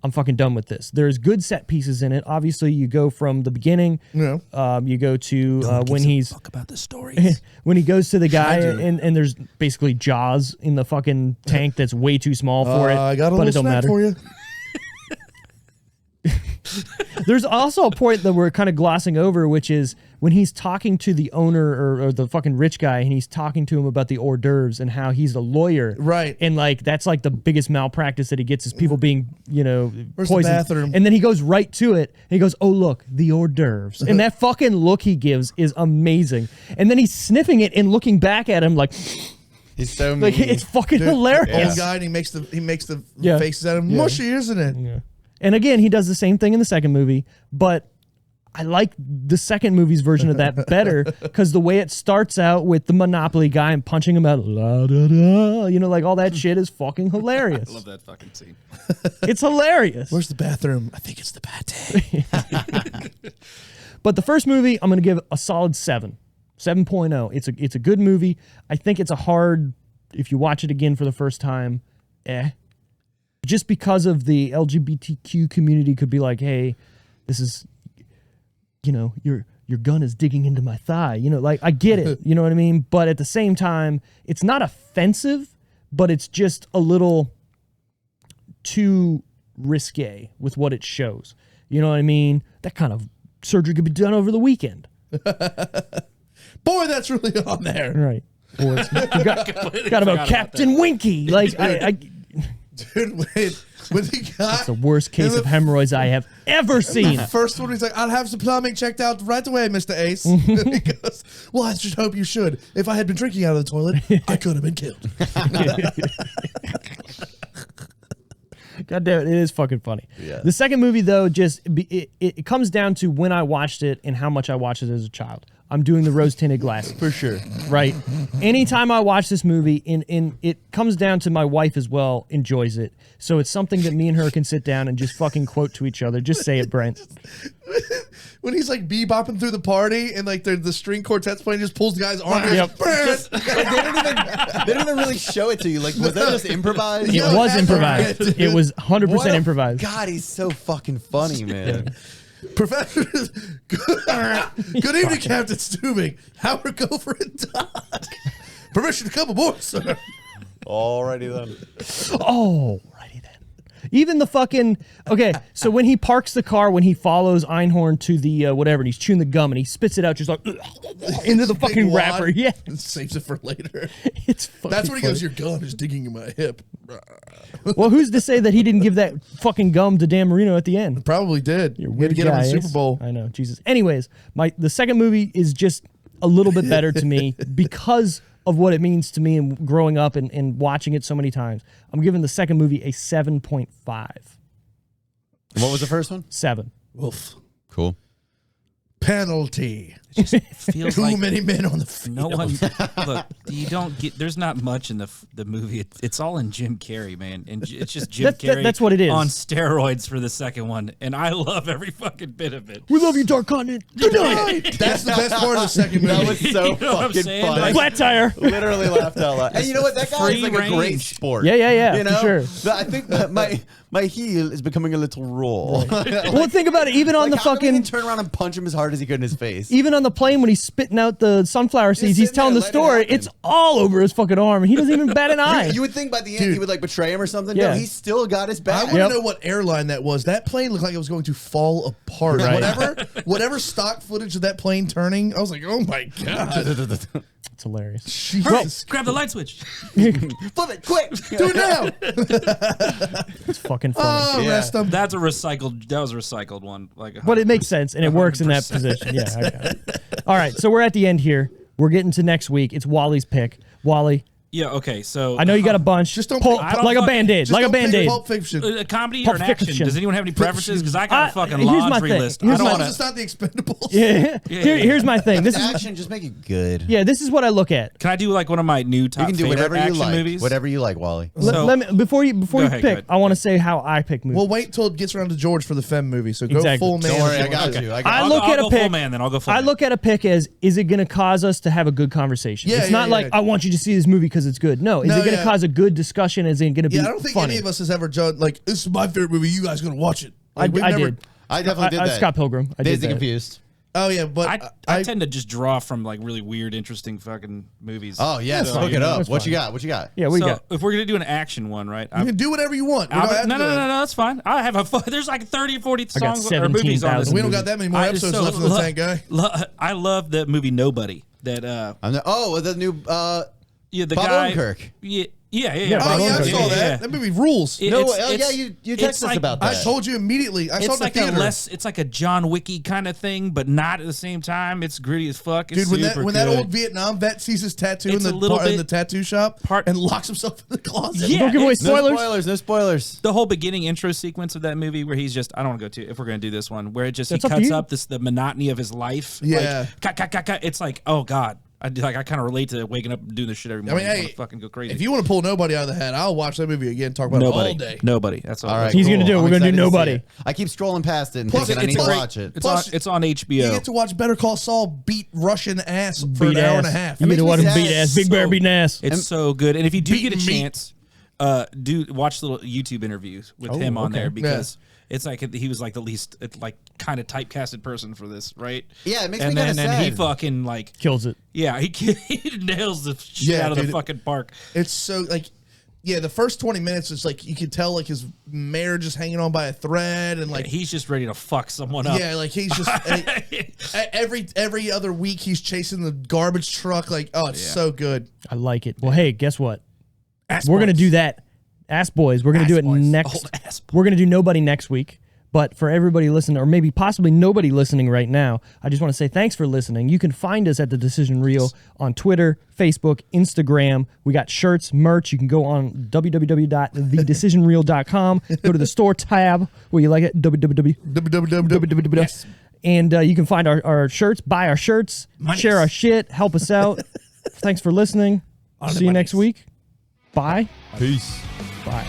I'm fucking done with this. There's good set pieces in it. Obviously, you go from the beginning. Yeah. You go to when he's talk about the stories. when he goes to the guy and there's basically Jaws in the fucking tank that's way too small for it. I got a but it little don't snack matter. for you. There's also a point that we're kind of glossing over, which is when he's talking to the owner or the fucking rich guy, and he's talking to him about the hors d'oeuvres and how he's a lawyer, Right. And like that's like the biggest malpractice that he gets is people being Where's the poisoned. bathroom? And then he goes right to it. And he goes, "Oh look, the hors d'oeuvres," and that fucking look he gives is amazing. And then he's sniffing it and looking back at him like He's so mean. it's fucking hilarious. Old guy, and he makes the Yeah. faces at him. Mushy, isn't it? Yeah. And again, he does the same thing in the second movie, but I like the second movie's version of that better because the way it starts out with the Monopoly guy and punching him out, la, da, da, like all that shit is fucking hilarious. I love that fucking scene. It's hilarious. Where's the bathroom? I think it's the pate. But the first movie, I'm going to give a solid 7.0. It's a good movie. I think it's a hard, if you watch it again for the first time, just because of the LGBTQ community could be like, hey, this is, your gun is digging into my thigh. Like, I get it. You know what I mean? But at the same time, it's not offensive, but it's just a little too risque with what it shows. You know what I mean? That kind of surgery could be done over the weekend. Boy, that's really on there. Right. Boy, got about Captain Winky. Like, Dude, when he got... It's the worst case of hemorrhoids I have ever seen. The first one, he's like, I'll have some plumbing checked out right away, Mr. Ace. And he goes, well, I just hope you should. If I had been drinking out of the toilet, I could have been killed. God damn it, it is fucking funny. Yeah. The second movie, though, it comes down to when I watched it and how much I watched it as a child. I'm doing the rose-tinted glasses. For sure. Right? Anytime I watch this movie, and it comes down to my wife as well enjoys it. So it's something that me and her can sit down and just fucking quote to each other. Just say it, Brent. When he's like bebopping through the party and like the string quartet's playing, just pulls the guy's arm. Yep. They don't even really show it to you. Like, was that just improvised? It was improvised. It was 100% improvised. God, he's so fucking funny, man. Professor, good evening, Captain Stubing. Howard Gopher and Doc. Permission to come aboard, sir. Alrighty then. Alrighty then. Even the fucking... Okay, so when he parks the car, when he follows Einhorn to the whatever, and he's chewing the gum, and he spits it out just like... into the fucking Big wrapper. wad, Yeah. and saves it for later. It's fucking That's when he funny. goes, your gun is digging in my hip. Well, who's to say that he didn't give that fucking gum to Dan Marino at the end? Probably did. You're a We had weird to get him in guy, the Super Ace. Bowl. I know, Jesus. Anyways, the second movie is just a little bit better to me because of what it means to me and growing up and watching it so many times. I'm giving the second movie a 7.5. What was the first one? 7. Wolf. Cool. Penalty. Feels Too like many men on the field. no one. Look, you don't get. There's not much in the movie. It's all in Jim Carrey, man, and it's just Jim Carrey. That's what it is. On steroids for the second one, and I love every fucking bit of it. We love you, Dark Continent. Good night. That's the best part of the second movie. That was so You know what I'm fucking saying? funny. Like- Flat tire. Literally laughed out loud. And you know what? That guy is Free like a great range. sport. Yeah, You for know? sure. I think that my heel is becoming a little raw. Well, think about it. Even on the how come he fucking... didn't turn around and punch him as hard as he could in his face. Even on the plane when he's spitting out the sunflower seeds, he's sitting telling there, the let it story. happen. It's all over his fucking arm, and he doesn't even bat an eye. You would think by the end Dude. he would like betray him or something. Yeah. No, he still got his I back. want to Yep. know what airline that was. That plane looked like it was going to fall apart. Right. Whatever stock footage of that plane turning, I was like, oh my God. It's hilarious. Jesus. Grab the light switch. Flip it quick. Do it now. It's fucking funny. Oh, Yeah. rest them. That was a recycled one. Like, But it makes sense, and it works in that 100%. position. Yeah. Okay. All right, so we're at the end here. We're getting to next week. It's Wally's pick. Wally, Yeah. Okay. So I know you got a bunch. Just don't Pull, pick- I don't like a fucking- Band-Aid. Just Like a don't pick Band-Aid. Pulp Fiction. a comedy Pulp or an action? Fiction. Does anyone have any preferences? Because I got a fucking here's my laundry thing. list. Here's I don't my- want It's to. not the Expendables. Yeah. Here's my thing. This is Action, just make it good. yeah. This is what I look at. Can I do like one of my new You top can do favorite whatever you action like. movies? Whatever you like, Wally. So- Let me before you Go ahead, pick. go ahead. I want to say how I pick movies. We'll wait till it gets around to George for the Femme movie. So go Exactly. full man. Don't worry, if I you got want. you. I I got look I'll at a go pick. full man then. I'll go full I man. look at a pick as, is it going to cause us to have a good conversation? Yeah, It's yeah, not yeah. like I want you to see this movie because it's good. No, is No, it going to yeah. cause a good discussion? Is it going to be Yeah, I don't think funny? any of us has ever done like this is my favorite movie. You guys gonna watch it? Like, we've I never- did. I definitely did that. Scott Pilgrim. I did Dazed and that. Confused. Oh yeah, but I tend to just draw from like really weird, interesting fucking movies. Oh yes, So, look you it know. up. That's What fine. you got? What you got? Yeah, we So got. if we're gonna do an action one, right? you can do whatever you want. We don't have No, to- that's fine. I have a fun. There's like 30 or 40 I got songs or movies on this. 17,000. We don't got that many more I just episodes so left in the lo- tank, guy. I love the movie Nobody. That The new yeah, the Bob guy. Odenkirk. Yeah. Oh Bob yeah, I Odenkirk. saw that. That movie rules. It- No, it's- yeah, it's- you it's texted us like- about I that. told you immediately. I saw it in It's the like theater. it's like a John Wicky kind of thing, but not at the same time. It's gritty as fuck. It's Dude, when super that good. old Vietnam vet sees his tattoo in It's the a little in bit- the tattoo shop and locks himself in the closet. Yeah, Don't give away it's- No spoilers. spoilers. No spoilers. the whole beginning intro sequence of that movie where he's just I don't want to go to if we're going to do this one where it just That's he up to cuts you. up the monotony of his life. Yeah. Like, cut. It's like, oh God. I kind of relate to waking up and doing this shit every morning. I want to fucking go crazy. If you want to pull Nobody out of the hat, I'll watch that movie again. Talk about it all day. Nobody. That's all. All right, He's gonna do it. I'm We're gonna do excited to see Nobody. it. I keep scrolling past it and Plus, thinking I need to watch it. It's on HBO. You get to watch Better Call Saul beat Russian ass for Beat an hour ass. and a half. You get to watch him beat ass. Big Bear beating ass. It's so good. And if you do get a Beating meat. chance, do watch little YouTube interviews with him on there because it's like he was like the least like kind of typecasted person for this, right? Yeah, it makes and me kind of then sad. he fucking like Kills it. yeah, he nails the shit out of the fucking park. It's so like, yeah, the first 20 minutes is like you can tell like his marriage is hanging on by a thread, and like He's just ready to fuck someone up. yeah, like he's just every other week he's chasing the garbage truck. Like, oh, it's so good. I like it. Well, hey, guess what? Ass We're gonna boys. do that. Ass Boys. We're gonna do it Boys. next. Old ass boys. We're gonna do Nobody next week. But for everybody listening, or maybe possibly nobody listening right now, I just want to say thanks for listening. You can find us at The Decision Reel on Twitter, Facebook, Instagram. We got shirts, merch. You can go on www.thedecisionreel.com. Go to the store tab where you like it. www. Yes. And you can find our shirts, buy our shirts, share our shit, help us out. Thanks for listening. See you next week. Bye. Peace. Bye.